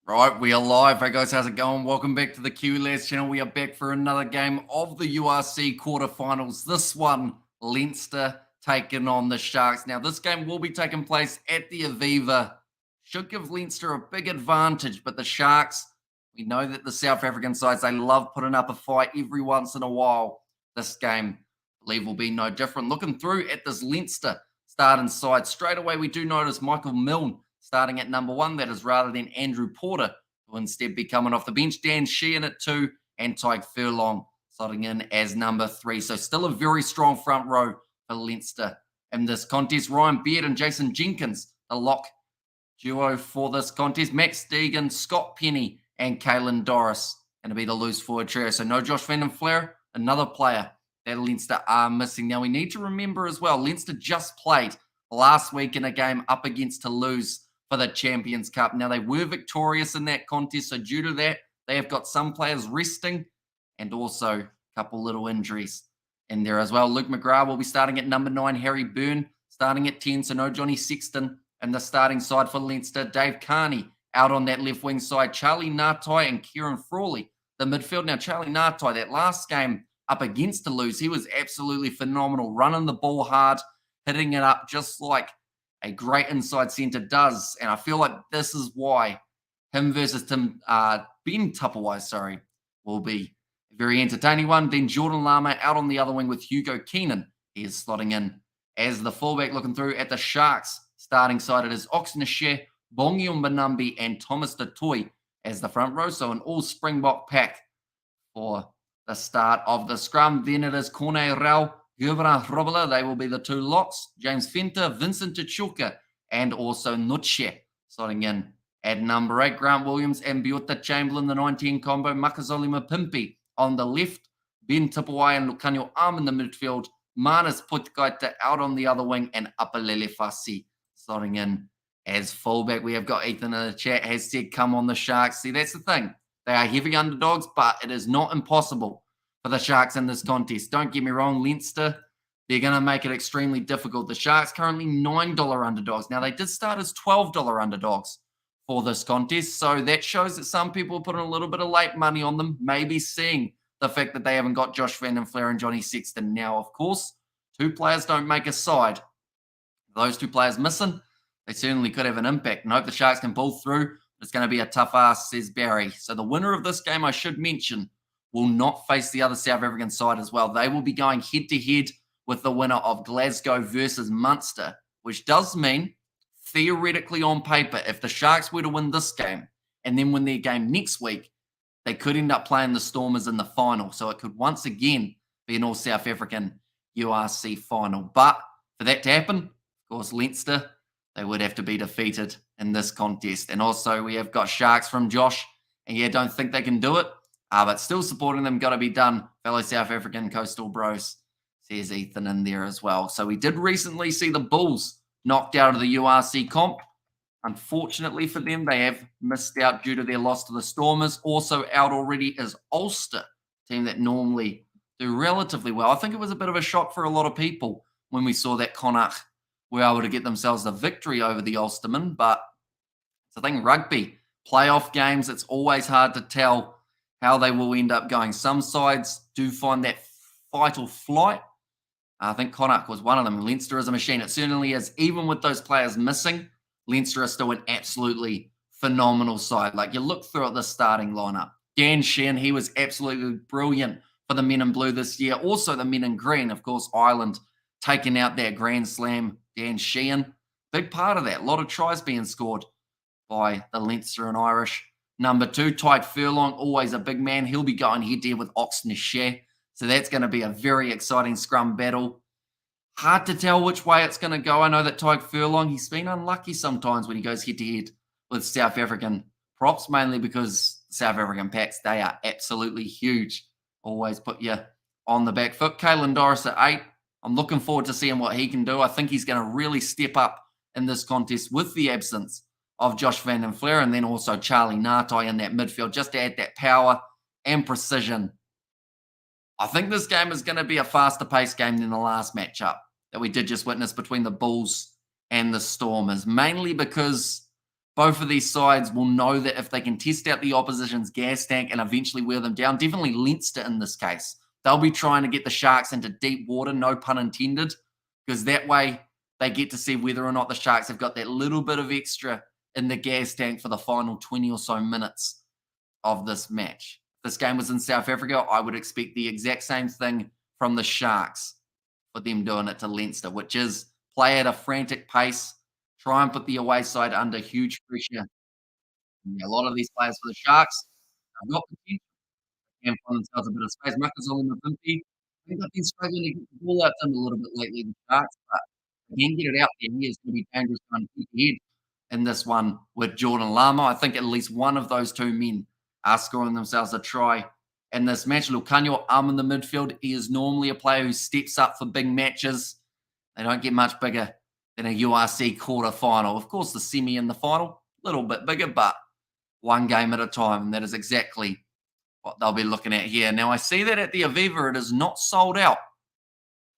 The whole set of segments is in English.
Right, we are live. Hey guys, how's it going? Welcome back to the QLS channel. We are back for another game of the URC quarterfinals. This one, Leinster taking on the Sharks. Now, this game will be taking place at the Aviva. Should give Leinster a big advantage, but the Sharks, we know that the South African sides, they love putting up a fight every once in a while. This game, I believe, will be no different. Looking through at this Leinster starting side, straight away we do notice Michael Milne starting at number one, that is, rather than Andrew Porter, who will instead be coming off the bench. Dan Sheehan at two, and Tyke Furlong slotting in as number three. So still a very strong front row for Leinster in this contest. Ryan Beard and Jason Jenkins, the lock duo for this contest. Max Deegan, Scott Penny, and Caelan Doris going to be the loose forward trio. So no Josh Van den Flair, another player that Leinster are missing. Now we need to remember as well, Leinster just played last week in a game up against Toulouse for the Champions Cup. Now, they were victorious in that contest, so due to that, they have got some players resting and also a couple little injuries in there as well. Luke McGrath will be starting at number 9, Harry Byrne starting at 10, so no Johnny Sexton in the starting side for Leinster. Dave Carney out on that left wing side. Charlie Ngatai and Kieran Frawley, the midfield. Now, Charlie Ngatai, that last game up against Toulouse, he was absolutely phenomenal, running the ball hard, hitting it up just like a great inside centre does. And I feel like this is why him versus Ben Tupperwise, will be a very entertaining one. Then Jordan Lama out on the other wing with Hugo Keenan. He is slotting in as the fullback. Looking through at the Sharks starting side, it is Oxnashe, Bongium Banambi, and Thomas Detoy as the front row. So an all Springbok pack for the start of the scrum. Then it is Corne Rao, Gurvan Robela, they will be the two locks. James Fenter, Vincent Tuchuka, and also Nutche slotting in at number 8. Grant Williams and Biota Chamberlain, the 19 combo. Makazole Mapimpi on the left. Ben Tipawai and Lucanio Arm in the midfield. Manas Putkaita out on the other wing. And Apalele Fasi slotting in as fullback. We have got Ethan in the chat, has said, come on the Sharks. See, that's the thing. They are heavy underdogs, but it is not impossible for the Sharks in this contest. Don't get me wrong, Leinster, they're going to make it extremely difficult. The Sharks currently $9 underdogs. Now, they did start as $12 underdogs for this contest, so that shows that some people are putting a little bit of late money on them, maybe seeing the fact that they haven't got Josh Van den Flair and Johnny Sexton. Now, of course, two players don't make a side. Those two players missing, they certainly could have an impact. And I hope the Sharks can pull through. It's going to be a tough ask, says Barry. So the winner of this game, I should mention, will not face the other South African side as well. They will be going head-to-head with the winner of Glasgow versus Munster, which does mean, theoretically on paper, if the Sharks were to win this game and then win their game next week, they could end up playing the Stormers in the final. So it could once again be an all-South African URC final. But for that to happen, of course, Leinster, they would have to be defeated in this contest. And also, we have got Sharks from Josh, and yeah, don't think they can do it. But still supporting them, got to be done. Fellow South African coastal bros, says Ethan in there as well. So we did recently see the Bulls knocked out of the URC comp. Unfortunately for them, they have missed out due to their loss to the Stormers. Also out already is Ulster, team that normally do relatively well. I think it was a bit of a shock for a lot of people when we saw that Connacht were able to get themselves the victory over the Ulstermen. But it's the thing, rugby, playoff games, it's always hard to tell how they will end up going. Some sides do find that fight or flight. I think Connacht was one of them. Leinster is a machine. It certainly is. Even with those players missing, Leinster is still an absolutely phenomenal side. Like, you look through at the starting lineup. Dan Sheehan, he was absolutely brilliant for the men in blue this year. Also the men in green, of course, Ireland taking out that Grand Slam. Dan Sheehan, big part of that. A lot of tries being scored by the Leinster and Irish. Number 2, Tyke Furlong, always a big man. He'll be going head-to-head with Oxnashe. So that's going to be a very exciting scrum battle. Hard to tell which way it's going to go. I know that Tyke Furlong, he's been unlucky sometimes when he goes head-to-head with South African props, mainly because South African packs, they are absolutely huge. Always put you on the back foot. Caelan Doris at 8. I'm looking forward to seeing what he can do. I think he's going to really step up in this contest with the absence of Josh Van den Flair, and then also Charlie Ngatai in that midfield, just to add that power and precision. I think this game is going to be a faster-paced game than the last matchup that we did just witness between the Bulls and the Stormers, mainly because both of these sides will know that if they can test out the opposition's gas tank and eventually wear them down, definitely Leinster in this case, they'll be trying to get the Sharks into deep water, no pun intended, because that way they get to see whether or not the Sharks have got that little bit of extra in the gas tank for the final 20 or so minutes of this match. If this game was in South Africa, I would expect the exact same thing from the Sharks for them doing it to Leinster, which is play at a frantic pace, try and put the away side under huge pressure. Yeah, a lot of these players for the Sharks have got potential and find themselves a bit of space. Marcus Olumafimpi, I think I've been struggling to get the ball out to him a little bit lately, the Sharks, but if he can get it out there, he is going to be dangerous trying to keep ahead in this one with Jordan Lama. I think at least one of those two men are scoring themselves a try in this match. Lucanio in the midfield. He is normally a player who steps up for big matches. They don't get much bigger than a URC quarter final. Of course, the semi and the final, a little bit bigger, but one game at a time. And that is exactly what they'll be looking at here. Now, I see that at the Aviva, it is not sold out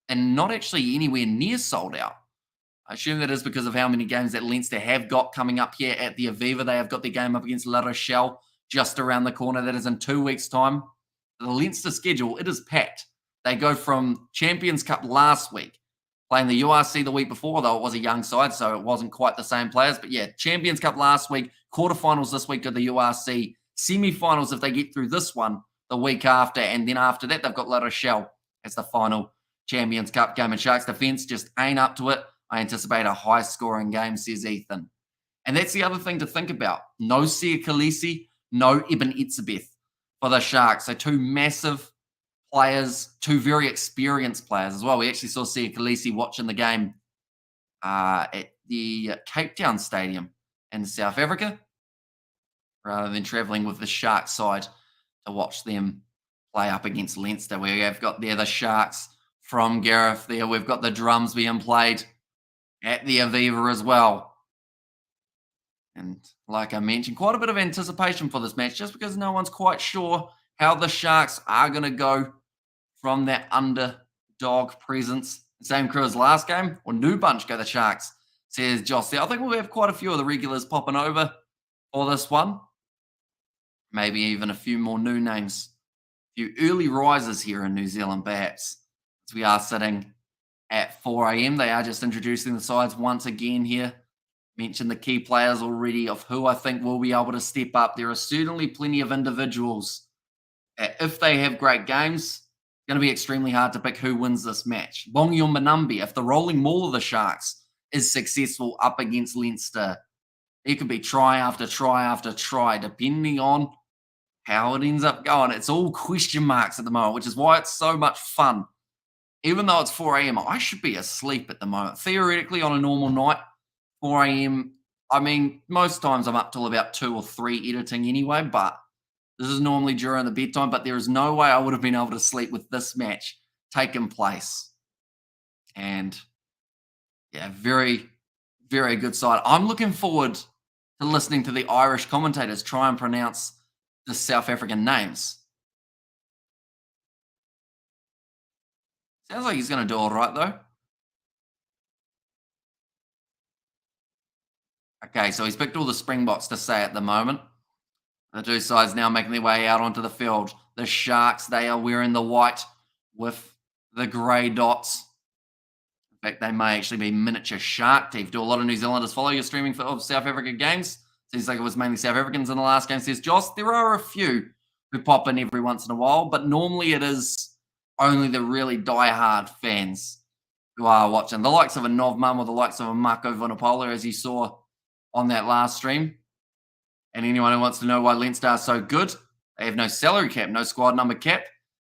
and not actually anywhere near sold out. I assume that is because of how many games that Leinster have got coming up here at the Aviva. They have got their game up against La Rochelle just around the corner. That is in 2 weeks' time. The Leinster schedule, it is packed. They go from Champions Cup last week, playing the URC the week before, though it was a young side, so it wasn't quite the same players. But yeah, Champions Cup last week, quarterfinals this week of the URC, semi-finals if they get through this one the week after, and then after that, they've got La Rochelle as the final Champions Cup game. And Sharks defence just ain't up to it. I anticipate a high-scoring game, says Ethan. And that's the other thing to think about. No Sia Khaleesi, no Eben Etzebeth for the Sharks. So two massive players, two very experienced players as well. We actually saw Sia Khaleesi watching the game at the Cape Town Stadium in South Africa, rather than travelling with the Sharks side to watch them play up against Leinster. We have got there the Sharks from Gareth there. We've got the drums being played at the Aviva as well. And like I mentioned, quite a bit of anticipation for this match, just because no one's quite sure how the Sharks are going to go from that underdog presence. Same crew as last game, or new bunch go the Sharks, says Joss. I think we'll have quite a few of the regulars popping over for this one. Maybe even a few more new names. A few early risers here in New Zealand, perhaps. As we are sitting at 4 a.m. They are just introducing the sides once again here. Mentioned the key players already of who I think will be able to step up. There are certainly plenty of individuals. If they have great games, it's going to be extremely hard to pick who wins this match. Bongi Manambi, if the rolling maul of the Sharks is successful up against Leinster, it could be try after try after try, depending on how it ends up going. It's all question marks at the moment, which is why it's so much fun. Even though it's 4 a.m., I should be asleep at the moment. Theoretically, on a normal night, 4 a.m., I mean, most times I'm up till about 2 or 3 editing anyway, but this is normally during the bedtime, but there is no way I would have been able to sleep with this match taking place. And yeah, very, very good side. I'm looking forward to listening to the Irish commentators try and pronounce the South African names. Sounds like he's going to do all right, though. Okay, so he's picked all the Springboks to say at the moment. The two sides now making their way out onto the field. The Sharks, they are wearing the white with the grey dots. In fact, they may actually be miniature shark teeth. Do a lot of New Zealanders follow your streaming of South Africa games? Seems like it was mainly South Africans in the last game, says Joss. There are a few who pop in every once in a while, but normally it is only the really die-hard fans who are watching. The likes of a Nov Mum or the likes of a Marco Vunipola, as you saw on that last stream. And anyone who wants to know why Leinster are so good, they have no salary cap, no squad number cap.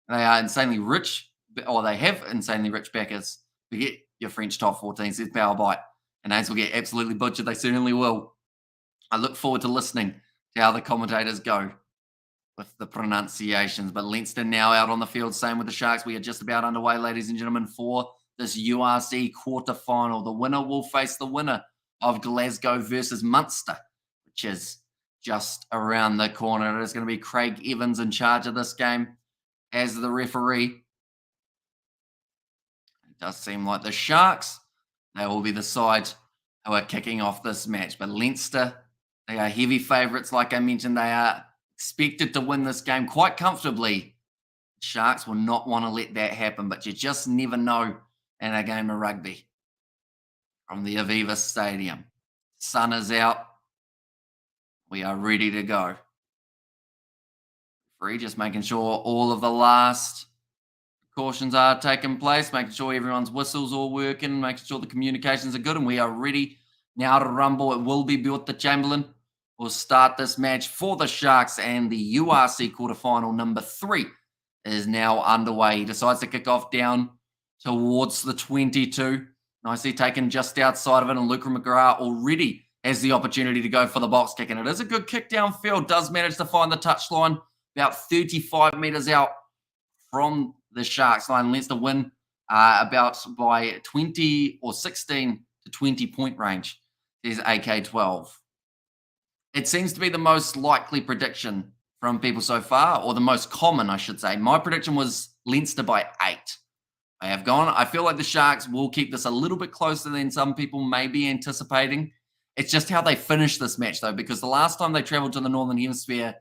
They are insanely rich, or they have insanely rich backers. Forget your French top 14, says Power Bite. And Ains will get absolutely butchered. They certainly will. I look forward to listening to how the commentators go with the pronunciations. But Leinster now out on the field, same with the Sharks. We are just about underway, ladies and gentlemen, for this URC quarter-final. The winner will face the winner of Glasgow versus Munster, which is just around the corner. It is going to be Craig Evans in charge of this game as the referee. It does seem like the Sharks, they will be the side who are kicking off this match. But Leinster They are heavy favourites. Like I mentioned, they are expected to win this game quite comfortably. Sharks will not want to let that happen, but you just never know in a game of rugby. From the Aviva Stadium. Sun is out. We are ready to go. Free, just making sure all of the last cautions are taking place, making sure everyone's whistles all working, making sure the communications are good, and we are ready now to rumble. It will be built. The Chamberlain will start this match for the Sharks, and the URC quarterfinal number 3 is now underway. He decides to kick off down towards the 22. Nicely taken just outside of it, and Luca McGrath already has the opportunity to go for the box kick, and it is a good kick downfield. Does manage to find the touchline about 35 metres out from the Sharks line. Leinster win about by 20 or 16 to 20 point range. There's AK-12. It seems to be the most likely prediction from people so far, or the most common, I should say. My prediction was Leinster by 8. I have gone. I feel like the Sharks will keep this a little bit closer than some people may be anticipating. It's just how they finish this match, though, because the last time they travelled to the Northern Hemisphere,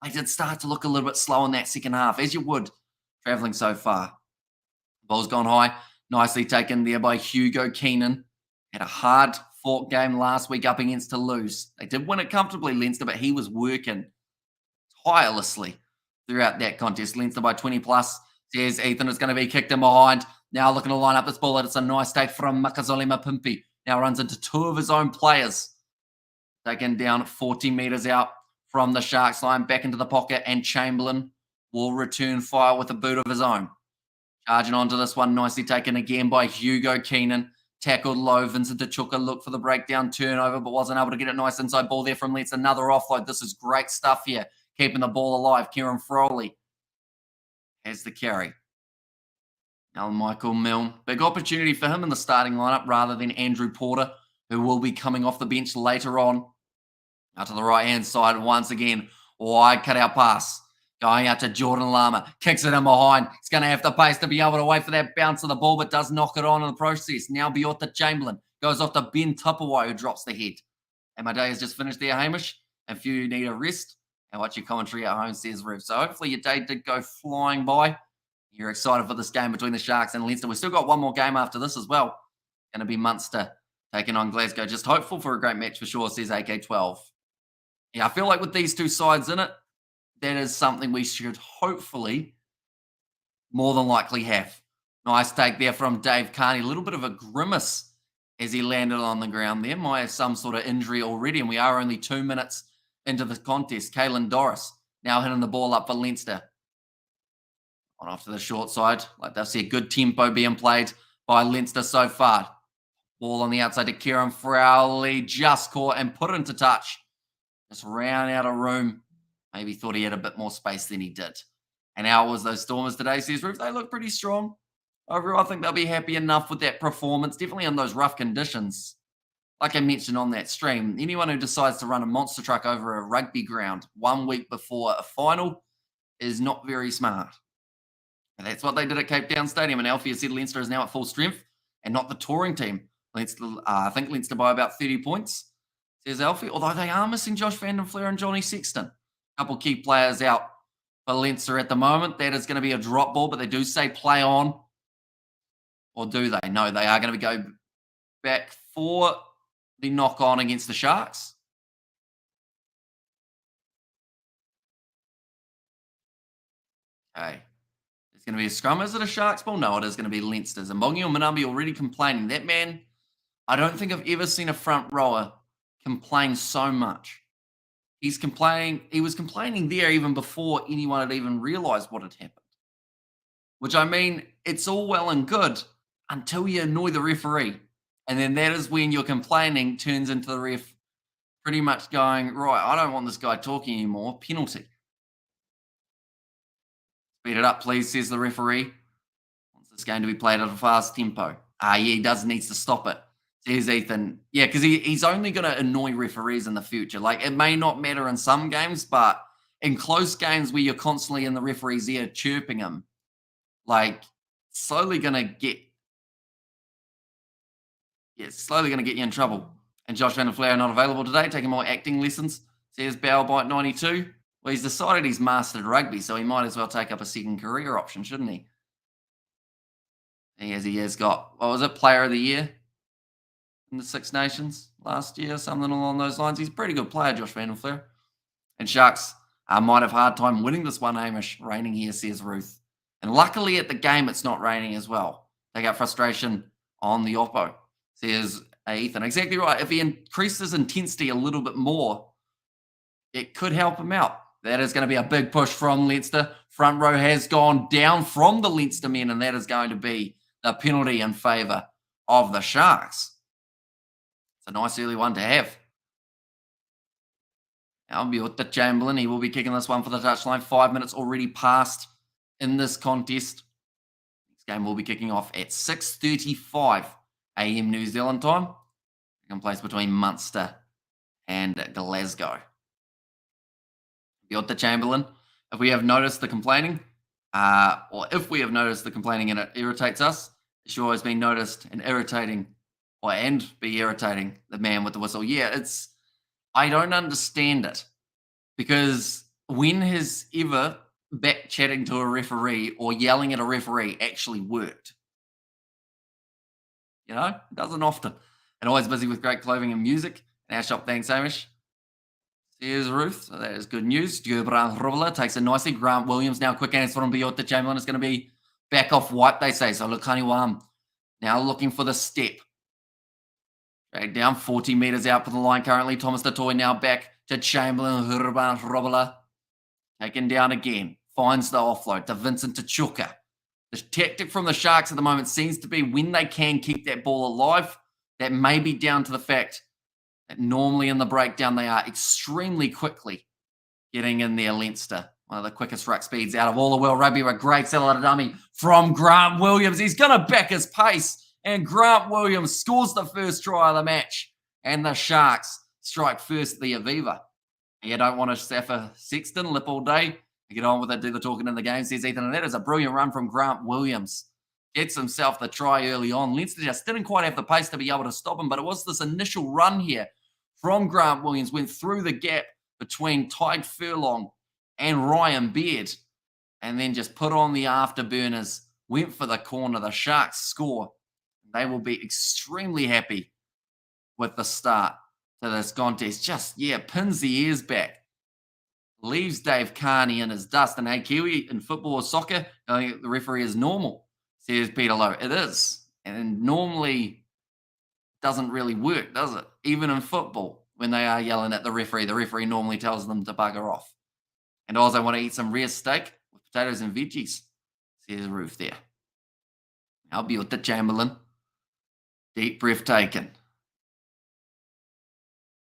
they did start to look a little bit slow in that second half, as you would travelling so far. Ball's gone high. Nicely taken there by Hugo Keenan. Had a hard-fought game last week up against Toulouse. They did win it comfortably, Leinster, but he was working tirelessly throughout that contest. Leinster by 20 plus. Says Ethan is going to be kicked in behind. Now looking to line up this ball. It's a nice take from Makazole Mapimpi. Now runs into 2 of his own players. Taken down 40 metres out from the Sharks line. Back into the pocket. And Chamberlain will return fire with a boot of his own. Charging onto this one. Nicely taken again by Hugo Keenan. Tackled low. Vincent Tachuka looked for the breakdown turnover, but wasn't able to get it. Nice inside ball there from Letts. Another offload. This is great stuff here. Keeping the ball alive. Kieran Froley has the carry. Now Michael Milne. Big opportunity for him in the starting lineup rather than Andrew Porter, who will be coming off the bench later on. Out to the right-hand side once again. Wide cut-out pass. Going out to Jordan Lama. Kicks it in behind. He's going to have the pace to be able to wait for that bounce of the ball, but does knock it on in the process. Now Biota Chamberlain goes off to Ben Tupperwai, who drops the head. And my day has just finished there, Hamish. If you need a rest, and watch your commentary at home, says Rev. So hopefully your day did go flying by. You're excited for this game between the Sharks and Leinster. We've still got one more game after this as well. Going to be Munster taking on Glasgow. Just hopeful for a great match for sure, says AK-12. Yeah, I feel like with these two sides in it, that is something we should hopefully more than likely have. Nice take there from Dave Carney. A little bit of a grimace as he landed on the ground there. Might have some sort of injury already, and we are only 2 minutes into the contest. Caelan Doris now hitting the ball up for Leinster. On off to the short side. Like they'll see a good tempo being played by Leinster so far. Ball on the outside to Kieran Frowley. Just caught and put it into touch. Just ran out of room. Maybe thought he had a bit more space than he did. And how was those Stormers today, says Roof? They look pretty strong. Overall, I think they'll be happy enough with that performance. Definitely in those rough conditions. Like I mentioned on that stream, anyone who decides to run a monster truck over a rugby ground 1 week before a final is not very smart. And that's what they did at Cape Town Stadium. And Alfie said Leinster is now at full strength and not the touring team. Leinster, I think Leinster by about 30 points, says Alfie. Although they are missing Josh Van Den Fleer and Johnny Sexton. A couple key players out for Leinster at the moment. That is going to be a drop ball, but they do say play on. Or do they? No, they are going to go back for the knock on against the Sharks. Okay. It's going to be a scrum. Is it a Sharks ball? No, it is going to be Leinster's. And Bongi Manambi already complaining. That man, I don't think I've ever seen a front rower complain so much. He's complaining. He was complaining there even before anyone had even realised what had happened. Which, I mean, it's all well and good until you annoy the referee. And then that is when your complaining turns into the ref pretty much going, right, I don't want this guy talking anymore. Penalty. Speed it up, please, says the referee. Wants this game to be played at a fast tempo. Yeah, he needs to stop it, says Ethan. Yeah, because he's only going to annoy referees in the future. Like, it may not matter in some games, but in close games where you're constantly in the referee's ear chirping him, like, slowly going to get you in trouble. And Josh Van der Flair not available today, taking more acting lessons. Says Bowbite 92. Well, he's decided he's mastered rugby, so he might as well take up a second career option, shouldn't he? He has got, what was it, Player of the Year in the Six Nations last year, something along those lines. He's a pretty good player, Josh Van der Flair. And Sharks might have hard time winning this one, Hamish. Raining here, says Ruth. And luckily at the game, it's not raining as well. Take out frustration on the oppo, says Ethan. Exactly right. If he increases intensity a little bit more, it could help him out. That is going to be a big push from Leinster. Front row has gone down from the Leinster men, and that is going to be the penalty in favour of the Sharks. It's a nice early one to have. Aviva Chamberlain, he will be kicking this one for the touchline. 5 minutes already passed in this contest. This game will be kicking off at 6:35 a.m. New Zealand time. Taking place between Munster and Glasgow. Aviva Chamberlain, if we have noticed the complaining, or if we have noticed the complaining and it irritates us, it sure has been noticed and irritating, and be irritating the man with the whistle. Yeah, I don't understand it, because when has ever back chatting to a referee or yelling at a referee actually worked? You know, it doesn't often. And always busy with great clothing and music. In our shop, thanks, Hamish. Here's Ruth. So that is good news. Gurbrand Rubla takes it nicely. Grant Williams now quick hands from Aviva Chamberlain. It's going to be back off white, they say. So Lukani Wam now looking for the step. Drag down 40 metres out for the line currently. Thomas Detoy now back to Chamberlain. Gurbrand Rubla taken down again. Finds the offload to Vincent Tachuka. The tactic from the Sharks at the moment seems to be when they can keep that ball alive, that may be down to the fact that normally in the breakdown they are extremely quickly getting in there. Leinster, one of the quickest ruck speeds out of all of World Rugby. A great Salah dummy from Grant Williams. He's going to back his pace, and Grant Williams scores the first try of the match, and the Sharks strike first at the Aviva. You don't want to Safa Sexton lip all day. Get on with it, do the talking in the game, says Ethan. And that is a brilliant run from Grant Williams. Gets himself the try early on. Leinster just didn't quite have the pace to be able to stop him, but it was this initial run here from Grant Williams, went through the gap between Tyke Furlong and Ryan Beard, and then just put on the afterburners, went for the corner. The Sharks score. They will be extremely happy with the start to this contest. Just, pins the ears back. Leaves Dave Carney in his dust. And hey, Kiwi, in football or soccer, the referee is normal, says Peter Lowe. It is. And normally doesn't really work, does it? Even in football, when they are yelling at the referee normally tells them to bugger off. And also want to eat some rare steak with potatoes and veggies, says Ruth there. Aviva Chamberlain. Deep breath taken.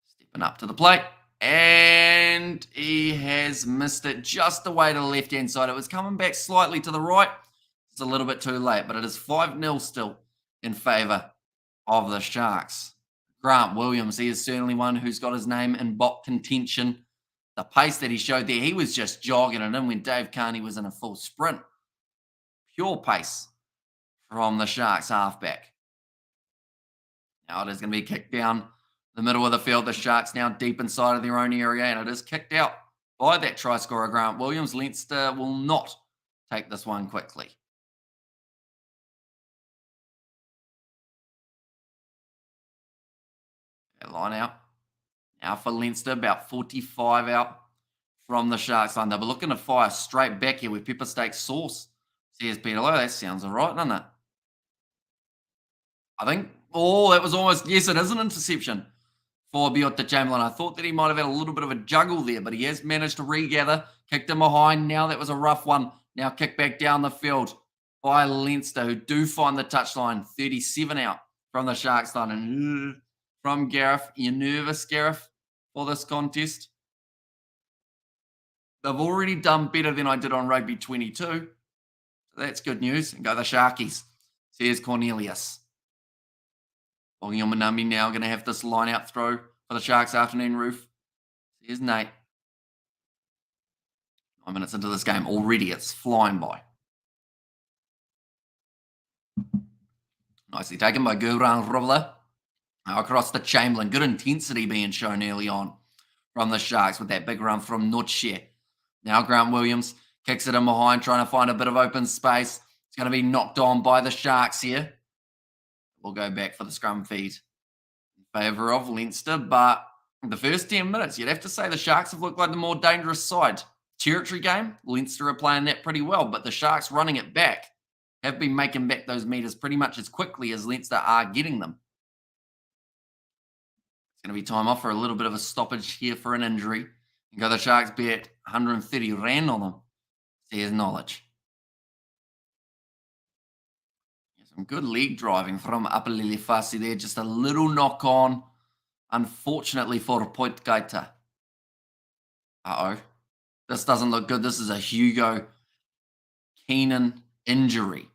Stepping up to the plate. And he has missed it just away to the left-hand side. It was coming back slightly to the right. It's a little bit too late, but it is 5-0 still in favour of the Sharks. Grant Williams, he is certainly one who's got his name in bot contention. The pace that he showed there, he was just jogging it in when Dave Carney was in a full sprint. Pure pace from the Sharks halfback. Now it is going to be kicked down the middle of the field. The Sharks now deep inside of their own area, and it is kicked out by that try scorer, Grant Williams. Leinster will not take this one quickly. That line out. Now for Leinster, about 45 out from the Sharks line. They'll be looking to fire straight back here with pepper steak sauce. Says Peter Lowe. That sounds all right, doesn't it? I think, that was almost, yes, it is an interception for Aviva Chamberlain. I thought that he might have had a little bit of a juggle there, but he has managed to regather, kicked him behind. Now that was a rough one. Now kicked back down the field by Leinster, who do find the touchline. 37 out from the Sharks line. And from Gareth, are you nervous, Gareth, for this contest? They've already done better than I did on Rugby 22. So that's good news. And go the Sharkies, says Cornelius. Manami now going to have this line out throw for the Sharks afternoon, Roof. Here's Nate. 9 minutes into this game already. It's flying by. Nicely taken by Gurbrand Rubla. Now across the Chamberlain, good intensity being shown early on from the Sharks with that big run from Noche. Now Grant Williams kicks it in behind, trying to find a bit of open space. It's going to be knocked on by the Sharks here. We'll go back for the scrum feed in favour of Leinster, but the first 10 minutes, you'd have to say the Sharks have looked like the more dangerous side. Territory game, Leinster are playing that pretty well, but the Sharks running it back have been making back those metres pretty much as quickly as Leinster are getting them. It's going to be time off for a little bit of a stoppage here for an injury. And go the Sharks bet 130 rand on them. Says knowledge. Some good leg driving from Apalili Fasi there. Just a little knock on, unfortunately, for Poitgaita. Uh-oh. This doesn't look good. This is a Hugo Keenan injury.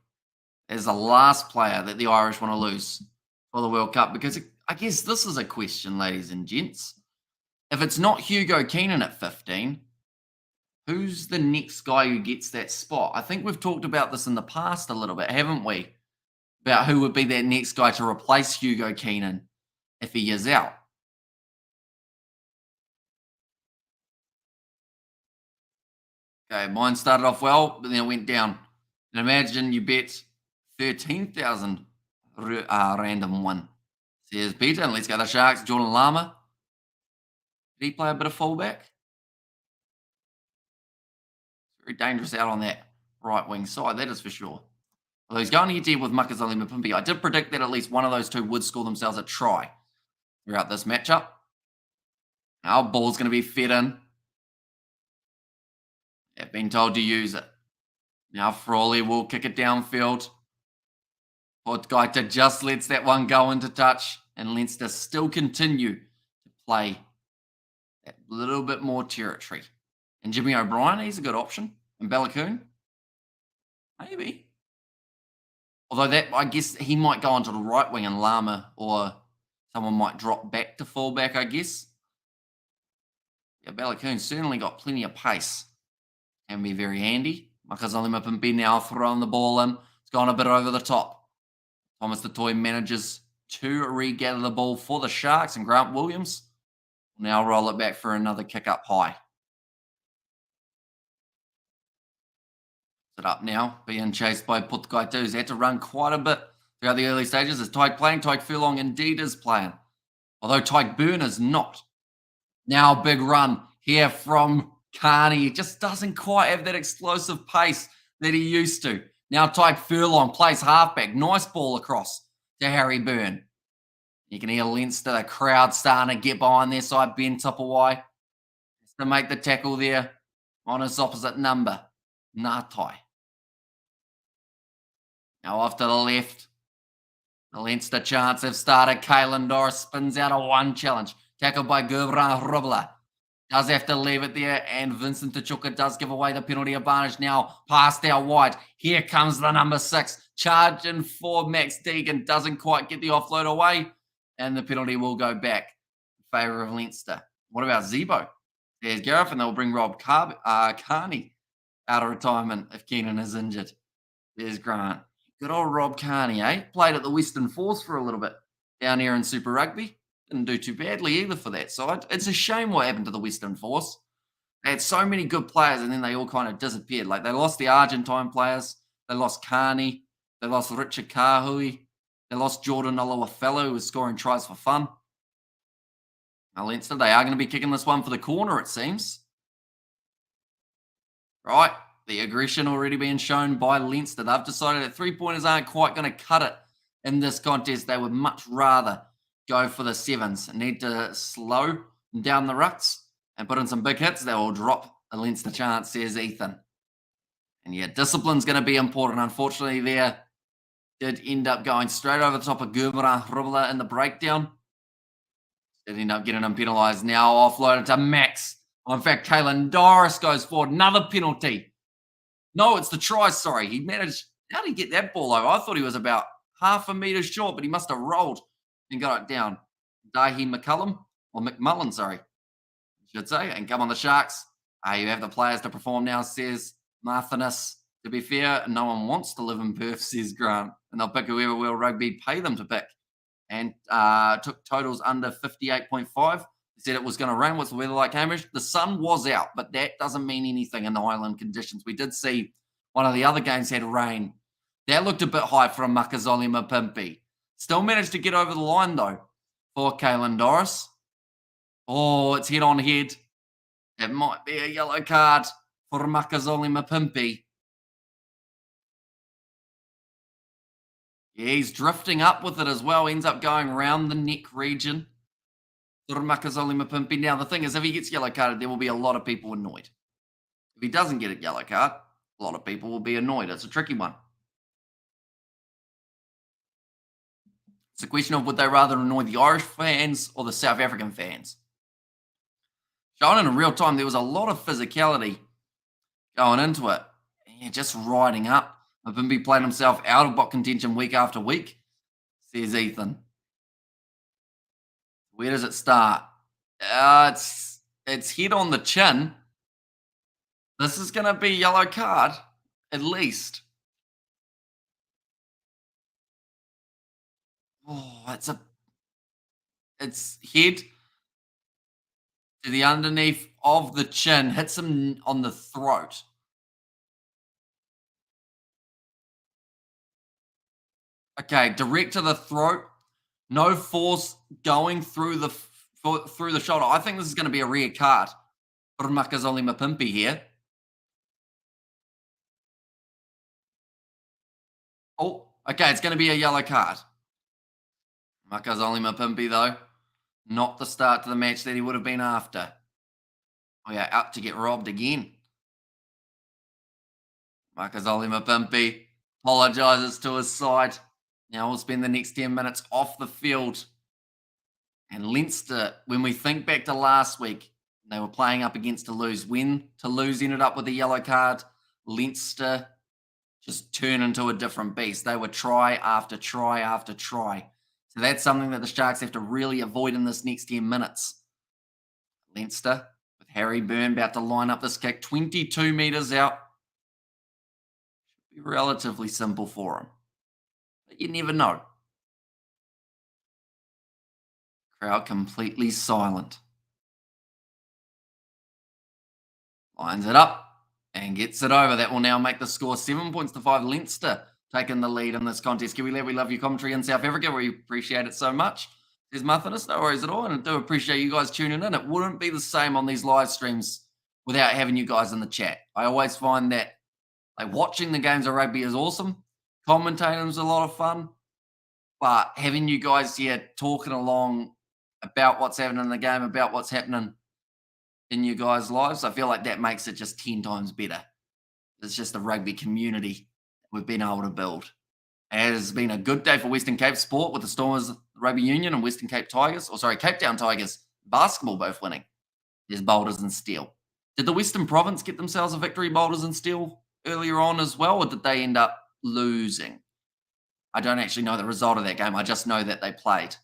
As the last player that the Irish want to lose for the World Cup. Because I guess this is a question, ladies and gents. If it's not Hugo Keenan at 15, who's the next guy who gets that spot? I think we've talked about this in the past a little bit, haven't we? About who would be that next guy to replace Hugo Keenan if he is out. Okay, mine started off well, but then it went down. And imagine you bet 13,000 random one. Says Peter, and let's go the Sharks. Jordan Lama. Did he play a bit of fullback? Very dangerous out on that right wing side, that is for sure. Although he's going head-to-head with Makazole Mapimpi. I did predict that at least one of those two would score themselves a try throughout this matchup. Our ball's going to be fed in. They've been told to use it. Now Frawley will kick it downfield. Poitgaita just lets that one go into touch. And Leinster still continue to play that little bit more territory. And Jimmy O'Brien, he's a good option. And Balakoon, maybe. Although that, I guess he might go onto the right wing and Lama or someone might drop back to fullback, I guess. Yeah, Balakoon certainly got plenty of pace. Can be very handy. Makazole Mapimpi now throwing the ball in. It's gone a bit over the top. Thomas the Toy manages to regather the ball for the Sharks, and Grant Williams will now roll it back for another kick up high. It up now, being chased by Poitgaita, who's had to run quite a bit throughout the early stages. Is Tyke playing? Tyke Furlong indeed is playing. Although Tyke Byrne is not. Now big run here from Carney. He just doesn't quite have that explosive pace that he used to. Now Tyke Furlong plays halfback. Nice ball across to Harry Byrne. You can hear Leinster, the crowd starting to get behind their side. Ben Tupawai has to make the tackle there on his opposite number, Ngatai. Now off to the left. The Leinster chance have started. Caelan Doris spins out a one challenge. Tackled by Gurbrand Rubla. Does have to leave it there. And Vincent Tachuka does give away the penalty advantage now. Passed out wide. Here comes the number 6. Charging for Max Deegan. Doesn't quite get the offload away. And the penalty will go back in favour of Leinster. What about Zebo? There's Gareth, and they'll bring Rob Carney out of retirement if Keenan is injured. There's Grant. Good old Rob Carney, eh? Played at the Western Force for a little bit down here in Super Rugby. Didn't do too badly either for that side. It's a shame what happened to the Western Force. They had so many good players and then they all kind of disappeared. Like they lost the Argentine players. They lost Carney. They lost Richard Kahui. They lost Jordan Olawafelo, who was scoring tries for fun. Now Leinster, they are going to be kicking this one for the corner, it seems. Right. The aggression already being shown by Leinster. They've decided that three-pointers aren't quite going to cut it in this contest. They would much rather go for the sevens. Need to slow down the rucks and put in some big hits. They will drop a Leinster chance, says Ethan. And yeah, discipline's going to be important. Unfortunately, there did end up going straight over the top of Gurbrand Rubla in the breakdown. Did end up getting him penalised. Now offloaded to Max. In fact, Caelan Doris goes forward. Another penalty. No, it's the try, sorry. He managed, how did he get that ball over? I thought he was about half a metre short, but he must have rolled and got it down. Dahi McMullen, sorry, I should say. And come on, the Sharks. You have the players to perform now, says Marthinus. To be fair, no one wants to live in Perth, says Grant. And they'll pick whoever will rugby pay them to pick. and took totals under 58.5. He said it was going to rain. What's the weather like, Hamish? The sun was out, but that doesn't mean anything in the island conditions. We did see one of the other games had rain. That looked a bit high from Makazole Mapimpi. Still managed to get over the line, though, for Caelan Doris. Oh, it's head on head. It might be a yellow card for Makazole Mapimpi. Yeah, he's drifting up with it as well. Ends up going around the neck region. Makazole Mapimpi. Now, the thing is, if he gets yellow carded, there will be a lot of people annoyed. If he doesn't get a yellow card, a lot of people will be annoyed. It's a tricky one. It's a question of would they rather annoy the Irish fans or the South African fans? Shown in real time, there was a lot of physicality going into it. Yeah, just riding up. Mapimpi playing himself out of bot contention week after week, says Ethan. Where does it start? It's head on the chin. This is going to be yellow card, at least. Oh, it's head to the underneath of the chin, hits him on the throat. Okay, direct to the throat. No force going through the shoulder. I think this is going to be a rare card for Makazole Mapimpi here. Oh, okay, it's going to be a yellow card. Makazole Mapimpi, though, not the start to the match that he would have been after. Oh, yeah, out to get robbed again. Makazole Mapimpi apologises to his side. Now we'll spend the next 10 minutes off the field. And Leinster, when we think back to last week, they were playing up against Toulouse. When Toulouse ended up with a yellow card, Leinster just turned into a different beast. They were try after try after try. So that's something that the Sharks have to really avoid in this next 10 minutes. Leinster, with Harry Byrne about to line up this kick, 22 metres out. Should be relatively simple for him. But you never know. Crowd completely silent. Lines it up and gets it over. That will now make the score 7 points to 5. Leinster taking the lead in this contest. Kiwi Lab, we love your commentary in South Africa. We appreciate it so much. There's Marthinus, no worries at all. And I do appreciate you guys tuning in. It wouldn't be the same on these live streams without having you guys in the chat. I always find that watching the games of rugby is awesome. Commentating is a lot of fun. But having you guys here talking along about what's happening in the game, about what's happening in you guys' lives, I feel like that makes it just 10 times better. It's just the rugby community we've been able to build. It has been a good day for Western Cape sport with the Stormers Rugby Union and Western Cape Tigers, Cape Town Tigers basketball both winning. There's Boulders and Steel. Did the Western Province get themselves a victory, Boulders and Steel, earlier on as well, or did they end up losing? I don't actually know the result of that game. I just know that they played.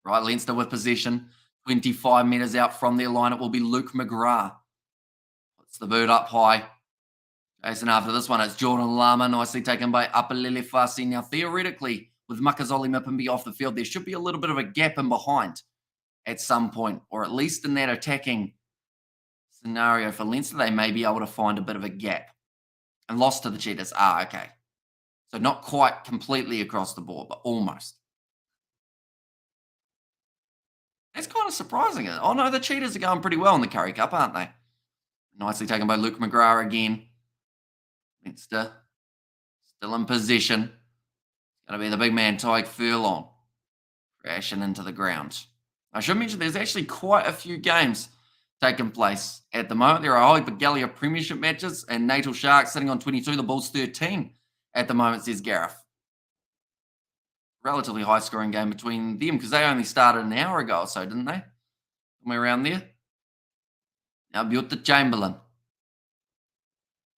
Right, Leinster with possession. 25 metres out from their line. It will be Luke McGrath. Puts the boot up high. Jason, after this one, it's Jordan Lama, nicely taken by Apalele Fasi. Now, theoretically, with Makazole Mapimpi off the field, there should be a little bit of a gap in behind at some point, or at least in that attacking scenario for Leinster, they may be able to find a bit of a gap. And lost to the Cheetahs. Okay. So not quite completely across the board, but almost. That's kind of surprising. Oh, no, the Cheetahs are going pretty well in the Curry Cup, aren't they? Nicely taken by Luke McGrath again. Leinster still in position. It's going to be the big man, Tyke Furlong, crashing into the ground. I should mention there's actually quite a few games taking place at the moment. There are Holy Gallia Premiership matches and Natal Sharks sitting on 22, the Bulls 13 at the moment, says Gareth. Relatively high scoring game between them because they only started an hour ago or so, didn't they? Somewhere around there. Now Buta Chamberlain.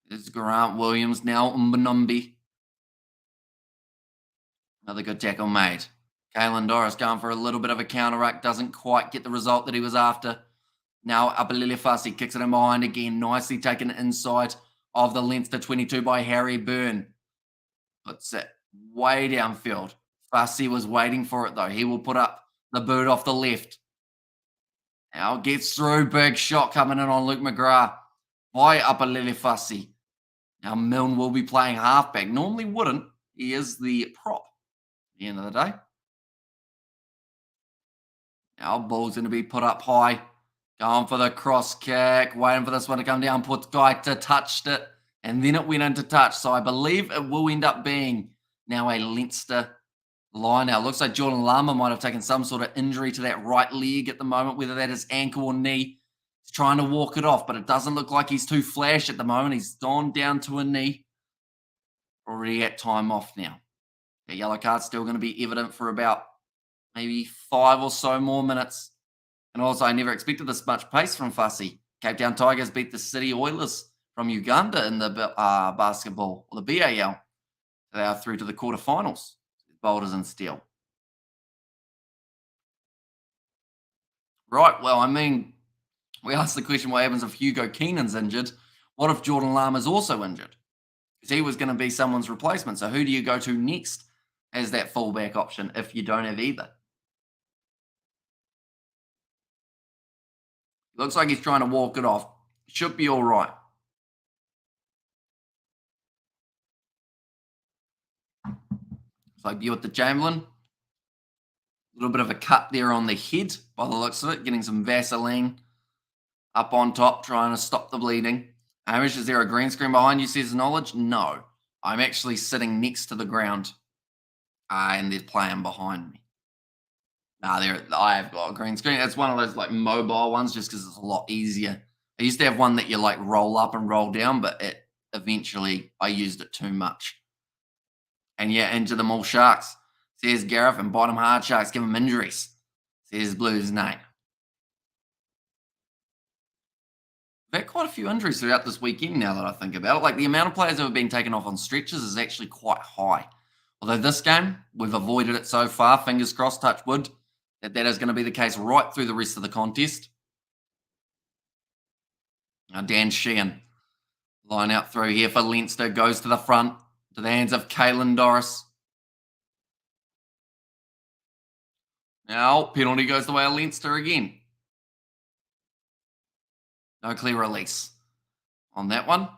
There's Grant Williams, now Mbanumbi. Another good tackle made. Caelan Doris going for a little bit of a counter-ruck. Doesn't quite get the result that he was after. Now Apalele Fasi kicks it in behind again. Nicely taken inside of the Leinster 22 by Harry Byrne. Puts it way downfield Fussy was waiting for it, though. He will put up the boot off the left. Now gets through. Big shot coming in on Luke McGrath by Upper Lily Fussy. Now Milne will be playing halfback. Normally wouldn't. He is the prop at the end of the day. Now ball's going to be put up high. Going for the cross kick. Waiting for this one to come down. Puts Gaita, touched it. And then it went into touch. So I believe it will end up being now a Leinster line out. Looks like Jordan Lama might have taken some sort of injury to that right leg at the moment, whether that is ankle or knee. He's trying to walk it off, but it doesn't look like he's too flash at the moment. He's gone down to a knee. Already at time off now. The yellow card's still going to be evident for about maybe 5 or so more minutes. And also, I never expected this much pace from Fussy. Cape Town Tigers beat the City Oilers from Uganda in the basketball, or the BAL. They are through to the quarterfinals. Boulders and Steel. Right, well, I mean, we asked the question, what happens if Hugo Keenan's injured? What if Jordan Lama's also injured? Because he was going to be someone's replacement. So who do you go to next as that fullback option if you don't have either? Looks like he's trying to walk it off. Should be all right. So Buick the Chamberlain. A little bit of a cut there on the head by the looks of it. Getting some Vaseline up on top, trying to stop the bleeding. Hamish, is there a green screen behind you, says Knowledge? No. I'm actually sitting next to the ground. And there's playing behind me. I have got a green screen. It's one of those like mobile ones just because it's a lot easier. I used to have one that you like roll up and roll down, but eventually I used it too much. And yeah, into them all Sharks, says Gareth, and bottom hard Sharks give them injuries, says Blues Nate. We've had quite a few injuries throughout this weekend now that I think about it. Like the amount of players that have been taken off on stretches is actually quite high. Although this game, we've avoided it so far, fingers crossed, touch wood, that is going to be the case right through the rest of the contest. Now Dan Sheehan, line out through here for Leinster, goes to the front, to the hands of Caelan Doris. Now, penalty goes the way of Leinster again. No clear release on that one.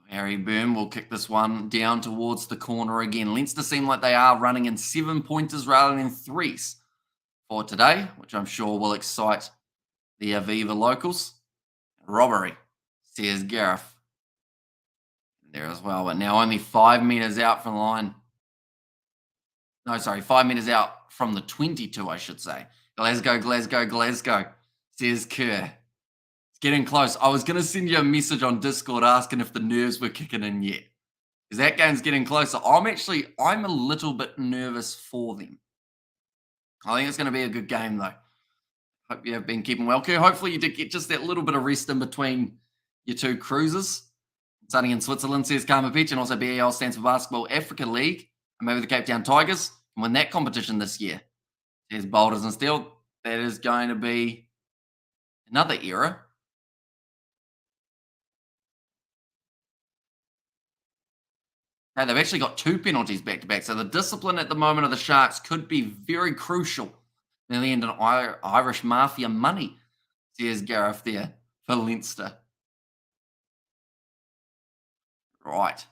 Harry Boom will kick this one down towards the corner again. Leinster seem like they are running in 7-pointers rather than 3s for today, which I'm sure will excite the Aviva locals. Robbery, says Gareth. There as well, but now only 5 meters out from the line. No, sorry, 5 meters out from the 22, I should say. Glasgow, Glasgow, Glasgow, says Kerr. It's getting close. I was going to send you a message on Discord asking if the nerves were kicking in yet. Because that game's getting closer. I'm a little bit nervous for them. I think it's going to be a good game, though. Hope you have been keeping well, Kerr. Hopefully you did get just that little bit of rest in between your two cruises. Starting in Switzerland, says Karma Peach, and also BAL stands for Basketball Africa League. And maybe the Cape Town Tigers can win that competition this year. Says Boulders and Steel. That is going to be another era. Hey, they've actually got 2 penalties back-to-back. So the discipline at the moment of the Sharks could be very crucial in the end of Irish Mafia money, says Gareth there for Leinster. Right.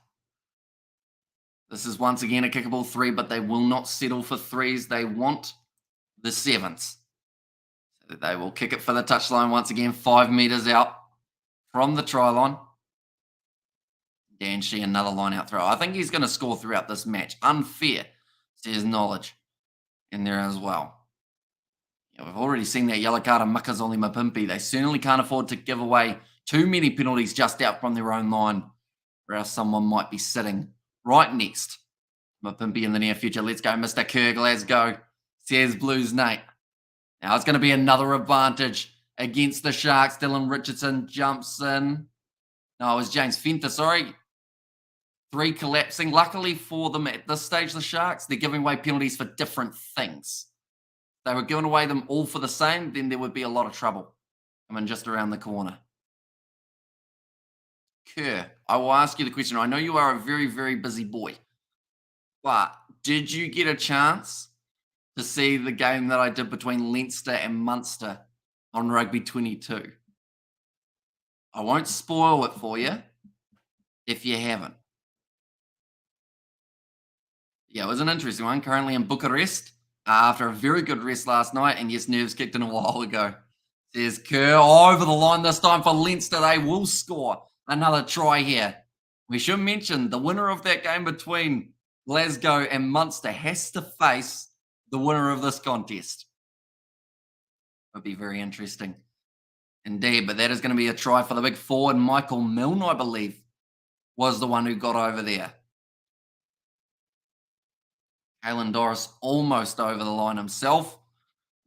This is once again a kickable 3, but they will not settle for 3s. They want the 7s. So they will kick it for the touchline once again, 5 meters out from the try line. Dan Shee, another line out throw. I think he's going to score throughout this match. Unfair, says Knowledge in there as well. Yeah, we've already seen that yellow card of Makazoli Mapimpi. They certainly can't afford to give away too many penalties just out from their own line, or else someone might be sitting right next to Mapimpi in the near future. Let's go, Mr. Kerr, Glasgow, says Blues Nate. Now it's going to be another advantage against the Sharks. Dylan Richardson jumps in. No, it was James Fenter, sorry. 3 collapsing. Luckily for them at this stage, the Sharks, they're giving away penalties for different things. If they were giving away them all for the same, then there would be a lot of trouble coming just around the corner. Kerr, I will ask you the question. I know you are a very, very busy boy, but did you get a chance to see the game that I did between Leinster and Munster on Rugby 22? I won't spoil it for you if you haven't. Yeah, it was an interesting one. Currently in Bucharest after a very good rest last night, and yes, nerves kicked in a while ago. Says Kerr over the line this time for Leinster. They will score another try here. We should mention the winner of that game between Glasgow and Munster has to face the winner of this contest. Would be very interesting indeed, but that is going to be a try for the big forward. Michael Milne, I believe, was the one who got over there. Kalen Doris almost over the line himself,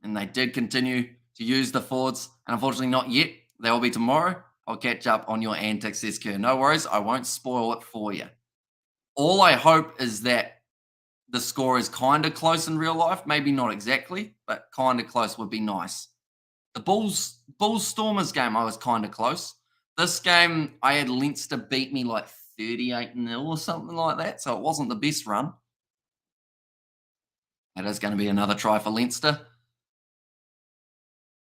and they did continue to use the forwards, and unfortunately not yet. They will be tomorrow. I'll catch up on your antics, says Kerr. No worries, I won't spoil it for you. All I hope is that the score is kind of close in real life. Maybe not exactly, but kind of close would be nice. The Bulls Stormers game, I was kind of close. This game, I had Leinster beat me like 38-0 or something like that, so it wasn't the best run. That is going to be another try for Leinster.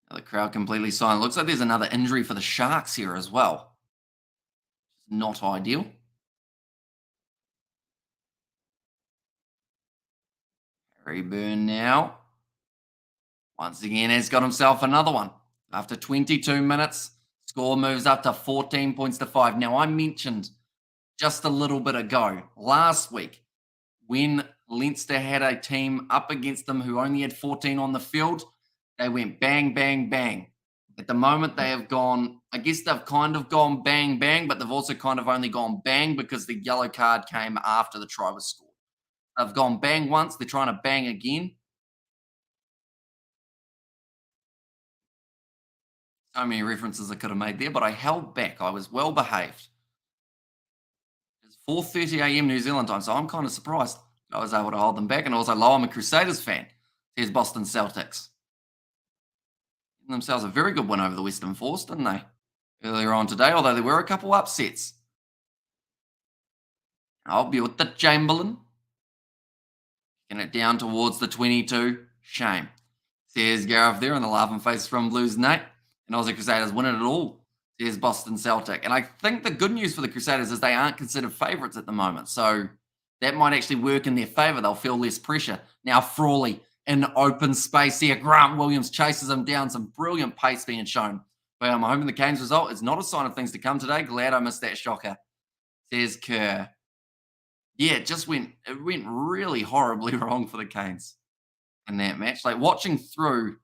The crowd completely silent. Looks like there's another injury for the Sharks here as well. Not ideal. Harry Byrne now. Once again has got himself another one. After 22 minutes, score moves up to 14 points to 5. Now, I mentioned just a little bit ago, last week, when Leinster had a team up against them who only had 14 on the field, they went bang, bang, bang. At the moment, they have gone, I guess they've kind of gone bang, bang, but they've also kind of only gone bang because the yellow card came after the try was scored. They've gone bang once, they're trying to bang again. So many references I could have made there, but I held back. I was well behaved. It's 4:30 a.m. New Zealand time, so I'm kind of surprised I was able to hold them back. And also, I'm a Crusaders fan. Here's Boston Celtics. Getting themselves a very good win over the Western Force, didn't they? Earlier on today, although there were a couple upsets. I'll be with the Chamberlain. Getting it down towards the 22. Shame. Says Gareth there in the laughing face from Blues Nate. And Aussie Crusaders winning it all. Says Boston Celtic. And I think the good news for the Crusaders is they aren't considered favourites at the moment. So that might actually work in their favour. They'll feel less pressure. Now Frawley in open space here. Grant Williams chases him down. Some brilliant pace being shown. But I'm hoping the Canes result is not a sign of things to come today. Glad I missed that shocker. Says Kerr. Yeah, it went really horribly wrong for the Canes in that match. Like watching through,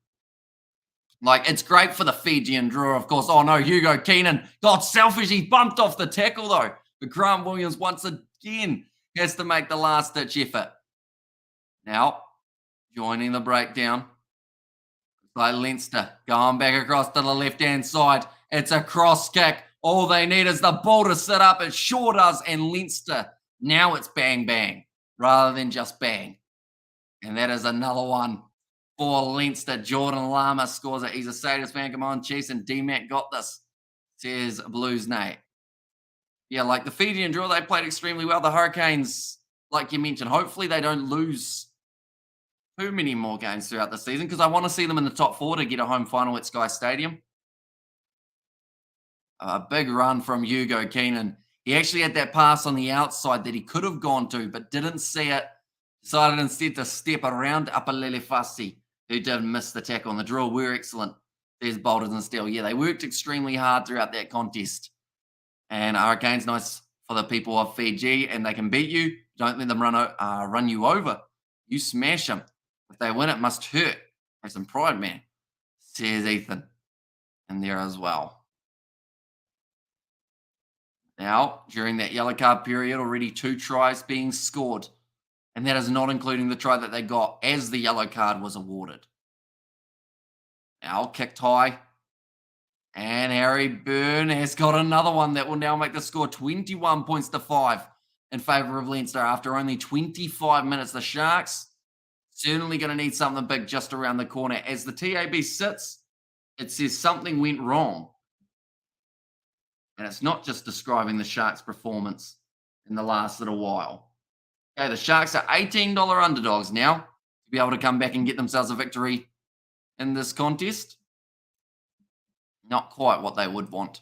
like it's great for the Fijian draw, of course. Oh no, Hugo Keenan got selfish. He bumped off the tackle though. But Grant Williams once again has to make the last ditch effort. Now, joining the breakdown. Like Leinster going back across to the left-hand side. It's a cross kick. All they need is the ball to sit up. It sure does. And Leinster, now it's bang, bang, rather than just bang. And that is another one for Leinster. Jordan Lama scores it. He's a Sadist fan. Come on, Chiefs, and D-Mac got this, says Blues Nate. Yeah, like the Fijian draw, they played extremely well. The Hurricanes, like you mentioned, hopefully they don't lose too many more games throughout the season because I want to see them in the top 4 to get a home final at Sky Stadium. A big run from Hugo Keenan. He actually had that pass on the outside that he could have gone to, but didn't see it. Decided instead to step around Apalele Fassi, who did miss the tackle. And the draw were excellent. There's Bolters and Steele. Yeah, they worked extremely hard throughout that contest. And Hurricanes, nice for the people of Fiji, and they can beat you. Don't let them run you over. You smash them. If they win, it must hurt. Have some pride, man, says Ethan. And there as well. Now, during that yellow card period, already 2 tries being scored. And that is not including the try that they got as the yellow card was awarded. Now, kicked high. And Harry Byrne has got another one that will now make the score 21 points to 5 in favour of Leinster after only 25 minutes. The Sharks certainly going to need something big just around the corner. As the TAB sits, it says something went wrong. And it's not just describing the Sharks' performance in the last little while. Okay, the Sharks are $18 underdogs now to be able to come back and get themselves a victory in this contest. Not quite what they would want.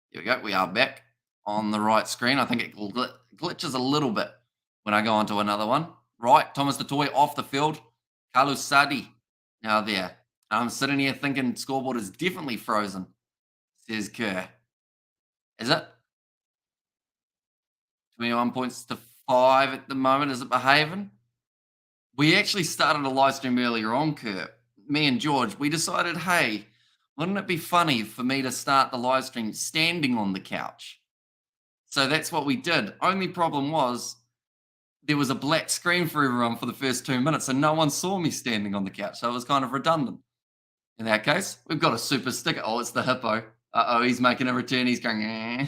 Here we go. We are back on the right screen. I think it glitches a little bit when I go onto another one. Right, Thomas Detoy off the field. Carlos Sadi now there. I'm sitting here thinking scoreboard is definitely frozen, says Kerr. Is it? 21 points to 5 at the moment. Is it behaving? We actually started a live stream earlier on, Kerr. Me and George, we decided, hey, wouldn't it be funny for me to start the live stream standing on the couch? So that's what we did. Only problem was there was a black screen for everyone for the first 2 minutes, and no one saw me standing on the couch. So it was kind of redundant. In that case, we've got a super sticker. Oh, it's the hippo. Uh-oh, he's making a return. He's going, eh.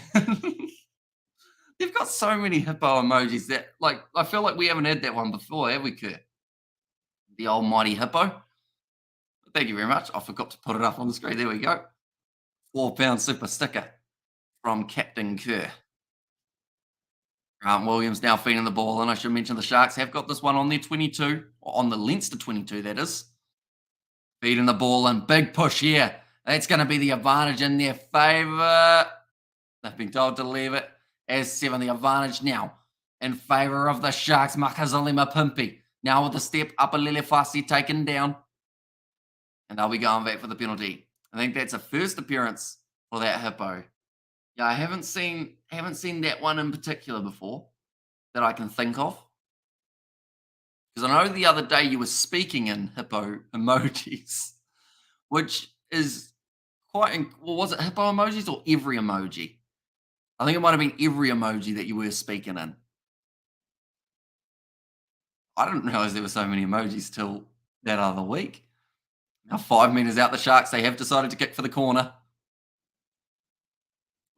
They've got so many hippo emojis that, like, I feel like we haven't had that one before, have we, Kurt? The almighty hippo. Thank you very much. I forgot to put it up on the screen. There we go. £4 super sticker from Captain Kerr. Grant Williams now feeding the ball, and I should mention the Sharks have got this one on their 22, or on the Leinster 22, that is. Feeding the ball and big push here. That's going to be the advantage in their favour. They've been told to leave it as 7. The advantage now in favour of the Sharks. Makazalima Pimpy. Now with the step, Upper Fasi taken down. And they'll be going back for the penalty. I think that's a first appearance for that hippo. Yeah, I haven't seen that one in particular before that I can think of. Because I know the other day you were speaking in hippo emojis, which is quite. Well, was it hippo emojis or every emoji? I think it might have been every emoji that you were speaking in. I didn't realize there were so many emojis till that other week. Now 5 meters out the Sharks, they have decided to kick for the corner.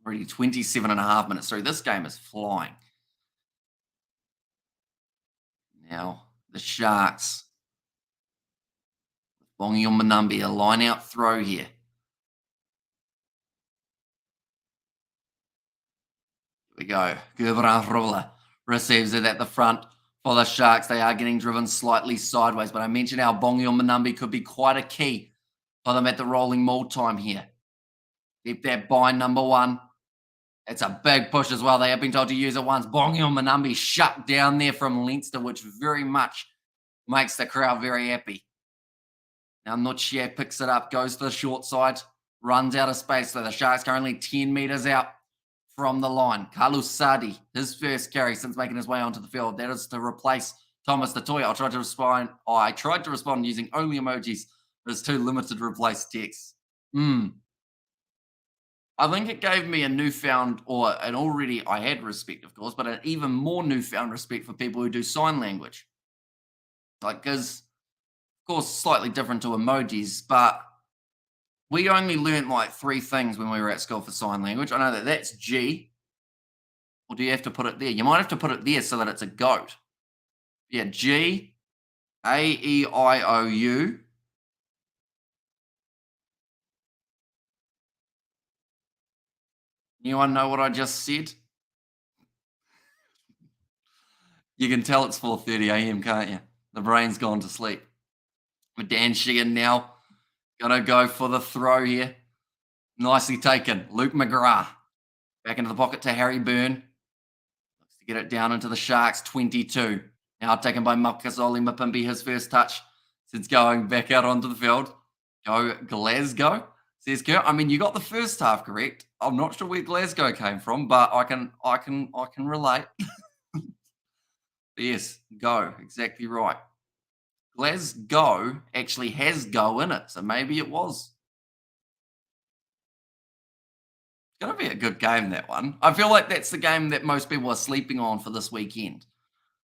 Already 27 and a half minutes through. This game is flying. Now the Sharks. Bongi on Manumbi, a line out throw here. Here we go. Gerberan Rolla receives it at the front for the Sharks. They are getting driven slightly sideways, but I mentioned how Bongi on Manumbi could be quite a key for them at the rolling maul time here. Keep that bind, number 1. It's a big push as well. They have been told to use it once. Bongi on Manumbi shut down there from Leinster, which very much makes the crowd very happy. Now Noche picks it up, goes to the short side, runs out of space. So the Sharks currently 10 meters out from the line. Carlos Sadi, his first carry since making his way onto the field. That is to replace Thomas Detoy. I tried to respond using only emojis. There's too limited to replace text. I think it gave me a newfound, I had respect, of course, but an even more newfound respect for people who do sign language. Like, because, of course, slightly different to emojis, but we only learnt like 3 things when we were at school for sign language. I know that that's G. Or do you have to put it there? You might have to put it there so that it's a goat. Yeah, G, A, E, I, O, U. Anyone know what I just said? You can tell it's 4:30 a.m., can't you? The brain's gone to sleep. But Dan Sheehan now going to go for the throw here. Nicely taken. Luke McGrath back into the pocket to Harry Byrne. Looks to get it down into the Sharks 22. Now taken by Makazoli Mapimbi, his first touch since going back out onto the field. Go Glasgow, says Kurt. I mean, you got the first half correct. I'm not sure where Glasgow came from, but I can relate. Yes, go. Exactly right. Glasgow actually has go in it, so maybe it was. It's going to be a good game, that one. I feel like that's the game that most people are sleeping on for this weekend.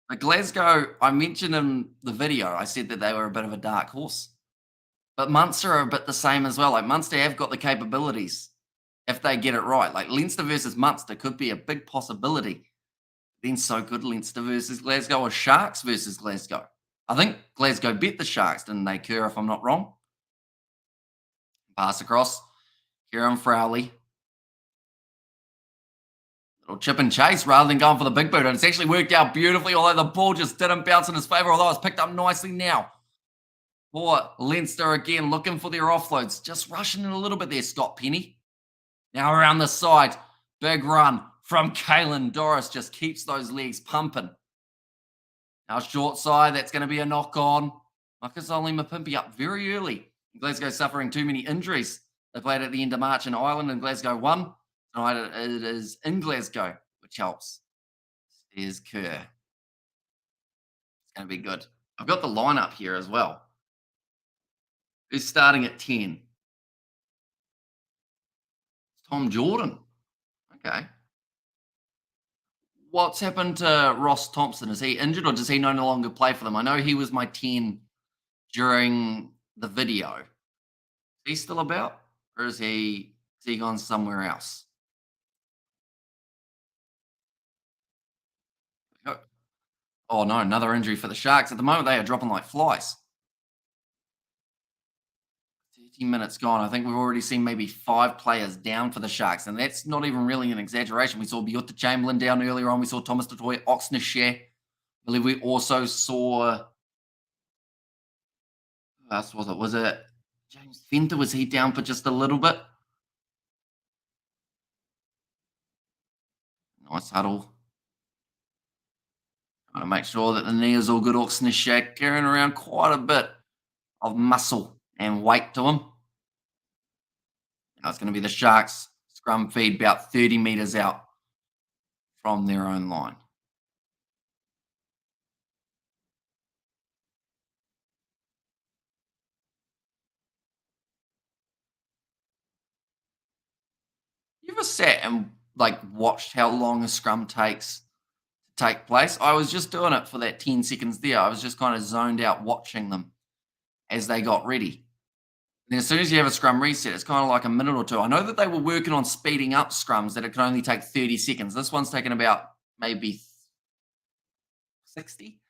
But Glasgow, I mentioned in the video, I said that they were a bit of a dark horse. But Munster are a bit the same as well. Like, Munster have got the capabilities if they get it right. Like, Leinster versus Munster could be a big possibility. Then so good Leinster versus Glasgow or Sharks versus Glasgow. I think Glasgow beat the Sharks, didn't they, Kerr, if I'm not wrong? Pass across. Kieran Frowley. Little chip and chase rather than going for the big boot. And it's actually worked out beautifully, although the ball just didn't bounce in his favour, although it's picked up nicely now. For Leinster again, looking for their offloads. Just rushing in a little bit there, Scott Penny. Now around the side, big run from Kalen Doris. Just keeps those legs pumping. Now short side, that's going to be a knock on. Makasole Mapimpi up very early. Glasgow suffering too many injuries. They played at the end of March in Ireland and Glasgow won. Tonight it is in Glasgow, which helps. There's Kerr. It's going to be good. I've got the lineup here as well. Who's starting at 10? Tom Jordan. Okay. What's happened to Ross Thompson? Is he injured or does he no longer play for them? I know he was my 10 during the video. Is he still about? Or is he gone somewhere else? Oh no, another injury for the Sharks. At the moment, they are dropping like flies. 30 minutes gone. I think we've already seen maybe 5 players down for the Sharks, and that's not even really an exaggeration. We saw Biota Chamberlain down earlier on. We saw Thomas Totoy, Oxnashare. I believe we also saw. Who else was it? Was it James Fenter? Was he down for just a little bit? Nice huddle. Trying to make sure that the knee is all good. Oxnashare carrying around quite a bit of muscle and weight to him. Now it's going to be the Sharks scrum feed about 30 metres out from their own line. You ever sat and like watched how long a scrum takes to take place? I was just doing it for that 10 seconds there. I was just kind of zoned out watching them as they got ready. Then as soon as you have a scrum reset, it's kind of like a minute or two. I know that they were working on speeding up scrums that it can only take 30 seconds. This one's taken about maybe 60.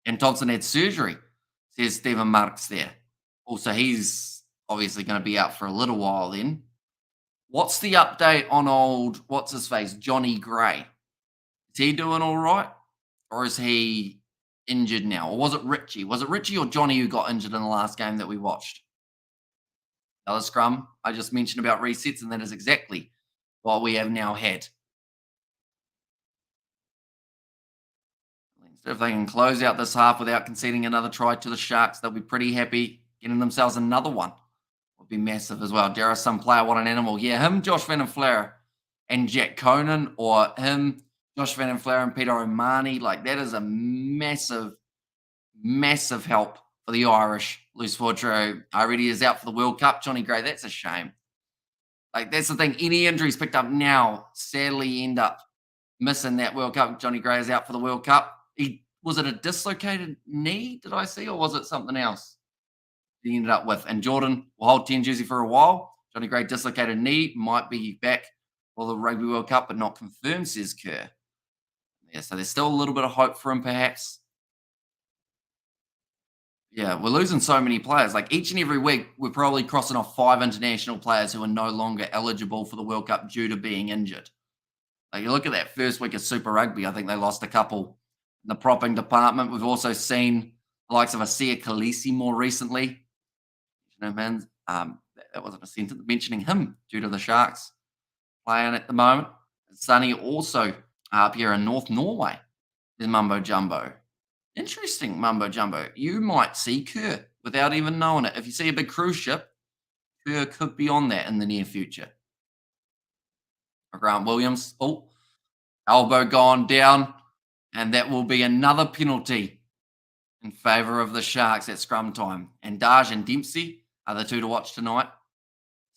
And Thompson had surgery, says Stephen Marks there. Also, he's obviously going to be out for a little while then. What's the update on old, what's his face, Johnny Gray? Is he doing all right? Or is he injured now? Or was it Richie? Was it Richie or Johnny who got injured in the last game that we watched? Another scrum I just mentioned about resets, and that is exactly what we have now had. If they can close out this half without conceding another try to the Sharks, they'll be pretty happy. Getting themselves another one would be massive as well. Dara, some player, what an animal. Yeah, him, Josh Van den Fleur, and Jack Conan, or him, Josh Van den Fleur and Peter O'Mahony. Like, that is a massive, massive help for the Irish. Luce Fortro already is out for the World Cup. Johnny Gray, that's a shame. Like, that's the thing. Any injuries picked up now sadly end up missing that World Cup. Johnny Gray is out for the World Cup. Was it a dislocated knee, did I see, or was it something else he ended up with? And Jordan will hold 10 jersey for a while. Johnny Gray dislocated knee, might be back for the Rugby World Cup, but not confirmed, says Kerr. Yeah, so there's still a little bit of hope for him, perhaps. Yeah, we're losing so many players. Like, each and every week, we're probably crossing off 5 international players who are no longer eligible for the World Cup due to being injured. Like, you look at that first week of Super Rugby, I think they lost a couple in the propping department. We've also seen the likes of Asia Khaleesi more recently. You know, man, that wasn't a sentence mentioning him due to the Sharks playing at the moment. Sonny also up here in North Norway is Mumbo Jumbo. Interesting, Mumbo Jumbo. You might see Kerr without even knowing it. If you see a big cruise ship, Kerr could be on that in the near future. Grant Williams, elbow gone down, and that will be another penalty in favour of the Sharks at scrum time. And Daj and Dempsey are the two to watch tonight,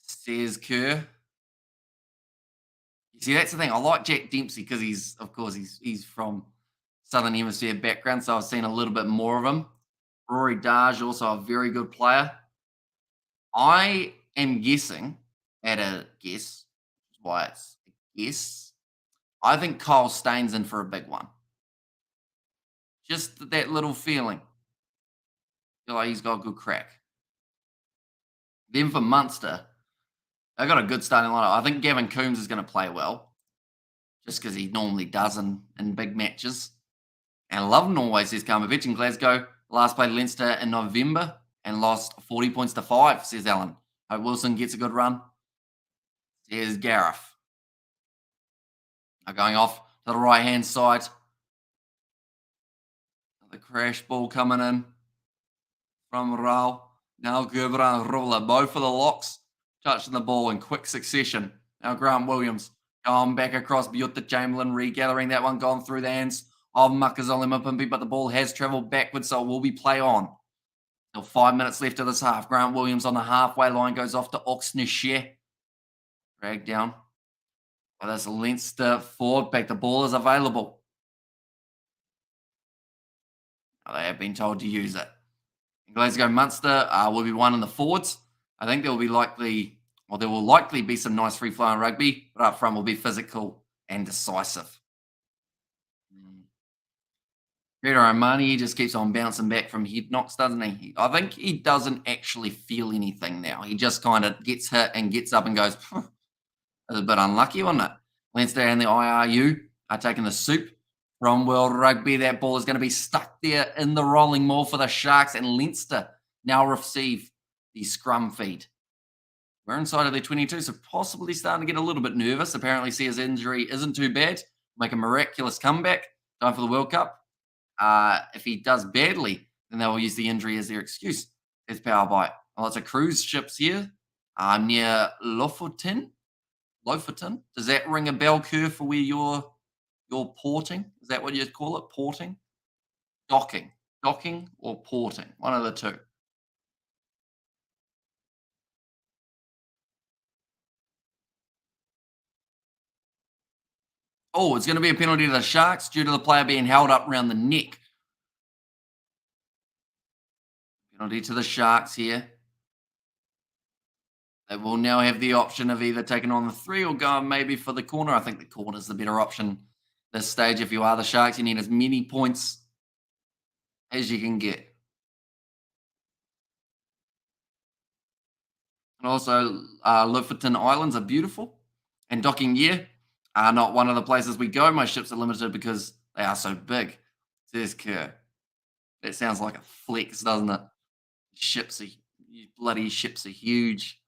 says Kerr. You see, that's the thing. I like Jack Dempsey because he's from Southern Hemisphere background, so I've seen a little bit more of him. Rory Daj, also a very good player. I am guessing, at a guess, why it's a guess, I think Kyle Staines in for a big one. Just that little feeling. Feel like he's got a good crack. Then for Munster, they got a good starting lineup. I think Gavin Coombs is going to play well. just because he normally does in big matches. And Loveton always says Karmovich in Glasgow. Last played Leinster in November and lost 40 points to 5, says Alan. Hope Wilson gets a good run. Here's Gareth. Now going off to the right-hand side. The crash ball coming in from Rao. Now Gerber and Ruler, both for the locks, touching the ball in quick succession. Now Grant Williams going back across Bjutta Chamberlain, regathering that one, gone through the hands of Makazole Mapimpi, but the ball has travelled backwards, so it will be play on. Still 5 minutes left of this half. Grant Williams on the halfway line goes off to Oxneshire. Dragged down. Well, there's a Leinster forward back. The ball is available. They have been told to use it. Glasgow Munster will be one in the forwards. I think there will likely be some nice free flowing rugby, but up front will be physical and decisive. Peter O'Mani just keeps on bouncing back from head knocks, doesn't he? I think he doesn't actually feel anything now. He just kind of gets hit and gets up and goes, that's a bit unlucky, wasn't it? Leinster and the IRU are taking the soup from World Rugby. That ball is going to be stuck there in the rolling maul for the Sharks, and Leinster now receive the scrum feed. We're inside of their 22, so possibly starting to get a little bit nervous. Apparently, see his injury isn't too bad. Make a miraculous comeback. Time for the World Cup. If he does badly, then they will use the injury as their excuse. There's power by lots of cruise ships here near Lofoten. Does that ring a bell, Kerr, for where you're porting? Is that what you'd call it? Porting? Docking or porting? One of the two. Oh, it's going to be a penalty to the Sharks due to the player being held up around the neck. Penalty to the Sharks here. They will now have the option of either taking on the 3 or going maybe for the corner. I think the corner is the better option this stage. If you are the Sharks, you need as many points as you can get. And also, Lofoten Islands are beautiful. And docking gear are not one of the places we go. My ships are limited because they are so big. Says Kerr. That sounds like a flex, doesn't it? Bloody ships are huge.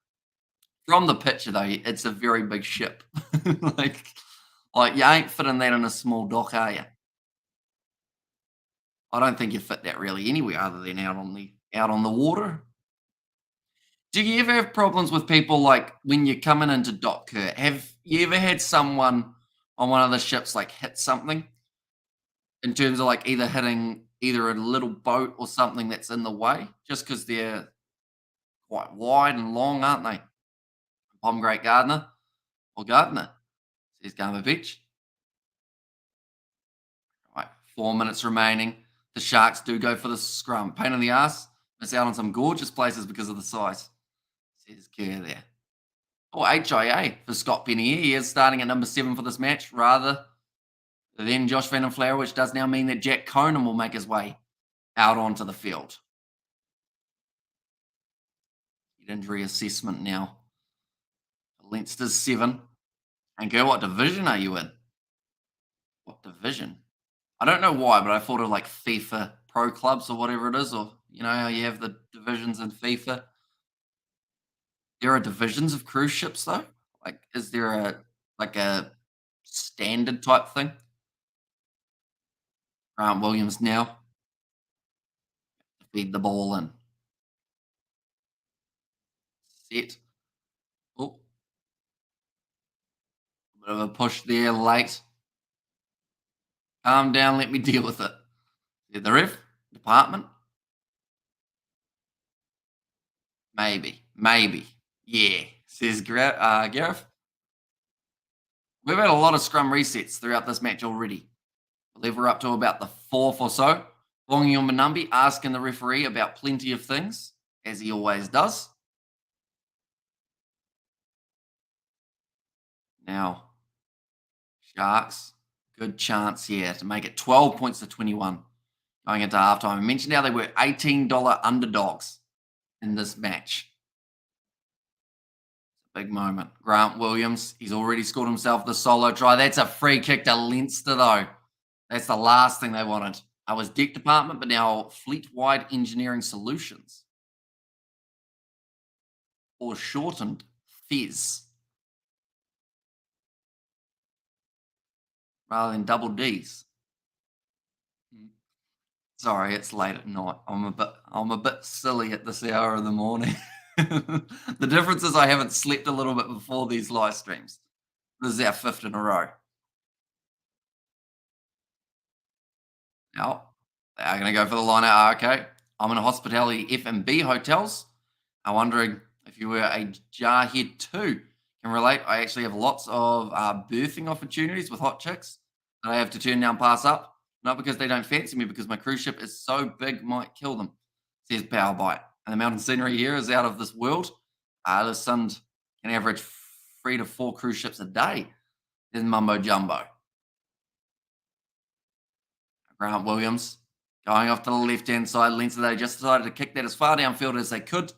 From the picture, though, it's a very big ship. like you ain't fitting that in a small dock, are you? I don't think you fit that really anywhere other than out on the water. Do you ever have problems with people like when you're coming into dock, Kurt? Have you ever had someone on one of the ships like hit something in terms of like either hitting either a little boat or something that's in the way, just because they're quite wide and long, aren't they? Palm Great Gardner or Gardner, says Garma Beach. Right, 4 minutes remaining. The Sharks do go for the scrum. Pain in the ass. Miss out on some gorgeous places because of the size. Says Kerr there. Or HIA for Scott Penny. He is starting at number 7 for this match rather than Josh Van den Flower, which does now mean that Jack Conan will make his way out onto the field. Injury assessment now. Leinster's 7. And girl, what division are you in? What division? I don't know why, but I thought of like FIFA Pro Clubs or whatever it is, or you know how you have the divisions in FIFA. There are divisions of cruise ships though. Like, is there a standard type thing? Grant Williams now feed the ball in. Set. Oh, bit of a push there, late. Calm down, let me deal with it. The ref department. Maybe. Yeah, says Gareth. We've had a lot of scrum resets throughout this match already. I believe we're up to about the 4th or so. Bongi Manumbi asking the referee about plenty of things, as he always does. Now, Sharks, good chance here to make it 12 points to 21 going into halftime. I mentioned how they were $18 underdogs in this match. Big moment. Grant Williams, he's already scored himself the solo try. That's a free kick to Leinster, though. That's the last thing they wanted. I was deck department, but now fleet wide engineering solutions, or shortened Fizz, rather than double D's. Sorry, it's late at night. I'm a bit silly at this hour of the morning. The difference is I haven't slept a little bit before these live streams. This is our fifth in a row. Now, they're going to go for the line out. Okay, I'm in a hospitality F&B hotels. I'm wondering if you were a jarhead too. Can relate. I actually have lots of birthing opportunities with hot chicks that I have to turn down, pass up. Not because they don't fancy me, because my cruise ship is so big, might kill them. Says Power Bite. And the mountain scenery here is out of this world. The sun can average 3 to 4 cruise ships a day. There's Mumbo Jumbo. Grant Williams going off to the left-hand side. Leinster, they just decided to kick that as far downfield as they could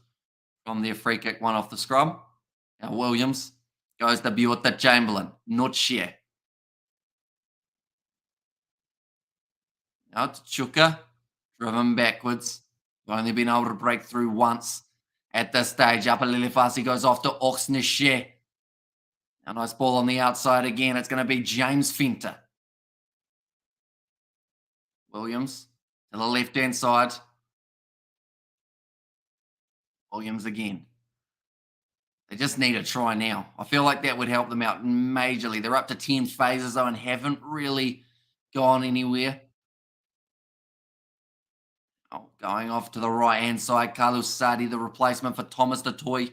from their free kick, one off the scrum. Now Williams goes to Biota Chamberlain, not share. Now to Chuka, driven backwards. Only been able to break through once at this stage. Upper Lilifasi goes off to Oxneshe. A nice ball on the outside again. It's going to be James Fenter. Williams to the left-hand side. Williams again. They just need a try now. I feel like that would help them out majorly. They're up to 10 phases, though, and haven't really gone anywhere. Oh, going off to the right-hand side. Carlos Sadi, the replacement for Thomas Detoy,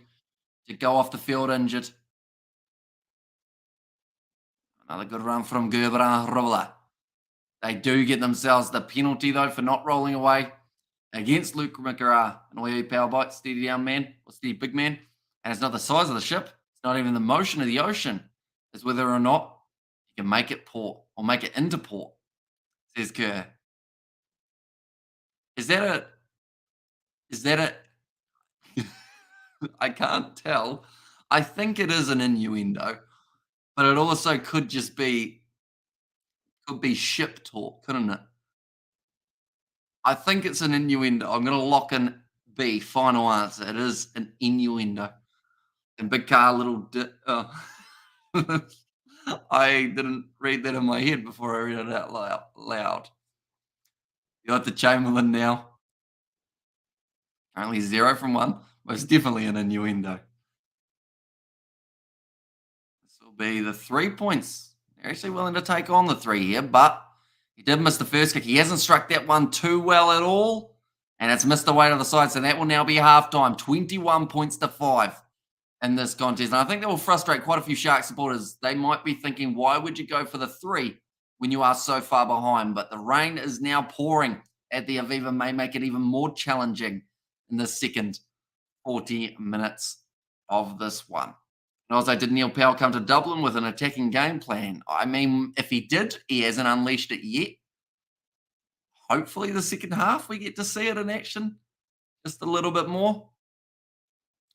to go off the field injured. Another good run from Gerber and Rolla. They do get themselves the penalty, though, for not rolling away against Luke McGrath. And Oye Power Bite, steady down man, or steady big man. And it's not the size of the ship. It's not even the motion of the ocean. It's whether or not you can make it port or make it into port, says Kerr. Is that a, I can't tell. I think it is an innuendo, but it also could just be, ship talk, couldn't it? I think it's an innuendo. I'm going to lock in B, final answer. It is an innuendo. And big car, little. I didn't read that in my head before I read it out loud. You got the Chamberlain now. Currently 0 from 1. Most definitely an innuendo. This will be the 3 points. They're actually willing to take on the 3 here, but he did miss the first kick. He hasn't struck that one too well at all, and it's missed away to the side, so that will now be halftime. 21 points to 5 in this contest. And I think that will frustrate quite a few Shark supporters. They might be thinking, why would you go for the 3 when you are so far behind? But the rain is now pouring at the Aviva, may make it even more challenging in the second 40 minutes of this one. And also, did Neil Powell come to Dublin with an attacking game plan? I mean, if he did, he hasn't unleashed it yet. Hopefully the second half we get to see it in action just a little bit more.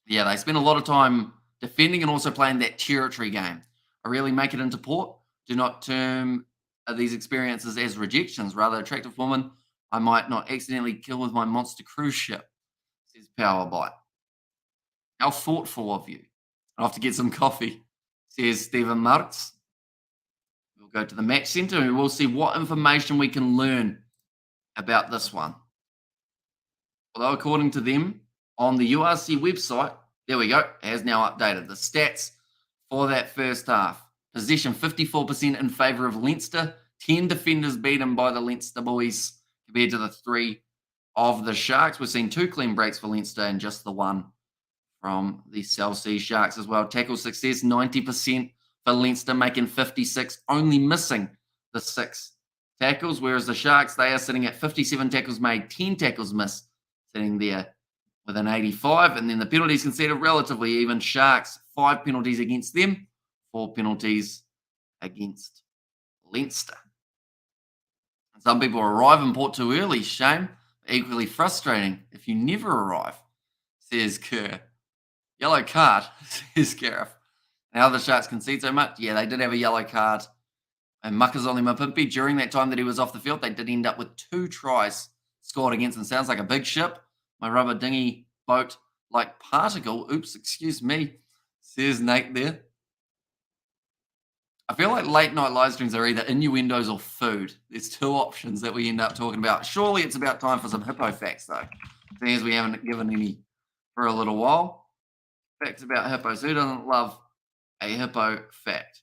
Yeah, they spend a lot of time defending and also playing that territory game. I really make it into port. Do not term these experiences as rejections. Rather, attractive woman I might not accidentally kill with my monster cruise ship, says Power Bite. How thoughtful of you. I'll have to get some coffee, says Stephen Marks. We'll go to the match centre and we'll see what information we can learn about this one. Although, according to them, on the URC website, there we go, it has now updated the stats for that first half. Possession 54% in favour of Leinster, 10 defenders beaten by the Leinster boys compared to the 3 of the Sharks. We've seen 2 clean breaks for Leinster and just the 1 from the South Sea Sharks as well. Tackle success, 90% for Leinster, making 56, only missing the 6 tackles, whereas the Sharks, they are sitting at 57 tackles made, 10 tackles missed, sitting there with an 85. And then the penalties conceded, relatively even. Sharks, 5 penalties against them, 4 penalties against Leinster. And some people arrive in port too early. Shame. Equally frustrating if you never arrive, says Kerr. Yellow card, says Gareth. Now the Sharks concede so much. Yeah, they did have a yellow card. And Makazole Mapimpi, during that time that he was off the field, they did end up with 2 tries scored against them. Sounds like a big ship. My rubber dinghy boat like particle. Oops, excuse me, says Nate there. I feel like late night live streams are either innuendos or food. There's 2 options that we end up talking about. Surely it's about time for some hippo facts, though, seeing as we haven't given any for a little while. Facts about hippos. Who doesn't love a hippo fact?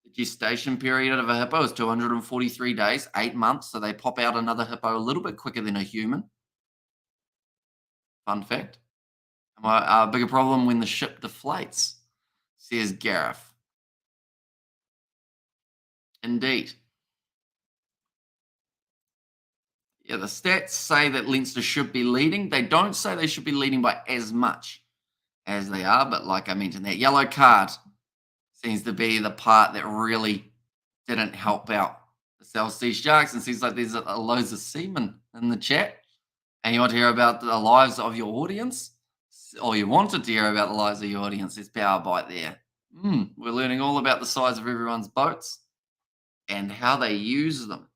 The gestation period of a hippo is 243 days, 8 months. So they pop out another hippo a little bit quicker than a human. Fun fact. A bigger problem when the ship deflates, says Gareth. Indeed. Yeah, the stats say that Leinster should be leading. They don't say they should be leading by as much as they are, but like I mentioned, that yellow card seems to be the part that really didn't help out the South Sea Sharks. And seems like there's loads of seamen in the chat. And you want to hear about the lives of your audience? Or you wanted to hear about the lives of your audience? There's Power Bite there. We're learning all about the size of everyone's boats and how they use them.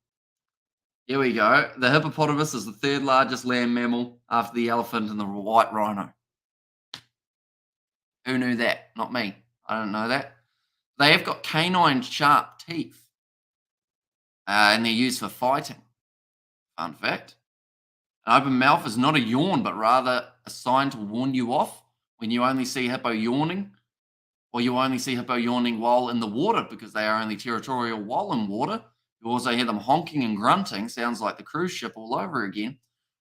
Here we go. The hippopotamus is the 3rd largest land mammal after the elephant and the white rhino. Who knew that? Not me. I don't know that. They have got canine sharp teeth, and they're used for fighting. Fun fact. An open mouth is not a yawn, but rather a sign to warn you off when you only see hippo yawning, or you only see hippo yawning while in the water because they are only territorial while in water. You also hear them honking and grunting. Sounds like the cruise ship all over again,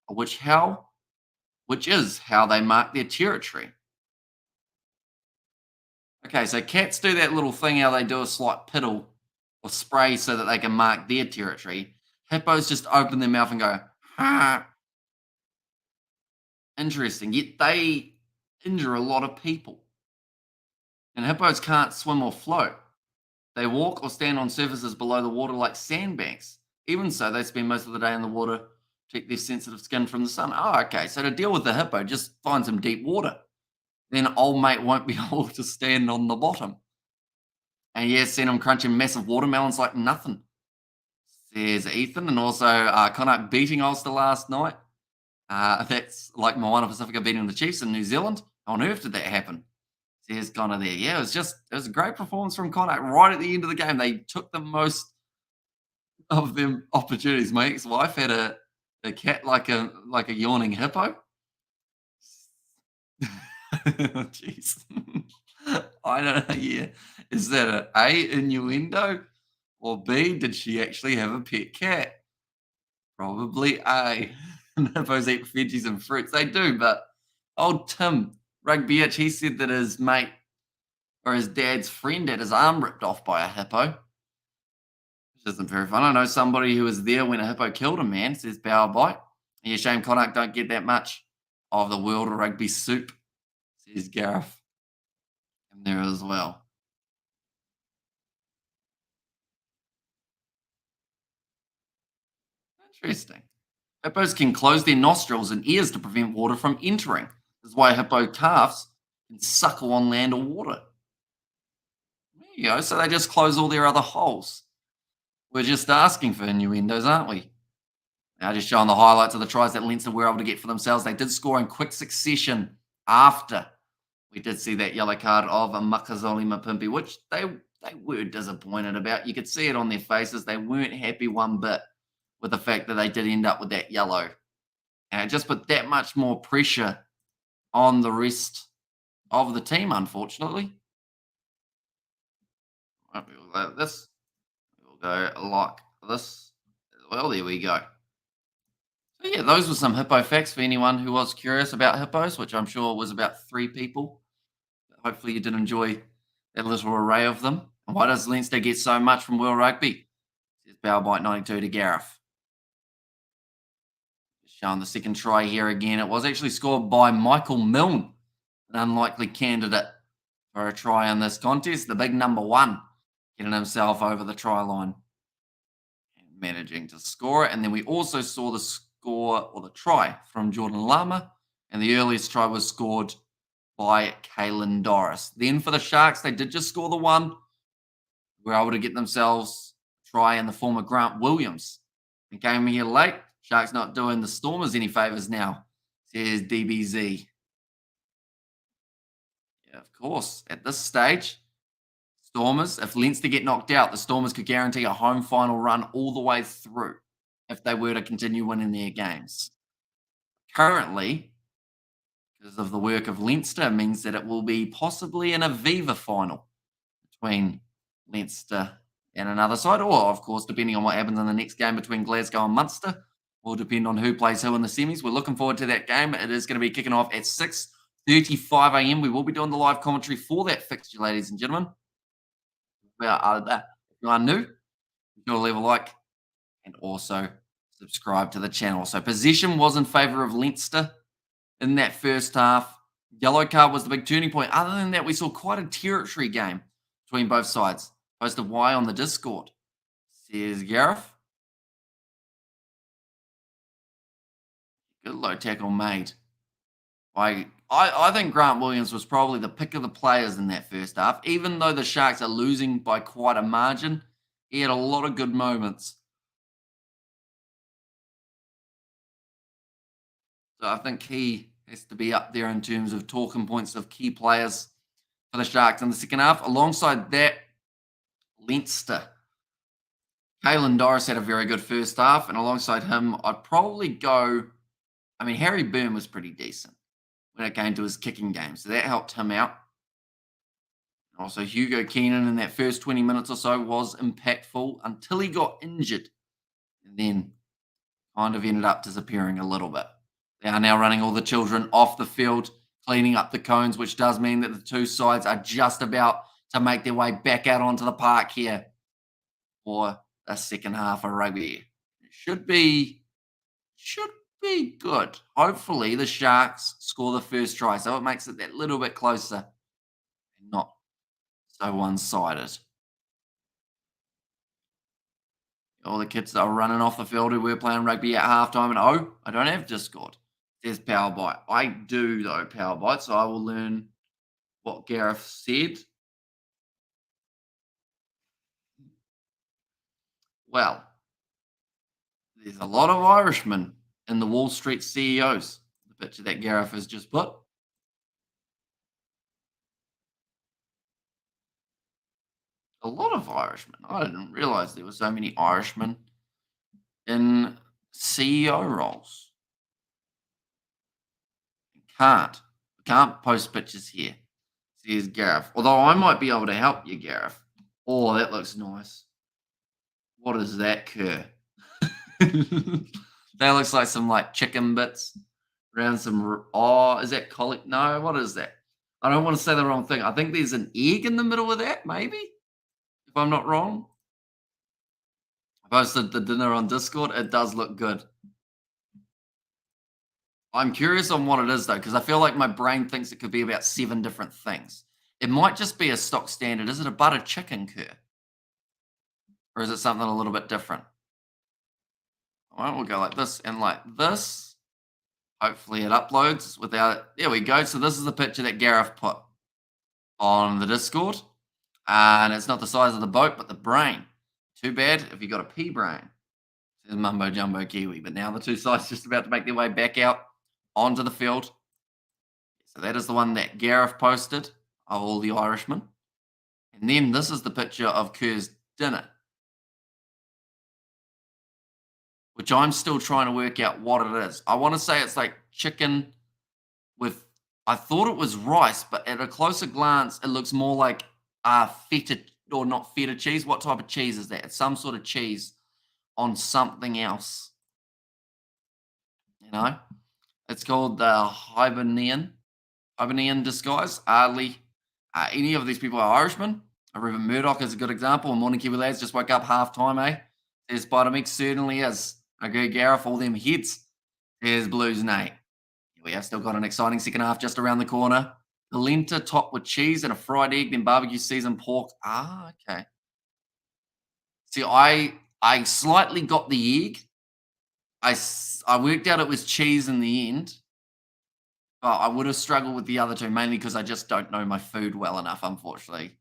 which is how they mark their territory. Okay, so cats do that little thing how they do a slight piddle or spray so that they can mark their territory. Hippos just open their mouth and go, ha. Interesting. Yet they injure a lot of people. And hippos can't swim or float. They walk or stand on surfaces below the water like sandbanks. Even so, they spend most of the day in the water to protect their sensitive skin from the sun. Oh, okay. So to deal with the hippo, just find some deep water. Then old mate won't be able to stand on the bottom. And yeah, seen him crunching massive watermelons like nothing, says Ethan. And also Connacht beating Ulster last night. That's like Moana Pacifica beating the Chiefs in New Zealand. How on earth did that happen? Says Connor there. Yeah, it was a great performance from Connacht right at the end of the game. They took the most of them opportunities. My ex-wife had a cat like a yawning hippo. Jeez. I don't know. Yeah. Is that a innuendo? Or B, did she actually have a pet cat? Probably A. Hippos eat veggies and fruits. They do, but old Tim, rugby itch, he said that his mate or his dad's friend had his arm ripped off by a hippo. Which isn't very fun. I know somebody who was there when a hippo killed a man, says Power Bite. Yeah, shame Connacht don't get that much of the world of rugby soup, says Gareth. And there as well. Interesting. Hippos can close their nostrils and ears to prevent water from entering. This is why hippo calves can suckle on land or water. There you go. So they just close all their other holes. We're just asking for innuendos, aren't we? Now, just showing the highlights of the tries that Leinster were able to get for themselves. They did score in quick succession after we did see that yellow card of Makazole Mapimpi, which they were disappointed about. You could see it on their faces. They weren't happy one bit with the fact that they did end up with that yellow. And it just put that much more pressure on the rest of the team, unfortunately. This will go like this. Well, there we go. So yeah, those were some hippo facts for anyone who was curious about hippos, which I'm sure was about 3 people. Hopefully you did enjoy that little array of them. And why does Leinster get so much from World Rugby? Says Bowbite 92 to Gareth. Showing the second try here again. It was actually scored by Michael Milne, an unlikely candidate for a try in this contest. The big number 1 getting himself over the try line and managing to score it. And then we also saw the score or the try from Jordan Lama. And the earliest try was scored by Kalen Doris. Then for the Sharks, they did just score the one. Were able to get themselves a try in the form of Grant Williams. They came here late. Sharks not doing the Stormers any favours now, says DBZ. Yeah, of course. At this stage, Stormers, if Leinster get knocked out, the Stormers could guarantee a home final run all the way through if they were to continue winning their games. Currently, because of the work of Leinster, means that it will be possibly an Aviva final between Leinster and another side, or of course, depending on what happens in the next game between Glasgow and Munster, will depend on who plays who in the semis. We're looking forward to that game. It is going to be kicking off at 6:35 a.m. We will be doing the live commentary for that fixture, ladies and gentlemen. If you are new, you'll leave a like and also subscribe to the channel. So possession was in favour of Leinster in that first half. Yellow card was the big turning point. Other than that, we saw quite a territory game between both sides. Posted Y on the Discord, says Gareth. Good low tackle made. I think Grant Williams was probably the pick of the players in that first half. Even though the Sharks are losing by quite a margin, he had a lot of good moments. So I think he has to be up there in terms of talking points of key players for the Sharks in the second half. Alongside that, Leinster. Kalen Doris had a very good first half, and alongside him, I'd probably go. I mean, Harry Byrne was pretty decent when it came to his kicking game, so that helped him out. Also, Hugo Keenan in that first 20 minutes or so was impactful until he got injured, and then kind of ended up disappearing a little bit. They are now running all the children off the field, cleaning up the cones, which does mean that the two sides are just about to make their way back out onto the park here for the second half of rugby. It should be good. Hopefully, the Sharks score the first try, so it makes it that little bit closer and not so one-sided. All the kids that are running off the field who were playing rugby at halftime, and I don't have Discord. There's Power Bite. I do, though, Power Bite, so I will learn what Gareth said. Well, there's a lot of Irishmen in the Wall Street CEOs, the picture that Gareth has just put. A lot of Irishmen. I didn't realize there were so many Irishmen in CEO roles. Can't post pictures here, says Gareth. Although I might be able to help you, Gareth. Oh, that looks nice. What is that, Kerr? That looks like some like chicken bits around some. Oh, is that colic? No, what is that? I don't want to say the wrong thing. I think there's an egg in the middle of that, maybe, if I'm not wrong. I posted the dinner on Discord. It does look good. I'm curious on what it is, though, because I feel like my brain thinks it could be about 7 different things. It might just be a stock standard. Is it a butter chicken, Kerr? Or is it something a little bit different? All right, we'll go like this and like this. Hopefully it uploads without. There we go. So this is the picture that Gareth put on the Discord. And it's not the size of the boat, but the brain. Too bad if you got a pea brain. Says Mumbo Jumbo Kiwi. But now the two sides just about to make their way back out onto the field. So that is the one that Gareth posted of all the Irishmen. And then this is the picture of Kerr's dinner, which I'm still trying to work out what it is. I want to say it's like chicken with, I thought it was rice, but at a closer glance, it looks more like feta, or not feta cheese. What type of cheese is that? It's some sort of cheese on something else. You know? It's called the Hibernian disguise. Hardly any of these people are Irishmen. Reuben Murdoch is a good example. Morning Kiwi lads, just woke up half time, eh? Says Spider-Mix certainly is. Okay, Gareth, all them heads. There's Blues Nate. We have still got an exciting second half just around the corner. Polenta topped with cheese and a fried egg, then barbecue seasoned pork. Okay. See, I slightly got the egg. I worked out it was cheese in the end. But I would have struggled with the other two, mainly because I just don't know my food well enough, unfortunately.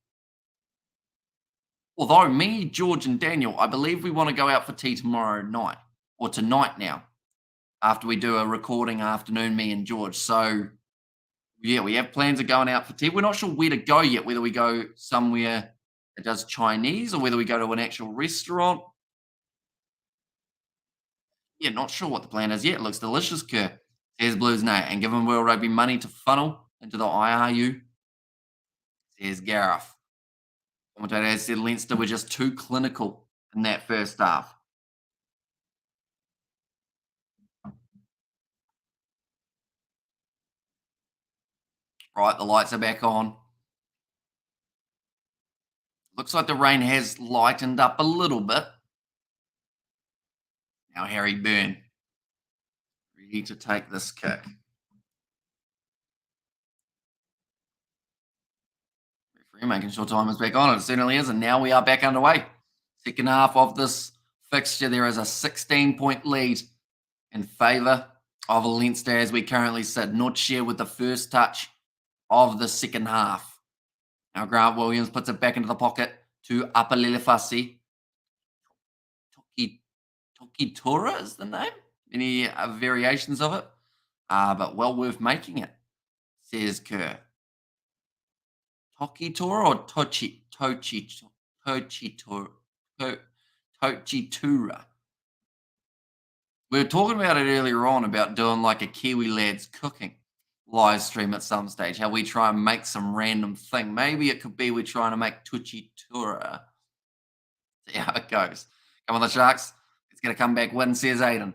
Although me, George, and Daniel, I believe we want to go out for tea tomorrow night, or tonight now, after we do a recording afternoon, me and George. So, yeah, we have plans of going out for tea. We're not sure where to go yet, whether we go somewhere that does Chinese or whether we go to an actual restaurant. Yeah, not sure what the plan is yet. It looks delicious, Kerr. Says Blues Nay. And given World Rugby money to funnel into the IRU, says Gareth. Commentator has said Leinster were just too clinical in that first half. Right, the lights are back on. Looks like the rain has lightened up a little bit. Now Harry Byrne ready to take this kick. Referee making sure time is back on. It certainly is, and now we are back underway. Second half of this fixture, there is a 16-point lead in favour of Leinster as we currently sit. Not share with the first touch of the second half. Now Grant Williams puts it back into the pocket to Apalelefasi. Toki Tora is the name. Any variations of it? But well worth making it, says Kerr. Toki Tora or Tochi Tura? We were talking about it earlier on about doing like a Kiwi Lads cooking live stream at some stage, how we try and make some random thing. Maybe it could be we're trying to make Tuchi Tura. See how it goes. Come on, the Sharks. It's going to come back win, says Aiden.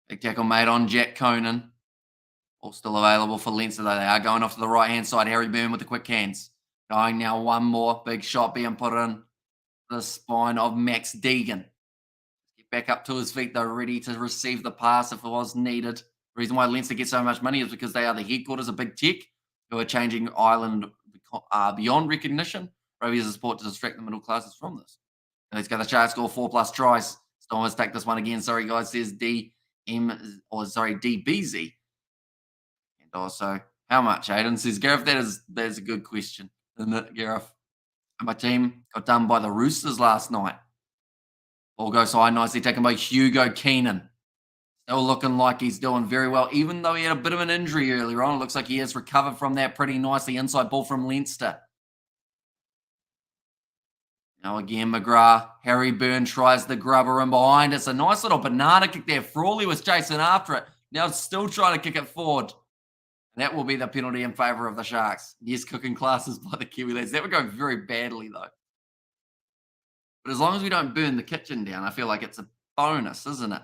Big tackle made on Jack Conan. All still available for Leinster, though. They are going off to the right-hand side. Harry Byrne with the quick hands. Going now, one more. Big shot being put in the spine of Max Deegan. Get back up to his feet, though, ready to receive the pass if it was needed. The reason why Leinster get so much money is because they are the headquarters of Big Tech, who are changing Ireland beyond recognition. Rugby as a sport to distract the middle classes from this. And let's go. The Sharks score 4+ tries. Stormers take this one again. Sorry, guys, says DBZ. And also, how much, Aiden? Says Gareth, that is a good question, isn't it, Gareth? And my team got done by the Roosters last night. Ball goes high, nicely taken by Hugo Keenan. Still looking like he's doing very well, even though he had a bit of an injury earlier on. It looks like he has recovered from that pretty nicely. Inside ball from Leinster. Now again, McGrath. Harry Byrne tries the grubber in behind. It's a nice little banana kick there. Frawley was chasing after it. Now still trying to kick it forward. And that will be the penalty in favour of the Sharks. Yes, cooking classes by the Kiwi Lads. That would go very badly, though. But as long as we don't burn the kitchen down, I feel like it's a bonus, isn't it?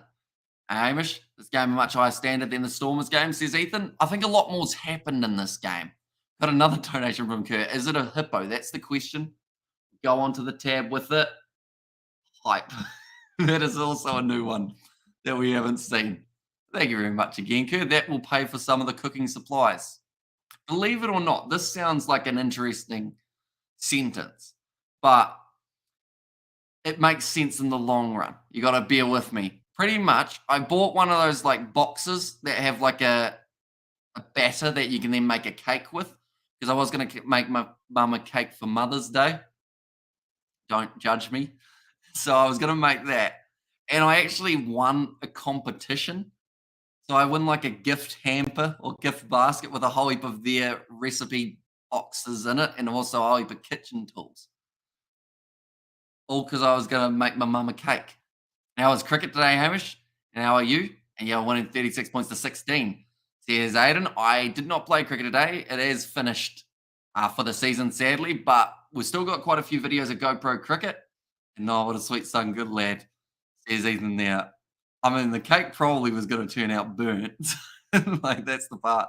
Hamish, this game a much higher standard than the Stormers game, says Ethan. I think a lot more's happened in this game. Got another donation from Kurt. Is it a hippo? That's the question. Go onto the tab with it. Hype. That is also a new one that we haven't seen. Thank you very much again, Kurt. That will pay for some of the cooking supplies. Believe it or not, this sounds like an interesting sentence, but it makes sense in the long run. You got to bear with me. Pretty much, I bought one of those like boxes that have like a batter that you can then make a cake with, because I was going to make my mum a cake for Mother's Day. Don't judge me. So I was going to make that. And I actually won a competition. So I win like a gift hamper or gift basket with a whole heap of their recipe boxes in it and also a whole heap of kitchen tools. All because I was going to make my mum a cake. Now it's cricket today, Hamish. And how are you? And you're winning 36 points to 16. Says Aiden, I did not play cricket today. It is finished for the season, sadly, but we've still got quite a few videos of GoPro cricket. And oh, what a sweet son, good lad, says Ethan there. I mean, the cake probably was going to turn out burnt. Like, that's the part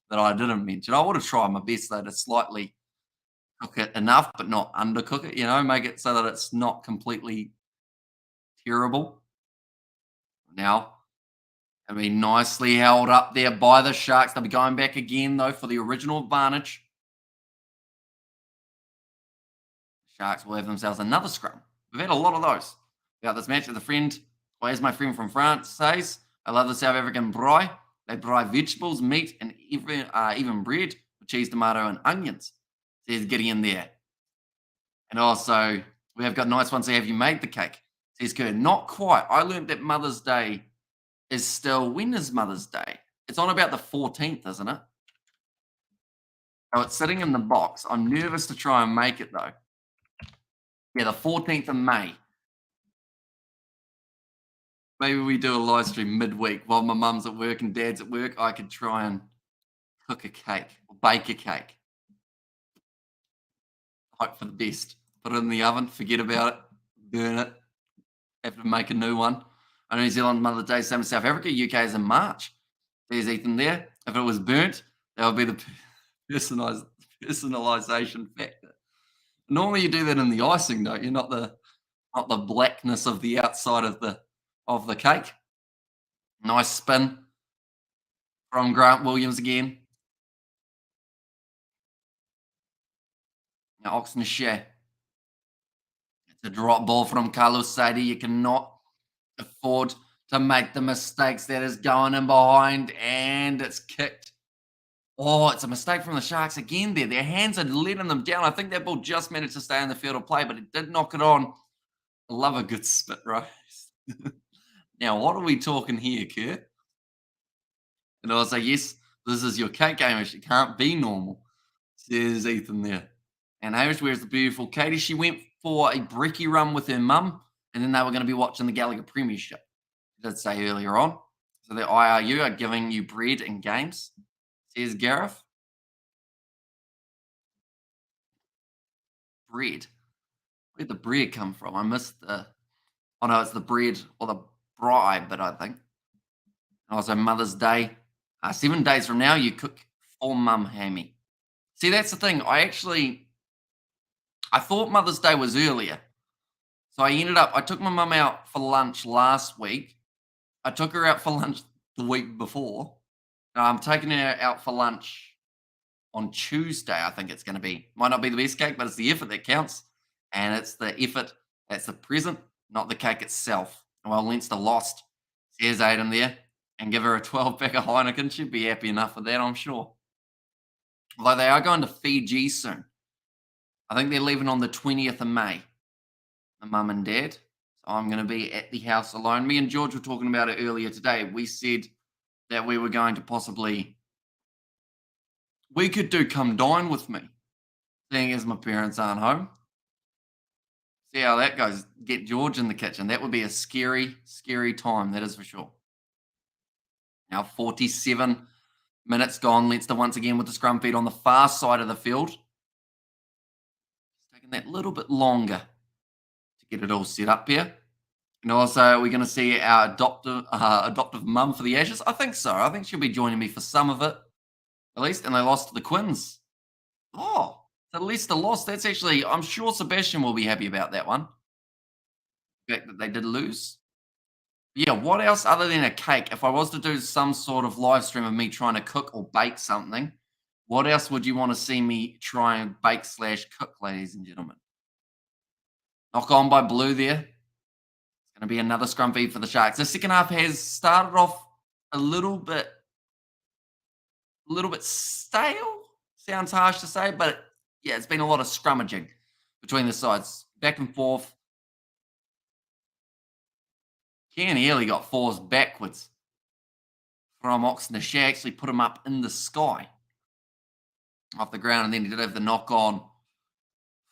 that I didn't mention. I would have tried my best, though, to slightly cook it enough, but not undercook it, make it so that it's not completely terrible. Now, I mean, nicely held up there by the Sharks. They'll be going back again, though, for the original advantage. Sharks will have themselves another scrum. We've had a lot of those throughout this match. The friend, where's my friend from France, says, I love the South African braai. They provide vegetables, meat, and even bread with cheese, tomato, and onions. Says Gideon there. And also, we have got nice ones. Say, have you made the cake? Says Kurt. Not quite. I learned that Mother's Day is still. When is Mother's Day? It's on about the 14th, isn't it? Oh, it's sitting in the box. I'm nervous to try and make it though. Yeah, the 14th of May. Maybe we do a live stream midweek while my mum's at work and dad's at work. I could try and cook a cake or bake a cake. Hope for the best. Put it in the oven, forget about it, burn it, have to make a new one. I know New Zealand Mother's Day, same as South Africa. UK is in March. There's Ethan there. If it was burnt, that would be the personalization factor. Normally you do that in the icing, don't you? Not the blackness of the outside of the cake. Nice spin from Grant Williams again. Now Oxnashare. It's a drop ball from Carlos Sadie. You cannot afford to make the mistakes. That is going in behind, and it's kicked. Oh, it's a mistake from the Sharks again there. Their hands are letting them down. I think that ball just managed to stay in the field of play, but it did knock it on. I love a good spit race. Now, what are we talking here, Kurt? And I was like, yes, this is your cake game. It can't be normal, says Ethan there. And Hamish, where's the beautiful Katie? She went for a brekkie run with her mum, and then they were going to be watching the Gallagher Premiership. I did say earlier on. So the IRU are giving you bread and games, says Gareth. Bread. Where'd the bread come from? I missed the. Oh no, it's the bread or the bride, but I think. Also, Mother's Day. 7 days from now, you cook for Mum Hammy. See, that's the thing. I thought Mother's Day was earlier. So I took my mum out for lunch last week. I took her out for lunch the week before. I'm taking her out for lunch on Tuesday, I think it's going to be. Might not be the best cake, but it's the effort that counts. And it's the effort that's the present, not the cake itself. Well, Leinster lost. There's Aiden there. And give her a 12-pack of Heineken. She'd be happy enough with that, I'm sure. Although they are going to Fiji soon. I think they're leaving on the 20th of May. The mum and dad. So I'm going to be at the house alone. Me and George were talking about it earlier today. We said that we were going to possibly... We could do come dine with me, seeing as my parents aren't home. See how that goes. Get George in the kitchen. That would be a scary, scary time, that is for sure. Now 47 minutes gone. Leinster once again with the scrum feed on the far side of the field. It's taking that little bit longer to get it all set up here. And also, we're going to see our adoptive mum for the Ashes. I think so. I think she'll be joining me for some of it, at least. And they lost to the Quins. Oh, at least the loss. That's actually, I'm sure Sebastian will be happy about that one. The fact that they did lose. Yeah, what else other than a cake? If I was to do some sort of live stream of me trying to cook or bake something, what else would you want to see me try and bake / cook, ladies and gentlemen? Knock on by Blue there. It's going to be another scrum feed for the Sharks. The second half has started off a little bit stale. Sounds harsh to say, but yeah, it's been a lot of scrummaging between the sides, back and forth. Ken Healy got forced backwards from Oxnashare. She actually put him up in the sky off the ground, and then he did have the knock on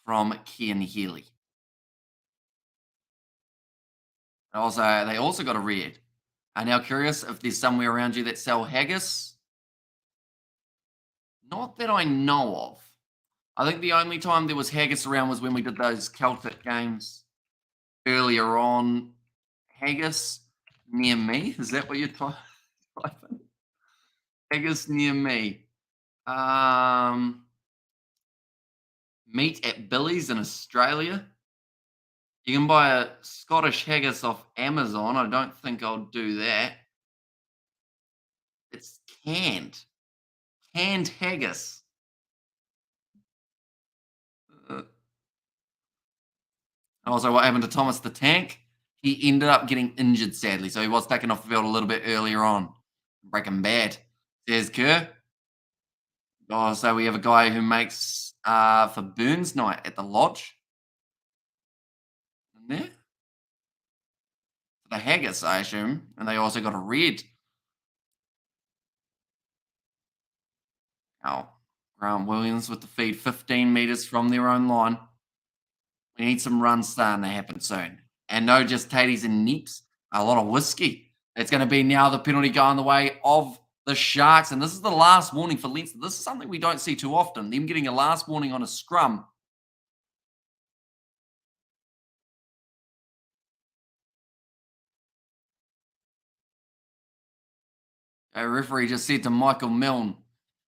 from Ken Healy. They also got a red. I'm now curious if there's somewhere around you that sell haggis. Not that I know of. I think the only time there was haggis around was when we did those Celtic games earlier on. Haggis near me? Is that what you're typing? Haggis near me. Meat at Billy's in Australia. You can buy a Scottish haggis off Amazon. I don't think I'll do that. It's canned. Canned haggis. Also, what happened to Thomas the Tank? He ended up getting injured, sadly. So he was taken off the field a little bit earlier on. Breaking Bad. Says Kerr. Oh, so we have a guy who makes for Burns night at the lodge. In there. The haggis, I assume. And they also got a red. Oh, Grant Williams with the feed 15 meters from their own line. We need some runs starting to happen soon. And no just taties and neeps, a lot of whiskey. It's going to be now the penalty going the way of the Sharks. And this is the last warning for Leinster. This is something we don't see too often. Them getting a last warning on a scrum. A referee just said to Michael Milne,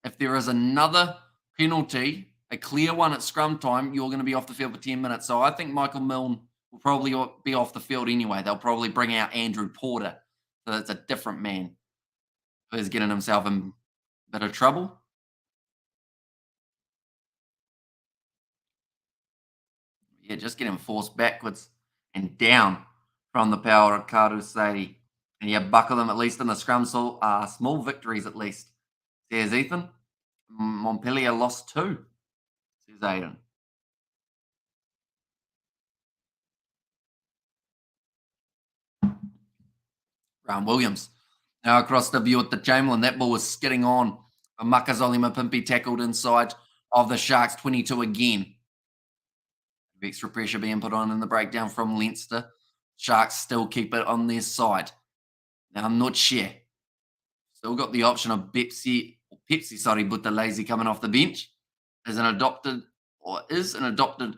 if there is another penalty, a clear one at scrum time, you're going to be off the field for 10 minutes. So I think Michael Milne will probably be off the field anyway. They'll probably bring out Andrew Porter. So that's a different man who's getting himself in a bit of trouble. Yeah, just getting forced backwards and down from the power of Karu Sadie. And yeah, buckle them at least in the scrum. So small victories at least. Says Ethan. Montpellier lost 2. Says Aiden. Grant Williams. Now across the view at the Chamberlain. That ball was skidding on. Makazoli Mapimpi tackled inside of the Sharks 22 again. Extra pressure being put on in the breakdown from Leinster. Sharks still keep it on their side. Now I'm not sure. Still got the option of Pepsi, but the lazy coming off the bench. Is an adopted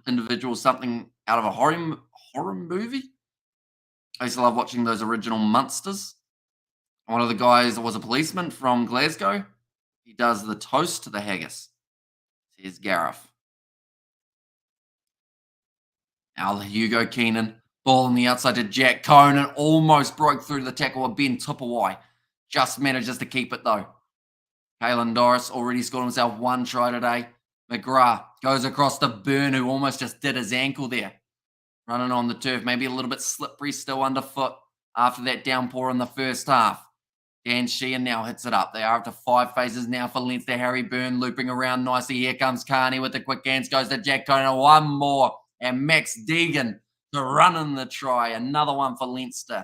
individual something out of a horror movie? I used to love watching those original Munsters. One of the guys was a policeman from Glasgow. He does the toast to the haggis. Says Gareth. Now Hugo Keenan. Ball on the outside to Jack Cohn and almost broke through the tackle of Ben Tupawai. Just manages to keep it though. Kalen Doris already scored himself 1 try today. McGrath goes across to Byrne, who almost just did his ankle there. Running on the turf, maybe a little bit slippery still underfoot after that downpour in the first half. Dan Sheehan now hits it up. They are up to 5 phases now for Leinster. Harry Byrne looping around nicely. Here comes Carney with the quick hands. Goes to Jack Cohn. 1 more. And Max Deegan to run in the try. Another one for Leinster.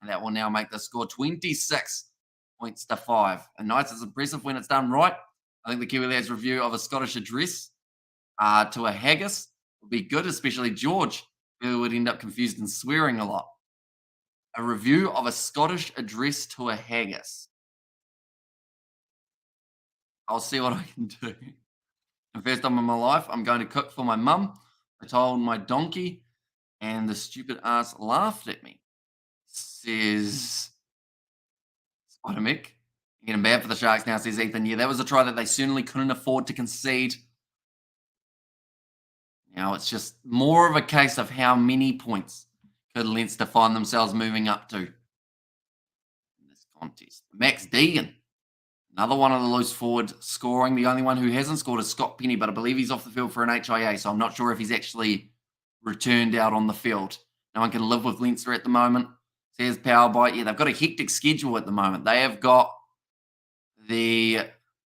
And that will now make the score 26 points to 5. And nice, it's impressive when it's done right. I think the Kiwi Lads review of a Scottish address to a haggis would be good, especially George, who would end up confused and swearing a lot. A review of a Scottish address to a haggis. I'll see what I can do. The first time in my life, I'm going to cook for my mum. I told my donkey, and the stupid ass laughed at me. Says Spider Mick. Getting bad for the Sharks now, says Ethan. Yeah, that was a try that they certainly couldn't afford to concede. Now it's just more of a case of how many points could Leinster find themselves moving up to in this contest. Max Deegan, another one of the loose forward scoring. The only one who hasn't scored is Scott Penny, but I believe he's off the field for an HIA, so I'm not sure if he's actually returned out on the field. No one can live with Leinster at the moment. Says Power Bite. Yeah, they've got a hectic schedule at the moment. They have got the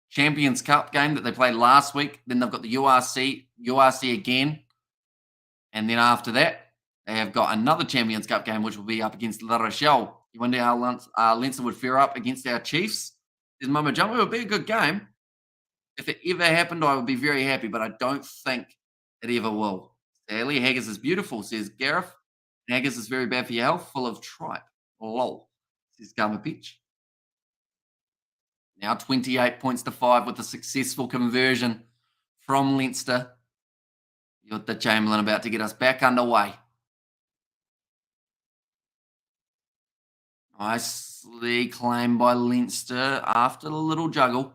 Champions Cup game that they played last week. Then they've got the URC again. And then after that, they have got another Champions Cup game, which will be up against La Rochelle. You wonder how Leinster would fare up against our Chiefs. Says Mama Jumbo, it would be a good game. If it ever happened, I would be very happy, but I don't think it ever will. Ellie Haggis is beautiful, says Gareth. Haggis is very bad for your health, full of tripe. Lol, says Gama Pitch. Now 28 points to 5 with a successful conversion from Leinster. Jutta Chamberlain about to get us back underway. Nicely claimed by Leinster after the little juggle.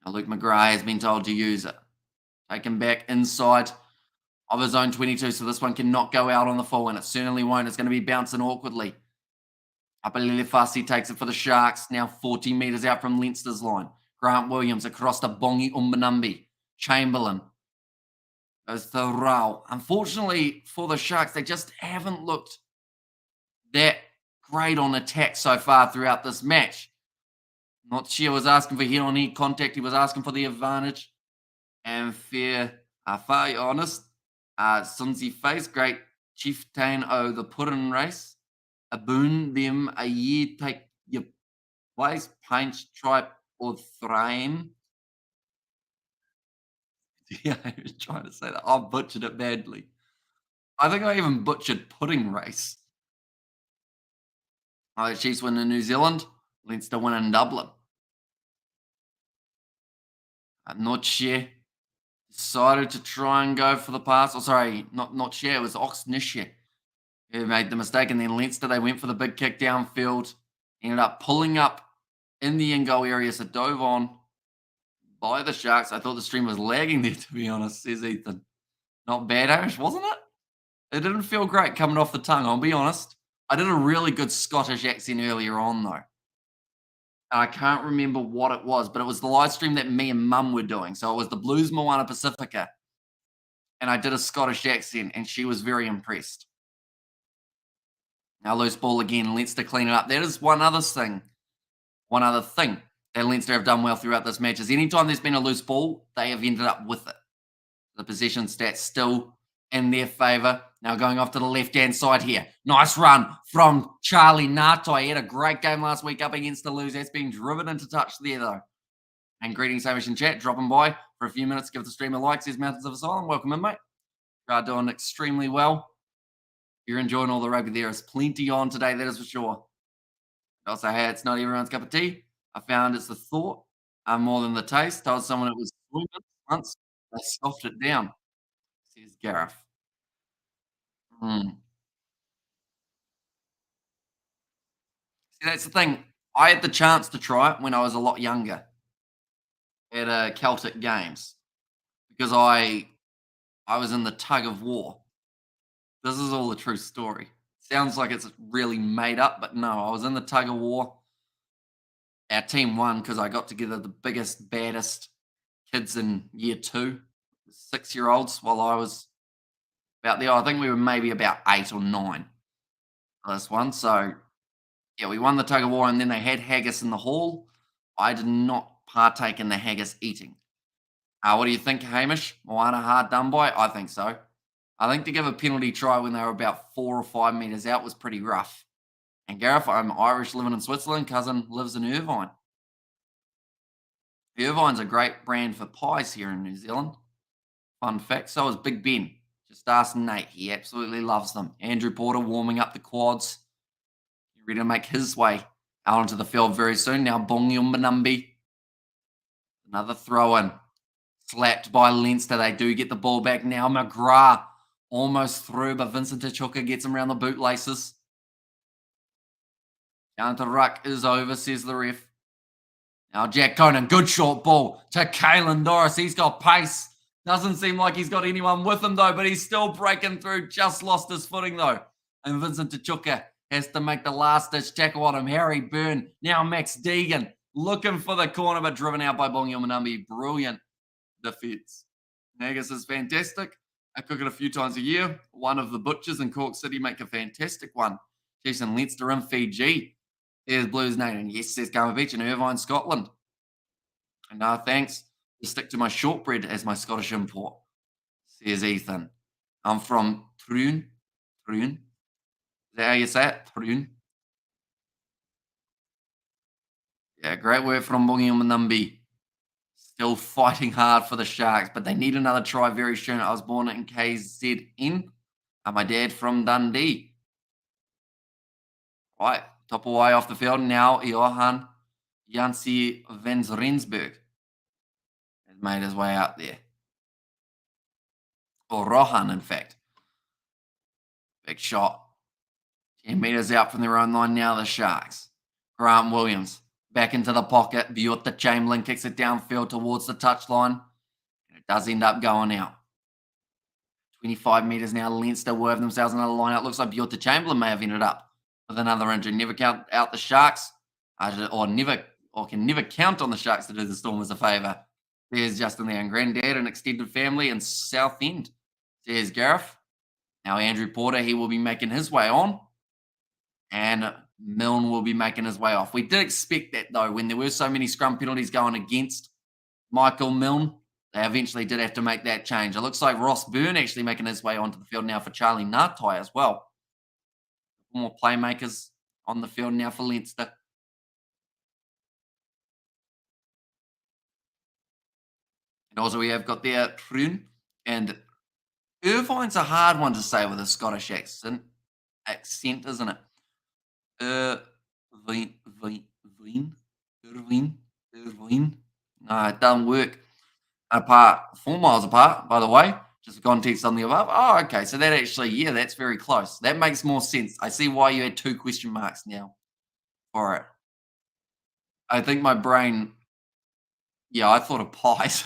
Now Luke McGrath has been told to use it. Taken back inside of his own 22, so this one cannot go out on the full, and it certainly won't. It's going to be bouncing awkwardly. Apalele Fassi takes it for the Sharks, now 40 metres out from Leinster's line. Grant Williams across to Bongi Umbanambi. Chamberlain goes to Rao. Unfortunately for the Sharks, they just haven't looked that great on attack so far throughout this match. Not sure was asking for head-on-head contact. He was asking for the advantage. And fair, far honest, Sunzi face, great chieftain o the pudding race. A boon them a year take your place, paint, tripe, or thrame. Yeah, I was trying to say that. I butchered it badly. I think I even butchered pudding race. The Chiefs win in New Zealand. Leinster win in Dublin. Not sure. Decided to try and go for the pass. Oh, sorry, not share. It was Oxnishare who made the mistake. And then Leinster, they went for the big kick downfield. Ended up pulling up in the in-goal area. So dove on by the Sharks. I thought the stream was lagging there, to be honest, says Ethan. Not bad, Irish, wasn't it? It didn't feel great coming off the tongue, I'll be honest. I did a really good Scottish accent earlier on, though. I can't remember what it was, but it was the live stream that me and Mum were doing. So it was the Blues Moana Pacifica. And I did a Scottish accent, and she was very impressed. Now loose ball again. Leinster clean it up. That is one other thing that Leinster have done well throughout this match is anytime there's been a loose ball, they have ended up with it. The possession stats still in their favour. Now going off to the left-hand side here. Nice run from Charlie Nato. He had a great game last week up against the Blues. That's being driven into touch there, though. And greetings, Hamish in chat. Dropping by for a few minutes. Give the stream a like. Says Mountains of Asylum. Welcome in, mate. You are doing extremely well. You're enjoying all the rugby. There is plenty on today, that is for sure. Also, hey, it's not everyone's cup of tea. I found it's the thought more than the taste. Told someone it was once. They scoffed it down, says Gareth. See, that's the thing. I had the chance to try it when I was a lot younger at Celtic Games because I was in the tug of war. This is all the true story. Sounds like it's really made up, but no, I was in the tug of war. Our team won because I got together the biggest, baddest kids in year 2, 6-year-olds, while I was about there. I think we were maybe about 8 or 9 for this one. So, yeah, we won the tug of war, and then they had haggis in the hall. I did not partake in the haggis eating. What do you think, Hamish? Moana hard done by? I think so. I think to give a penalty try when they were about 4 or 5 metres out was pretty rough. And Gareth, I'm Irish living in Switzerland. Cousin lives in Irvine. Irvine's a great brand for pies here in New Zealand. Fun fact, so is Big Ben. Just ask Nate. He absolutely loves them. Andrew Porter warming up the quads. He's ready to make his way out onto the field very soon. Now Bongyumbanumbi. Another throw-in. Slapped by Leinster. They do get the ball back now. McGrath almost through, but Vincent Tachuka gets him around the bootlaces. Down to ruck is over, says the ref. Now Jack Conan, good short ball to Caelan Doris. He's got pace. Doesn't seem like he's got anyone with him, though, but he's still breaking through. Just lost his footing, though. And Vincent Tachuka has to make the last-ditch tackle on him. Harry Byrne, now Max Deegan, looking for the corner, but driven out by Bongyumbanumbi. Brilliant defense. Nagas is fantastic. I cook it a few times a year. One of the butchers in Cork City make a fantastic one. Chiefs and Leinster in Fiji. There's Blues Nate. And yes, there's Garma Beach in Irvine, Scotland. And no thanks. To stick to my shortbread as my Scottish import, says Ethan. I'm from Troon. Troon. Is that how you say it? Troon. Yeah, great work from Bongyumbanumbi. Still fighting hard for the Sharks, but they need another try very soon. I was born in KZN. My dad from Dundee. Right, top away off the field. Now Johan Jansi van Rensburg has made his way out there. Or Rohan, in fact. Big shot. 10 metres out from their own line now, the Sharks. Grant Williams. Back into the pocket. Bjorta Chamberlain kicks it downfield towards the touchline. And it does end up going out. 25 metres now. Leinster work themselves another line out. Looks like Bjorta Chamberlain may have ended up with another injury. Never count out the Sharks. Or can never count on the Sharks to do the Stormers a favour. There's Justin there and granddad and extended family in Southend. There's Gareth. Now Andrew Porter, he will be making his way on. And Milne will be making his way off. We did expect that, though, when there were so many scrum penalties going against Michael Milne. They eventually did have to make that change. It looks like Ross Byrne actually making his way onto the field now for Charlie Ngatai as well. More playmakers on the field now for Leinster. And also we have got there Trun and Irvine's a hard one to say with a Scottish accent, isn't it? Irvine, Irvine. No, it doesn't work. Apart, 4 miles apart, by the way. Just context on the above. Oh, okay. So that actually, yeah, that's very close. That makes more sense. I see why you had 2 question marks now for it. I think my brain, yeah, I thought of pies.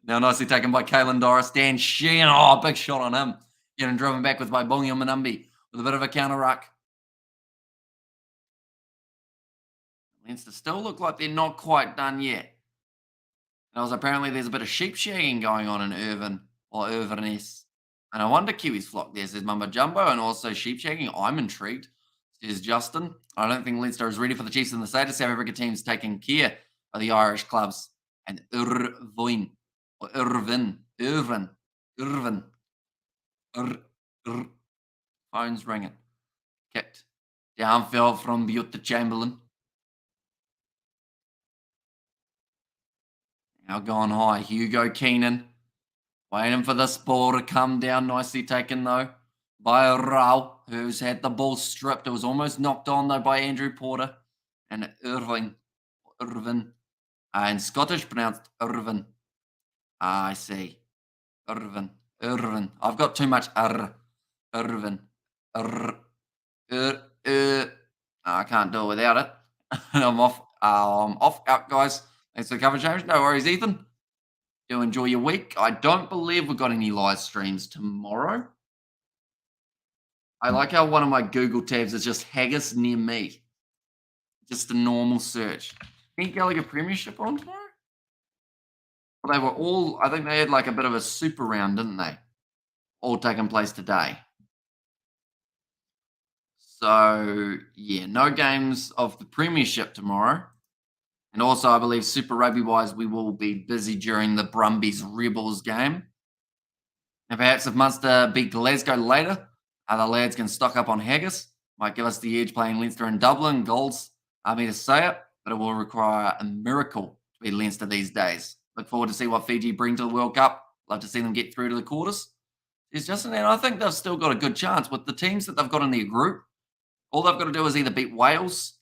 Now nicely taken by Kalen Doris. Dan Sheehan, oh, big shot on him. Getting driven backwards by Bongi Manumbi with a bit of a counter ruck. Leinster still look like they're not quite done yet. Apparently there's a bit of sheep shagging going on in Irvine or Irvine-S. And I wonder Kiwis flock there, says Mumbo Jumbo, and also sheep shagging. I'm intrigued, says Justin. I don't think Leinster is ready for the Chiefs in the state. South Africa team's taking care of the Irish clubs. And Irvine, or Irvine, phone's ringing. Kicked downfield from Buta Chamberlain. Now gone high. Hugo Keenan. Waiting for this ball to come down. Nicely taken, though, by Rao, who's had the ball stripped. It was almost knocked on, though, by Andrew Porter. And Irvine. In Scottish, pronounced Irvine. I see. Irvine. I've got too much R. Irvine. I can't do it without it. I'm off. Off out, guys. Thanks for the coverage, James. No worries, Ethan. Do enjoy your week. I don't believe we've got any live streams tomorrow. I like how one of my Google tabs is just haggis near me. Just a normal search. Think Gallagher Premiership on tomorrow? Well, they were all, I think they had like a bit of a super round, didn't they? All taking place today. So, yeah, no games of the Premiership tomorrow. And also, I believe Super Rugby-wise, we will be busy during the Brumbies-Rebels game. And perhaps if Munster beat Glasgow later, the lads can stock up on haggis. Might give us the edge playing Leinster in Dublin. Goals, I mean to say it, but it will require a miracle to beat Leinster these days. Look forward to see what Fiji bring to the World Cup. Love to see them get through to the quarters. There's Justin, and I think they've still got a good chance with the teams that they've got in their group. All they've got to do is either beat Wales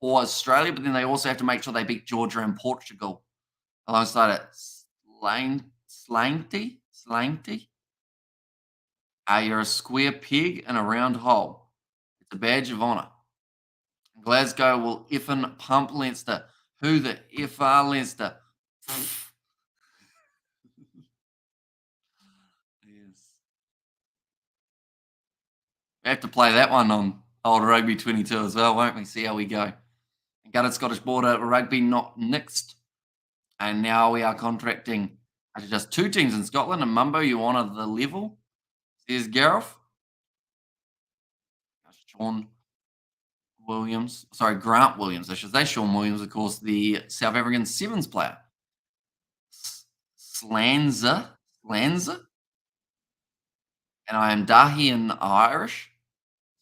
or Australia, but then they also have to make sure they beat Georgia and Portugal alongside it. Slanty. You're a square peg in a round hole. It's a badge of honour. Glasgow will effing pump Leinster. Who the F are Leinster? Yes. We have to play that one on old Rugby 22 as well, won't we? See how we go. Gutted Scottish Border Rugby not nixed. And now we are contracting just 2 teams in Scotland. And Mumbo, you honour the level, says Gareth. Grant Williams, I should say. Sean Williams, of course, the South African Sevens player. Slanza. And I am Dahi in Irish.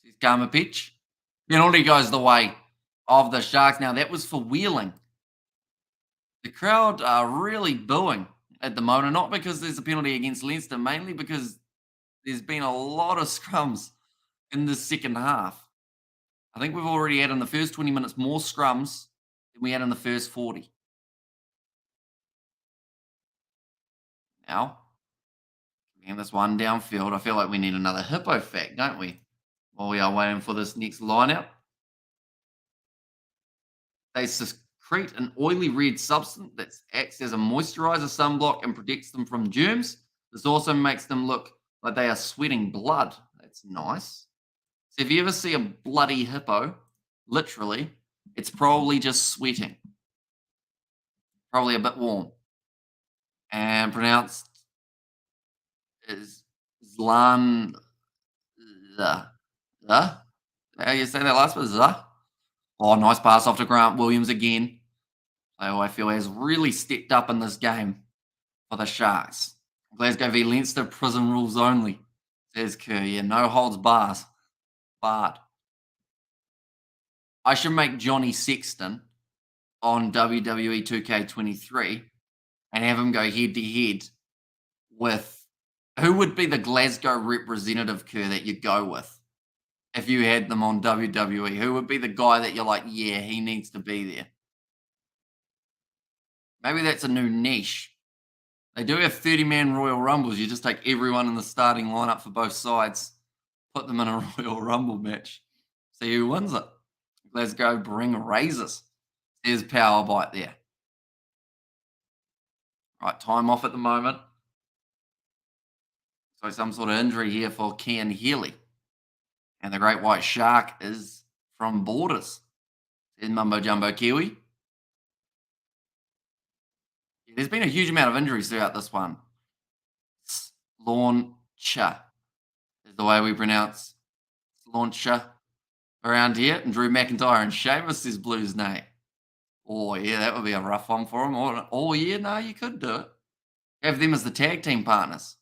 Says Karma Pitch. Penalty goes the way of the Sharks. Now, that was for wheeling. The crowd are really booing at the moment, not because there's a penalty against Leinster, mainly because there's been a lot of scrums in the second half. I think we've already had in the first 20 minutes more scrums than we had in the first 40. Now, getting this one downfield, I feel like we need another hippo fact, don't we? While we are waiting for this next line out. They secrete an oily red substance that acts as a moisturizer, sunblock, and protects them from germs. This also makes them look like they are sweating blood. That's nice. So if you ever see a bloody hippo, literally, it's probably just sweating. Probably a bit warm. And pronounced is Zlan. How you say that last bit? Zah? Oh, nice pass off to Grant Williams again. Who I feel has really stepped up in this game for the Sharks. Glasgow v Leinster, prison rules only. Says Kerr. Yeah, no holds bars. Barred. I should make Johnny Sexton on WWE 2K23 and have him go head to head with who would be the Glasgow representative, Kerr, that you go with if you had them on WWE? Who would be the guy that you're like, yeah, he needs to be there? Maybe that's a new niche. They do have 30-man Royal Rumbles. You just take everyone in the starting lineup for both sides, put them in a Royal Rumble match, see who wins it. Glasgow bring razors. There's power bite there. Right, time off at the moment. So some sort of injury here for Kian Healy. And the Great White Shark is from Borders. There's Mumbo Jumbo Kiwi. Yeah, there's been a huge amount of injuries throughout this one. Launcher is the way we pronounce Launcher around here. And Drew McIntyre and Sheamus is Blues name. Oh, yeah, that would be a rough one for him. Oh, yeah, no, you could do it. Have them as the tag team partners.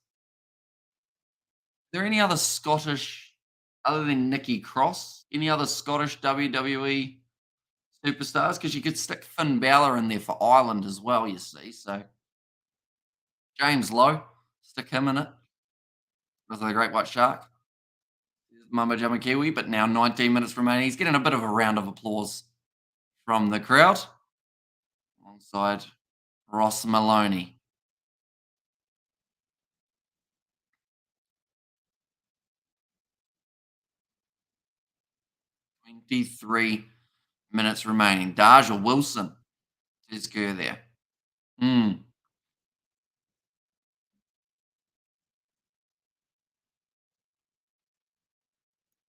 Are there any other Scottish, other than Nikki Cross, any other Scottish WWE superstars? Because you could stick Finn Balor in there for Ireland as well, you see. So James Lowe, stick him in it with the Great White Shark. Mumbo Jumbo Kiwi, but now 19 minutes remaining. He's getting a bit of a round of applause from the crowd alongside Ross Maloney. 23 minutes remaining. Darja Wilson is good there.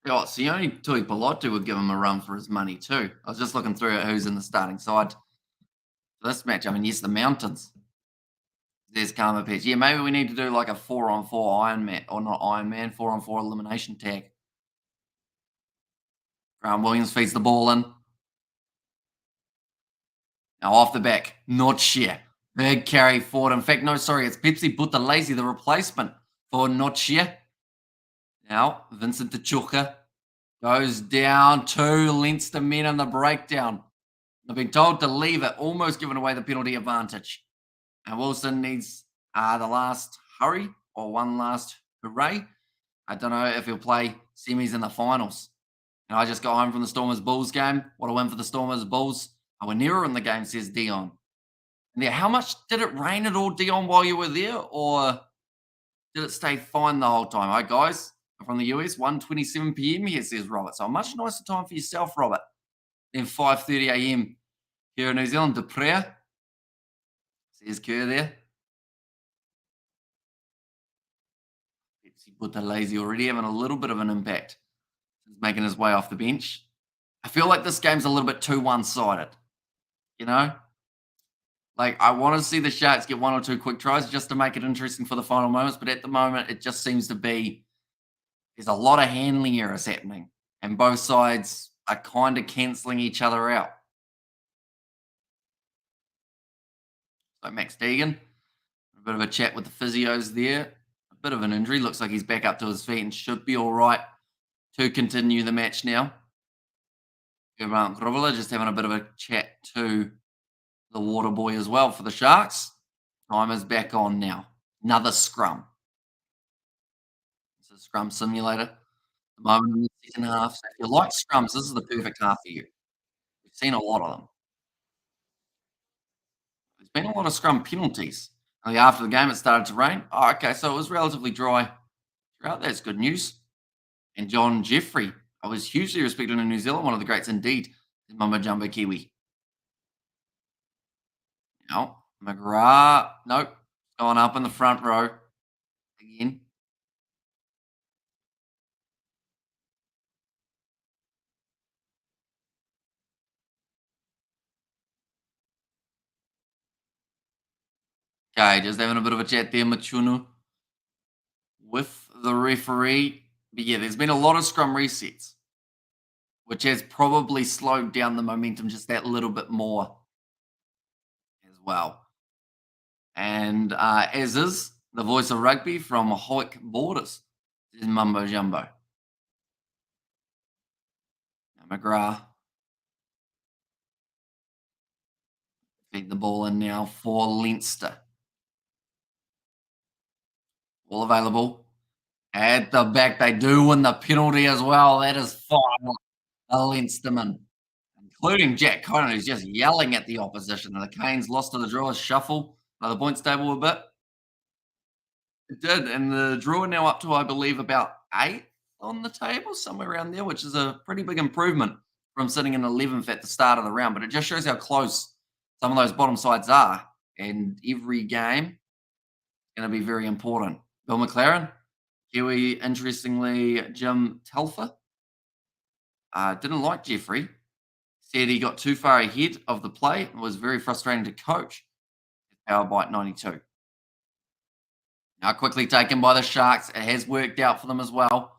Oh, Sione Tui Pilotu would give him a run for his money too. I was just looking through at who's in the starting side for this match. I mean, yes, the Mountains. There's Karma Pitch. Yeah, maybe we need to do like a 4-on-4 Iron Man, or not Iron Man, 4-on-4 elimination tag. Grant Williams feeds the ball in. Now off the back, Notchia. Big carry forward. In fact, no, sorry, it's Pepsi Buthelezi, the replacement for Notchia. Now, Vincent Tachuka goes down to Leinster men in the breakdown. They've been told to leave it, almost giving away the penalty advantage. And Wilson needs the last hurry or one last hooray. I don't know if he'll play semis in the finals. And I just got home from the Stormers Bulls game. What a win for the Stormers Bulls. I were nearer in the game, says Dion. And yeah, how much did it rain at all, Dion, while you were there? Or did it stay fine the whole time? Hi, guys. I'm from the US, 1:27 p.m. here, says Robert. So a much nicer time for yourself, Robert, than 5:30 a.m. here in New Zealand. De prayer, says Kerr there. Pepsi Buthelezi already having a little bit of an impact. He's making his way off the bench. I feel like this game's a little bit too one-sided, you know? Like, I want to see the Sharks get one or two quick tries just to make it interesting for the final moments, but at the moment, it just seems to be there's a lot of handling errors happening, and both sides are kind of cancelling each other out. So Max Deegan, a bit of a chat with the physios there. A bit of an injury. Looks like he's back up to his feet and should be all right to continue the match now. Grubela just having a bit of a chat to the water boy as well for the Sharks. Time is back on now. Another scrum. It's a scrum simulator. The moment in the second half. So if you like scrums, this is the perfect half for you. We've seen a lot of them. There's been a lot of scrum penalties. Only after the game, it started to rain. Oh, okay, so it was relatively dry throughout. That's good news. And John Jeffrey, I was hugely respected in New Zealand, one of the greats indeed. Mumbo Jumbo Kiwi. No, McGrath, nope, gone up in the front row again. Okay, just having a bit of a chat there, Machunu, with the referee. But yeah, there's been a lot of scrum resets. which has probably slowed down the momentum just that little bit more as well. And as is the voice of rugby from Hoik Borders, is Mumbo Jumbo. Now McGrath feed the ball in now for Leinster. All available. At the back, they do win the penalty as well. That is fine. The Leinsterman, including Jack Conan, who's just yelling at the opposition. And the Canes lost to the Drillers shuffle the points table a bit. It did, and the draw are now up to, I believe, about 8th on the table, somewhere around there, which is a pretty big improvement from sitting in 11th at the start of the round. But it just shows how close some of those bottom sides are, and every game is going to be very important. Bill McLaren, Kiwi, interestingly, Jim Telfer, didn't like Jeffrey, said he got too far ahead of the play and was very frustrating to coach. Power Bite 92. Now quickly taken by the Sharks. It has worked out for them as well.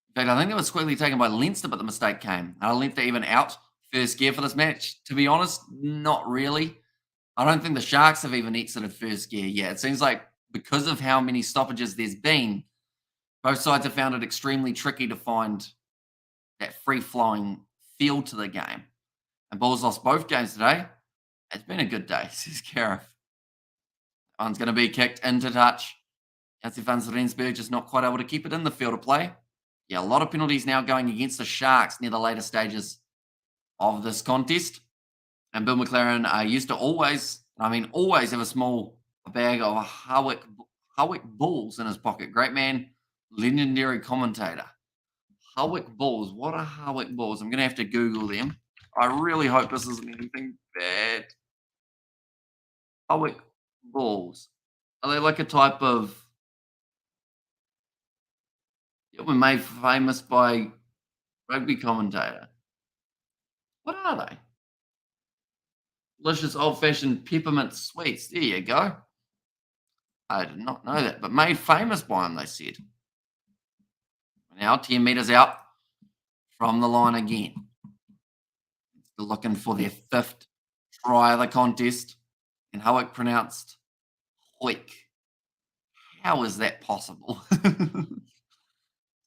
In fact, I think it was quickly taken by Leinster, but the mistake came. Leinster even out first gear for this match. To be honest, not really. I don't think the Sharks have even exited first gear yet. It seems like because of how many stoppages there's been, both sides have found it extremely tricky to find that free-flowing feel to the game. And Bulls lost both games today. It's been a good day, says Gareth. One's going to be kicked into touch. Nancy van Rensburg just not quite able to keep it in the field of play. Yeah, a lot of penalties now going against the Sharks near the later stages of this contest. And Bill McLaren used to always have a small bag of Howick Bulls in his pocket. Great man, legendary commentator. Howick Bulls. What are Howick Bulls? I'm going to have to Google them. I really hope this isn't anything bad. Howick Bulls. Are they like a type of... Yeah, were made famous by rugby commentator. What are they? Delicious old-fashioned peppermint sweets. There you go. I did not know that, but made famous by them, they said. Now 10 metres out from the line again. Still looking for their 5th try of the contest. And Howick pronounced Hoik. How is that possible? So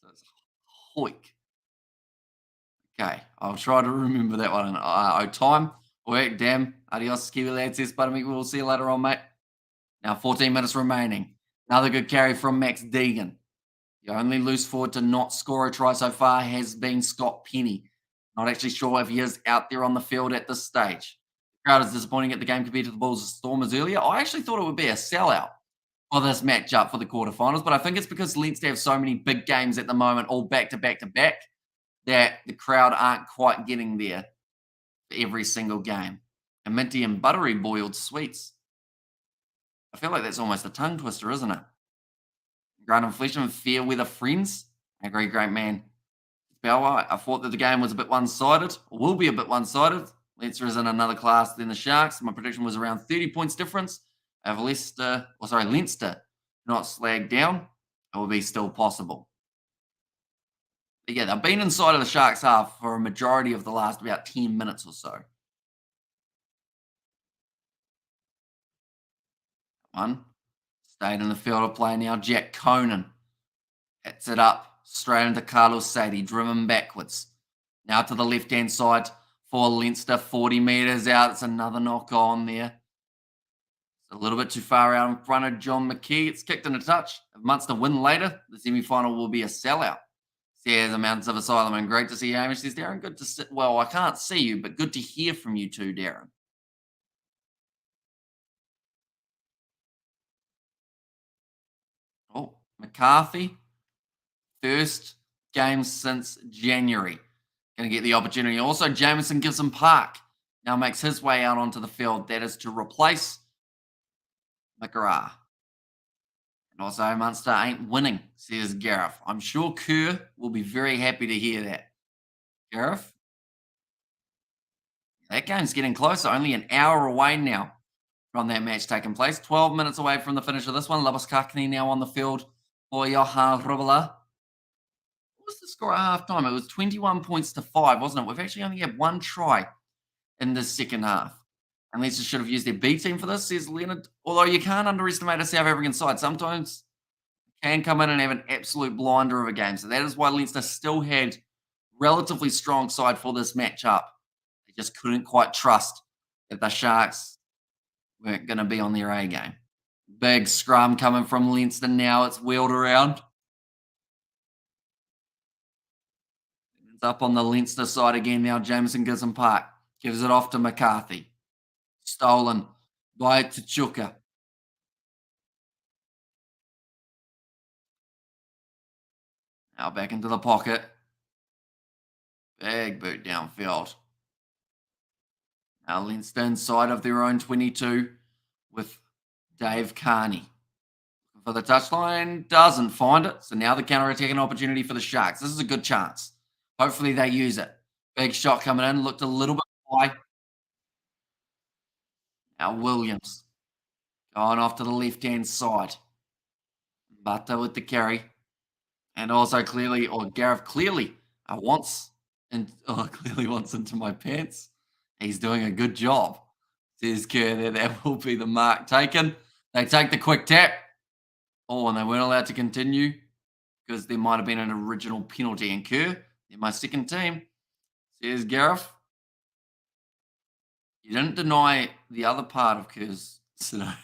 it's Hoik. Okay, I'll try to remember that one. Time. Work, damn. Adios, Kiwi lads. Yes, but we'll see you later on, mate. Now 14 minutes remaining. Another good carry from Max Deegan. The only loose forward to not score a try so far has been Scott Penny. Not actually sure if he is out there on the field at this stage. The crowd is disappointing at the game compared to the Bulls' Stormers earlier. I actually thought it would be a sellout for this matchup for the quarterfinals, but I think it's because Leinster have so many big games at the moment, all back to back to back, that the crowd aren't quite getting there for every single game. And minty and buttery boiled sweets. I feel like that's almost a tongue twister, isn't it? Grant and Flesh and fair weather friends. I agree, great man. Bower, I thought that the game was a bit one-sided, or will be a bit one-sided. Leinster is in another class than the Sharks. My prediction was around 30 points difference. If Leinster not slagged down, it will be still possible. But yeah, they've been inside of the Sharks half for a majority of the last about 10 minutes or so. One. Stayed in the field of play now. Jack Conan hits it up straight into Carlos Sadie, driven backwards. Now to the left-hand side for Leinster, 40 metres out. It's another knock on there. It's a little bit too far out in front of John McKee. It's kicked in a touch. If Munster win later, the semi-final will be a sellout. Says the Mountains of Asylum, and great to see you, Hamish. Says Darren, good to see. Well, I can't see you, but good to hear from you too, Darren. Oh, McCarthy, first game since January. Going to get the opportunity. Also, Jamison Gibson Park now makes his way out onto the field. That is to replace McGrath. And also, Munster ain't winning, says Gareth. I'm sure Kerr will be very happy to hear that. Gareth? That game's getting closer. Only an hour away now from that match taking place. 12 minutes away from the finish of this one. Labuskakni now on the field for Johan Rubala. was the score at halftime? It was 21 points to 5, wasn't it? We've actually only had one try in the second half. And Leicester should have used their B team for this, says Leonard. Although you can't underestimate a South African side. Sometimes can come in and have an absolute blinder of a game. So that is why Leinster still had relatively strong side for this matchup. They just couldn't quite trust that the Sharks weren't going to be on their A game. Big scrum coming from Leinster now. It's wheeled around. It's up on the Leinster side again now. Jameson Gibson Park gives it off to McCarthy. Stolen by Tachuka. Now back into the pocket. Big boot downfield. Now Leinster inside of their own 22 with Dave Carney. For the touchline, doesn't find it. So now the counter-attacking opportunity for the Sharks. This is a good chance. Hopefully they use it. Big shot coming in. Looked a little bit high. Now Williams going off to the left-hand side. Butter with the carry. And also clearly, or Gareth clearly clearly wants into my pants. He's doing a good job. Says Kerr there. That will be the mark taken. They take the quick tap. Oh, and they weren't allowed to continue because there might have been an original penalty. And Kerr, they're my second team. Says Gareth. You didn't deny the other part of Kerr's scenario.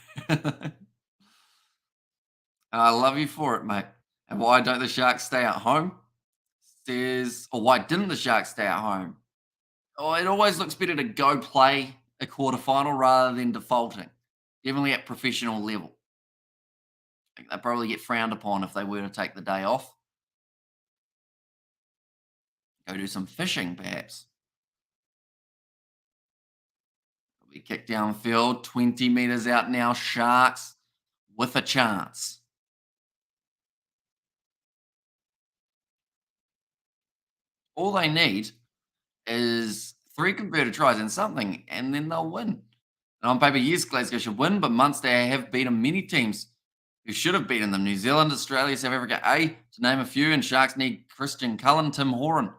I love you for it, mate. And why don't the Sharks stay at home? Why didn't the Sharks stay at home? Oh, it always looks better to go play a quarterfinal rather than defaulting. Definitely at professional level. I think they'll probably get frowned upon if they were to take the day off. Go do some fishing, perhaps. It'll be kicked downfield, 20 metres out now. Sharks with a chance. All they need is 3 converted tries and something, and then they'll win. And on paper, yes, Glasgow should win, but Munster have beaten many teams who should have beaten them. New Zealand, Australia, South Africa, to name a few, and Sharks need Christian Cullen, Tim Horan,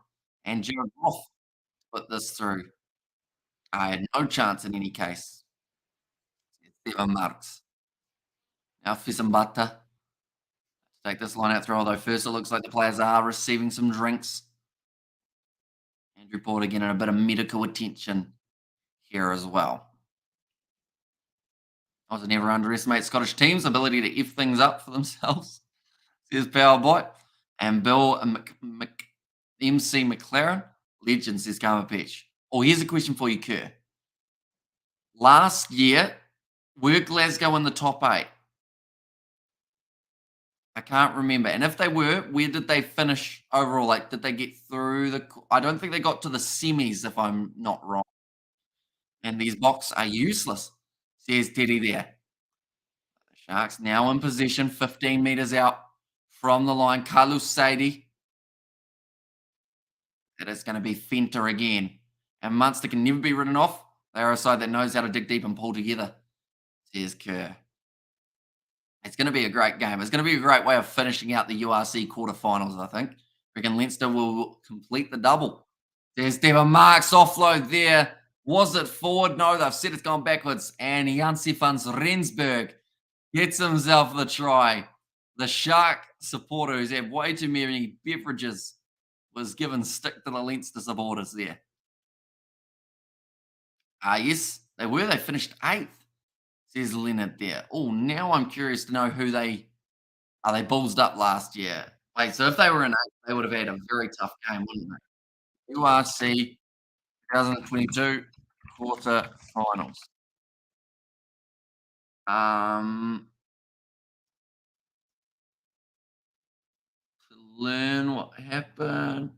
and Jared Roth to put this through. I had no chance in any case. 7 marks. Now Fisambata. Take this line out throw, although first it looks like the players are receiving some drinks. Andrew Porter getting a bit of medical attention here as well. Also, never underestimate Scottish teams' ability to F things up for themselves, says Powerbot. And Bill MC McLaren, legend, says Karma Pitch. Oh, here's a question for you, Kerr. Last year, were Glasgow in the top 8? I can't remember. And if they were, where did they finish overall? Like, did they get through I don't think they got to the semis, if I'm not wrong. And these blocks are useless, says Teddy there. The Sharks now in possession, 15 metres out from the line. Carlos Sadie. That is going to be Fenter again. And Munster can never be written off. They are a side that knows how to dig deep and pull together, says Kerr. It's going to be a great game. It's going to be a great way of finishing out the URC quarterfinals, I think. I reckon Leinster will complete the double. There's Devon Marks offload there. Was it forward? No, they've said it's gone backwards. And Janse van Rensburg gets himself the try. The Shark supporter who's had way too many beverages was given stick to the Leinster supporters there. Yes, they were. They finished 8th. Says Leonard there. Oh, now I'm curious to know who they ballsed up last year. Wait, so if they were in 8th, they would have had a very tough game, wouldn't they? URC 2022 quarterfinals. To learn what happened.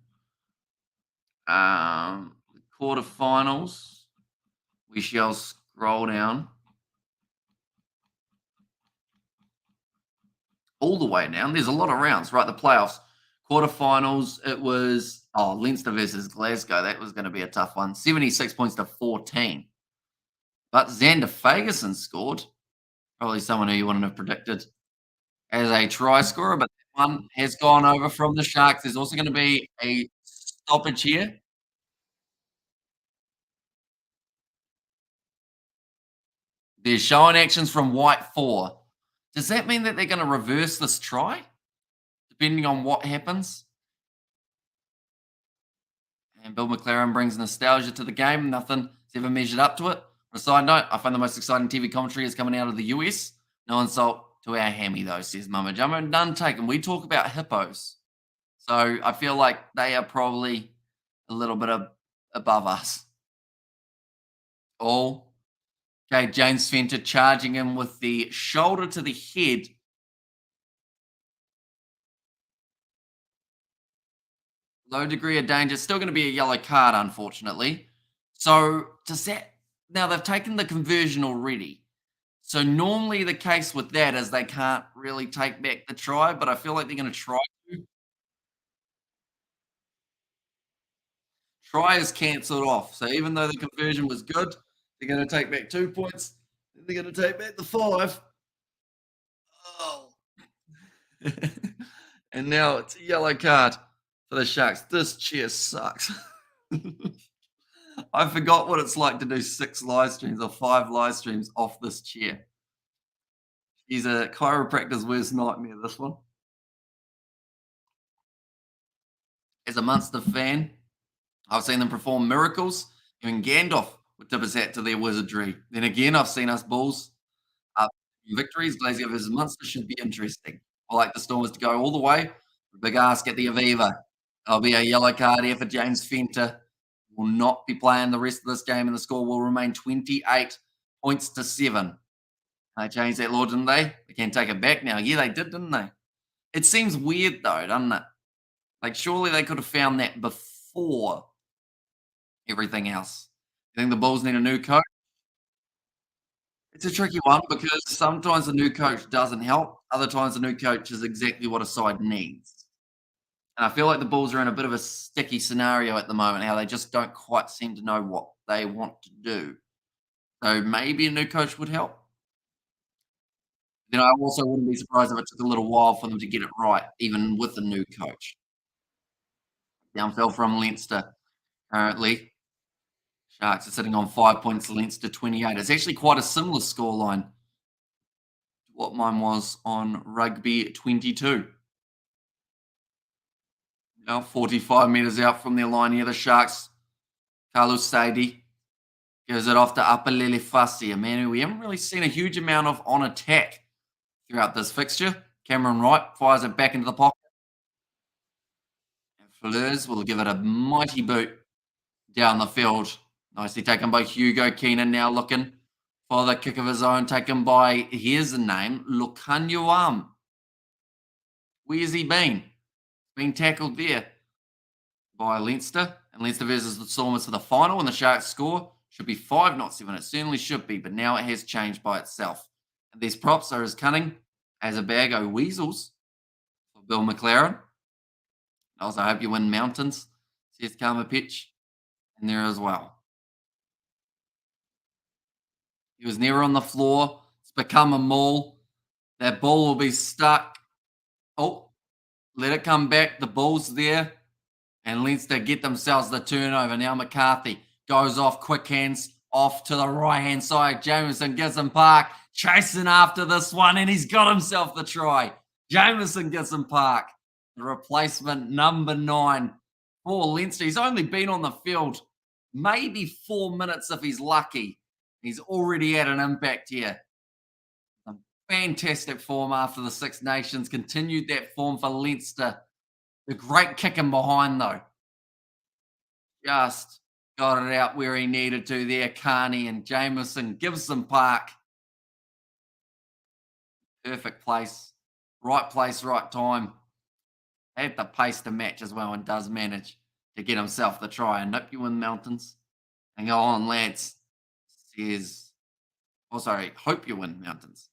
Quarterfinals. We shall scroll down. All the way down. There's a lot of rounds, right? The playoffs, quarterfinals, it was, Leinster versus Glasgow. That was going to be a tough one. 76 points to 14. But Xander Fagerson scored. Probably someone who you wouldn't have predicted as a try scorer, but that one has gone over from the Sharks. There's also going to be a stoppage here. There's showing actions from White 4. Does that mean that they're going to reverse this try, depending on what happens? And Bill McLaren brings nostalgia to the game. Nothing's ever measured up to it. On a side note, I find the most exciting TV commentary is coming out of the US. No insult to our hammy, though, says Mama Jumbo. None taken. We talk about hippos. So I feel like they are probably a little bit above us. All. Okay, James Fenter charging him with the shoulder to the head. Low degree of danger. Still going to be a yellow card, unfortunately. So does that now they've taken the conversion already. So normally the case with that is they can't really take back the try, but I feel like they're going to try to. Try is cancelled off. So even though the conversion was good, they're going to take back 2 points. Then they're going to take back the 5. Oh. And now it's a yellow card for the Sharks. This chair sucks. I forgot what it's like to do 6 live streams or 5 live streams off this chair. He's a chiropractor's worst nightmare, this one. As a Munster fan, I've seen them perform miracles. Even Gandalf would tip his hat to their wizardry. Then again, I've seen us Bulls victories. Glazier versus Munster should be interesting. I like the Stormers to go all the way. Big ask at the Aviva. There'll be a yellow card here for James Fenter. Will not be playing the rest of this game, and the score will remain 28 points to 7. They changed that law, didn't they? They can take it back now. Yeah, they did, didn't they? It seems weird, though, doesn't it? Like, surely they could have found that before everything else. You think the Bulls need a new coach? It's a tricky one because sometimes a new coach doesn't help. Other times, a new coach is exactly what a side needs. And I feel like the Bulls are in a bit of a sticky scenario at the moment, how they just don't quite seem to know what they want to do. So maybe a new coach would help. Then I also wouldn't be surprised if it took a little while for them to get it right, even with a new coach. Downfell from Leinster currently. Sharks are sitting on 5 points, Leinster 28. It's actually quite a similar scoreline to what mine was on Rugby 22. Now 45 metres out from their line here, the Sharks. Carlos Sadie gives it off to Apalele Fassi, a man who we haven't really seen a huge amount of on attack throughout this fixture. Cameron Wright fires it back into the pocket. And Fleurs will give it a mighty boot down the field. Nicely taken by Hugo Keenan, now looking for the kick of his own, taken by, here's the name, Lukanyuam. Where's he been? Been tackled there by Leinster. And Leinster versus the Stormers for the final, and the Sharks score should be 5, not 7. It certainly should be, but now it has changed by itself. And these props are as cunning as a bag of weasels for Bill McLaren. Also, I hope you win Mountains, says Karma Pitch in there as well. He was never on the floor. It's become a maul. That ball will be stuck. Oh, let it come back. The ball's there. And Leinster get themselves the turnover. Now McCarthy goes off, quick hands off to the right-hand side. Jameson gives him Park, chasing after this one, and he's got himself the try. Jameson gives him Park, the replacement number 9 for Leinster. He's only been on the field maybe 4 minutes if he's lucky. He's already had an impact here. Some fantastic form after the Six Nations. Continued that form for Leinster. The great kicking behind, though. Just got it out where he needed to there. Carney and Jameson gives them Park. Perfect place. Right time. Had the pace to match as well, and does manage to get himself the try. And nip you in Mountains. And go on, lads. Says, oh, sorry, hope you win Mountains.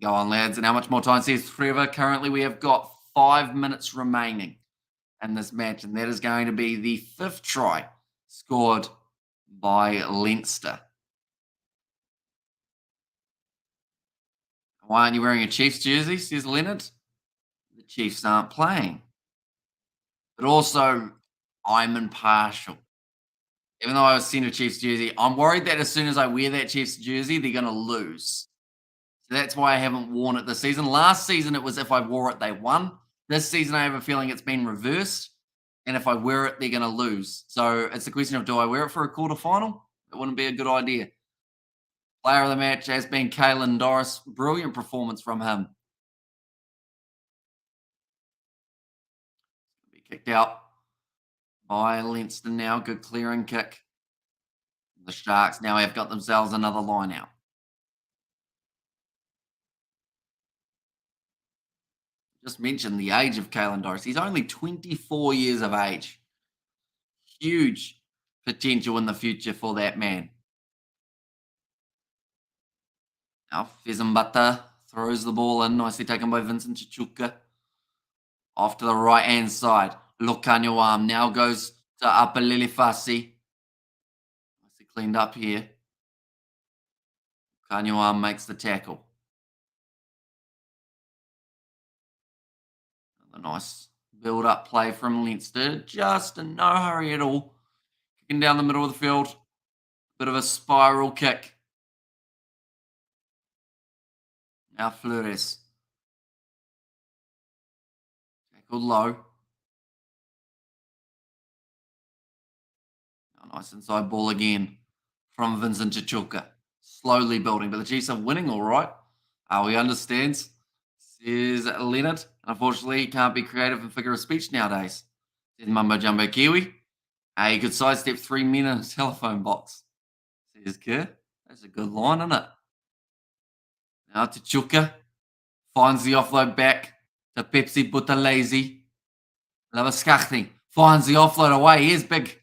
Go on, lads. And how much more time? Says Trevor. Currently, we have got 5 minutes remaining in this match, and that is going to be the 5th try scored by Leinster. Why aren't you wearing a Chiefs jersey? Says Leonard. The Chiefs aren't playing. But also, I'm impartial. Even though I was sent a Chiefs jersey, I'm worried that as soon as I wear that Chiefs jersey, they're going to lose. So that's why I haven't worn it this season. Last season, it was if I wore it, they won. This season, I have a feeling it's been reversed. And if I wear it, they're going to lose. So it's a question of, do I wear it for a quarter final? It wouldn't be a good idea. Player of the match has been Kalen Doris. Brilliant performance from him. Be kicked out by Leinster now. Good clearing kick. The Sharks now have got themselves another line out. Just mentioned the age of Kalen Doris. He's only 24 years of age. Huge potential in the future for that man. Now, Fezambata throws the ball in. Nicely taken by Vincent Chichuka. Off to the right-hand side. Lukanyawam now goes to Apalilifasi. Nicely cleaned up here. Lukanyawam makes the tackle. A nice build-up play from Leinster. Just in no hurry at all. Kicking down the middle of the field. Bit of a spiral kick. Now Flores. Tackled low. Now nice inside ball again from Vincent Chichuka. Slowly building, but the Chiefs are winning all right. He understands, says Leonard. Unfortunately, he can't be creative and figure of speech nowadays. Says Mumbo Jumbo Kiwi. He could sidestep 3 men in a telephone box. Says Kerr. That's a good line, isn't it? Now Chichuka finds the offload back to Pepsi Buthelezi. Lavaskachny finds the offload away. Here's big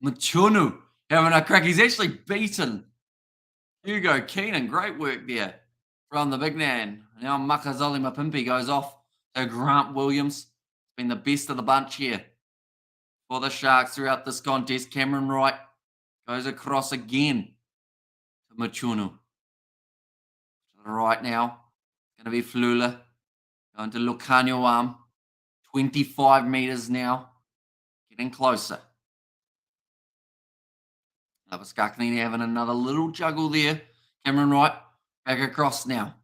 Machunu having a crack. He's actually beaten Hugo Keenan. Great work there from the big man. Now Makazoli Mapimpi goes off to Grant Williams. It's been the best of the bunch here for the Sharks throughout this contest. Cameron Wright goes across again to Machunu. To the right now, going to be Flula. Going to Lukanyawam. 25 meters now. Getting closer. Lavaskaknini having another little juggle there. Cameron Wright back across now.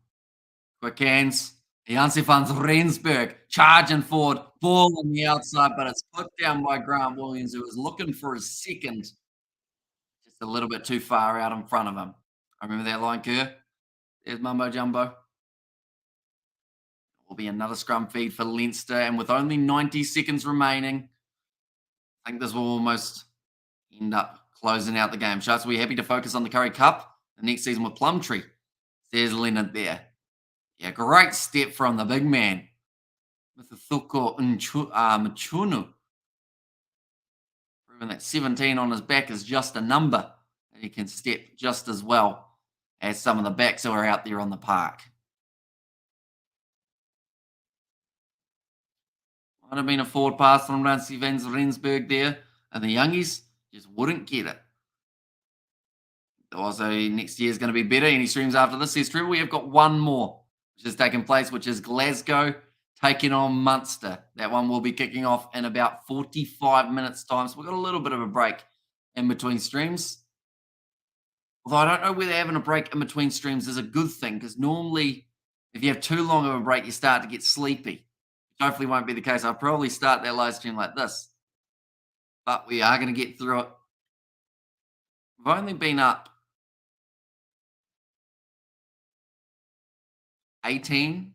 Quick hands. Janse van Rensburg charging forward. Ball on the outside, but it's put down by Grant Williams, who was looking for his second. Just a little bit too far out in front of him. I remember that line, Kerr. There's Mumbo Jumbo. Will be another scrum feed for Leinster, and with only 90 seconds remaining, I think this will almost end up closing out the game. Sharks will be happy to focus on the Curry Cup the next season with Plumtree. Says Leonard there. Yeah, great step from the big man. With the Thuko Machunu. Proving that 17 on his back is just a number. And he can step just as well as some of the backs who are out there on the park. Might have been a forward pass from Janse van Rensburg there. And the youngies just wouldn't get it. Also, next year is going to be better. Any streams after this? Says Trevor, we have got one more, which has taken place, which is Glasgow taking on Munster. That one will be kicking off in about 45 minutes' time. So we've got a little bit of a break in between streams. Although I don't know whether having a break in between streams is a good thing, because normally if you have too long of a break, you start to get sleepy. Which hopefully won't be the case. I'll probably start that live stream like this. But we are going to get through it. We've only been up 16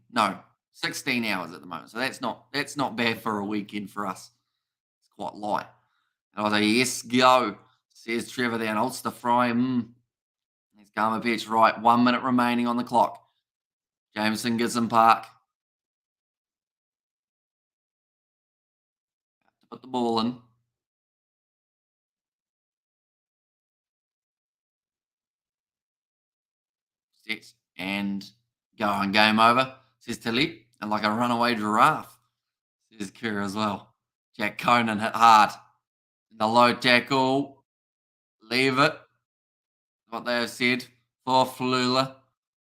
hours at the moment. So that's not bad for a weekend for us. It's quite light. And I was like, yes, go, says Trevor there. And Ulster Fry. He's Karma pitch right. 1 minute remaining on the clock. Jameson Gibson Park. Put the ball in. Sets and go on. Game over, says Tilly. And like a runaway giraffe, says Kerr as well. Jack Conan hit hard. The low tackle. Leave it. What they have said for Flula.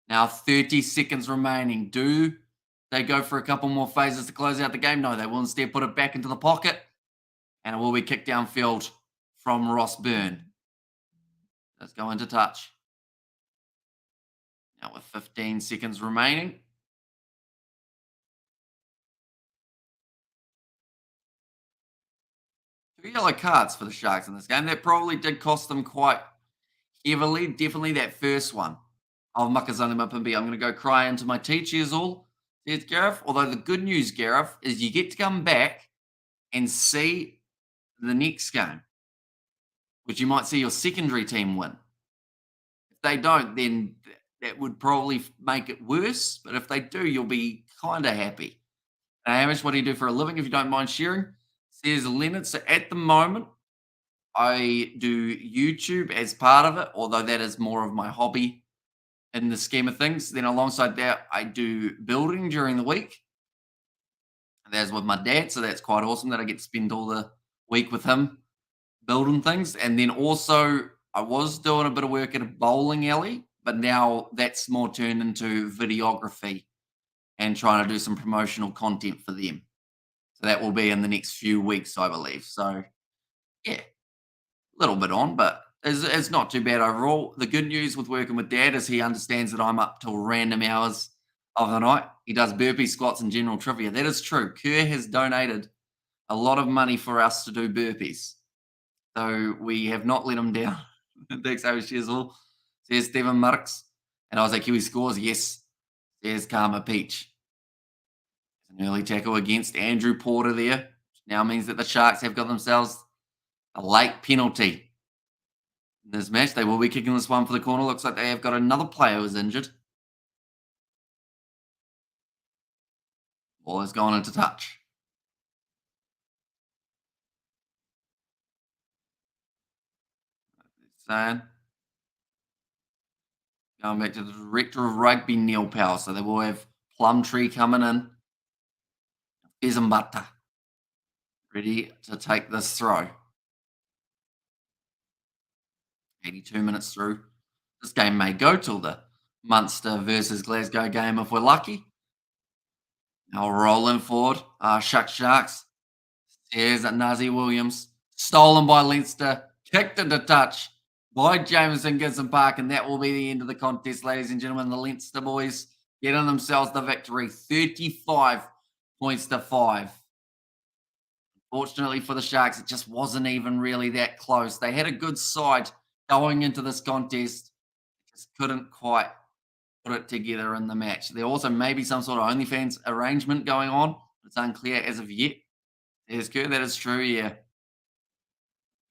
Now 30 seconds remaining. Do they go for a couple more phases to close out the game? No, they will instead put it back into the pocket, and it will be kicked downfield from Ross Byrne. Let's go into touch. Now with 15 seconds remaining. 3 yellow cards for the Sharks in this game. That probably did cost them quite heavily. Definitely that first one of Makazana Mapimbi. I'm going to go cry into my teachers all, says Gareth. Although the good news, Gareth, is you get to come back and see the next game, which you might see your secondary team win. If they don't, then that would probably make it worse. But if they do, you'll be kind of happy. Hamish, what do you do for a living if you don't mind sharing? Says Leonard. So at the moment, I do YouTube as part of it, although that is more of my hobby in the scheme of things. Then alongside that, I do building during the week. And that's with my dad, so that's quite awesome that I get to spend all the week with him building things. And then also, I was doing a bit of work at a bowling alley, but now that's more turned into videography and trying to do some promotional content for them. So that will be in the next few weeks, I believe. So, yeah, a little bit on, but it's not too bad overall. The good news with working with Dad is he understands that I'm up till random hours of the night. He does burpee squats and general trivia. That is true. Kerr has donated a lot of money for us to do burpees. So we have not let him down. Thanks, Irish all. Says Stephen Marks. And I was like, Kiwi scores? Yes. Says Karma Peach. An early tackle against Andrew Porter there, which now means that the Sharks have got themselves a late penalty in this match. They will be kicking this one for the corner. Looks like they have got another player who's injured. Ball has gone into touch. Saying. Going back to the director of rugby, Neil Powell. So they will have Plumtree coming in. Izambata ready to take this throw. 82 minutes through. This game may go till the Munster versus Glasgow game if we're lucky. Now rolling forward. Sharks. Here's Nazi Williams. Stolen by Leinster. Kicked into touch by Jameson Gibson Park. And that will be the end of the contest, ladies and gentlemen. The Leinster boys getting themselves the victory. 35 points to 5. Fortunately for the Sharks, it just wasn't even really that close. They had a good side going into this contest. Just couldn't quite put it together in the match. There also may be some sort of OnlyFans arrangement going on. It's unclear as of yet. There's Kerr, that is true, yeah.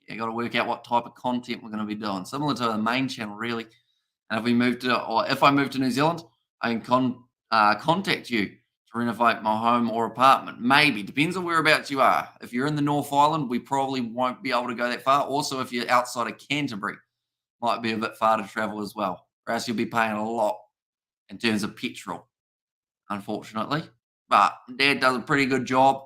Yeah, got to work out what type of content we're going to be doing. Similar to the main channel, really. And if I move to New Zealand, I can contact you to renovate my home or apartment. Maybe. Depends on whereabouts you are. If you're in the North Island, we probably won't be able to go that far. Also, if you're outside of Canterbury, might be a bit far to travel as well. Or else you'll be paying a lot in terms of petrol, unfortunately. But Dad does a pretty good job.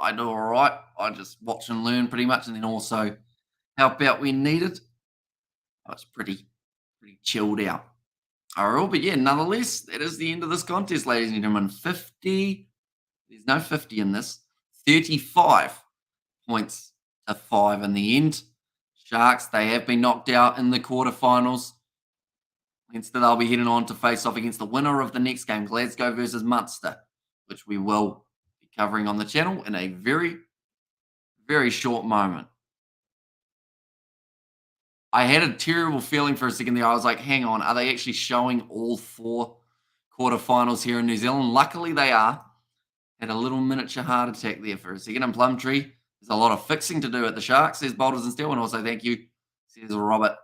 I do all right. I just watch and learn pretty much, and then also help out when needed. I was pretty chilled out. All right, but yeah, nonetheless, that is the end of this contest, ladies and gentlemen. 50, there's no 50 in this. 35 points to 5 in the end. Sharks, they have been knocked out in the quarterfinals. Instead, they'll be heading on to face off against the winner of the next game, Glasgow versus Munster, which we will be covering on the channel in a very, very short moment. I had a terrible feeling for a second there. I was like, hang on, are they actually showing all 4 quarterfinals here in New Zealand? Luckily, they are. Had a little miniature heart attack there for a second. And Plumtree, there's a lot of fixing to do at the Sharks, says Boulders and Steel. And also, thank you, says Robert.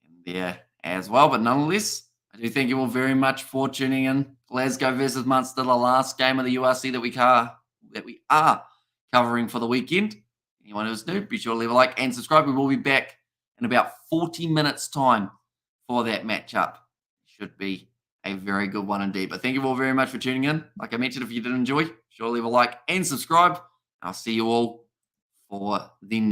And there as well. But nonetheless, I do thank you all very much for tuning in. Glasgow versus Munster, the last game of the URC that we are covering for the weekend. Anyone who's new, be sure to leave a like and subscribe. We will be back in about 40 minutes' time for that matchup. Should be a very good one indeed. But thank you all very much for tuning in. Like I mentioned, if you did enjoy, be sure to leave a like and subscribe. I'll see you all for the next.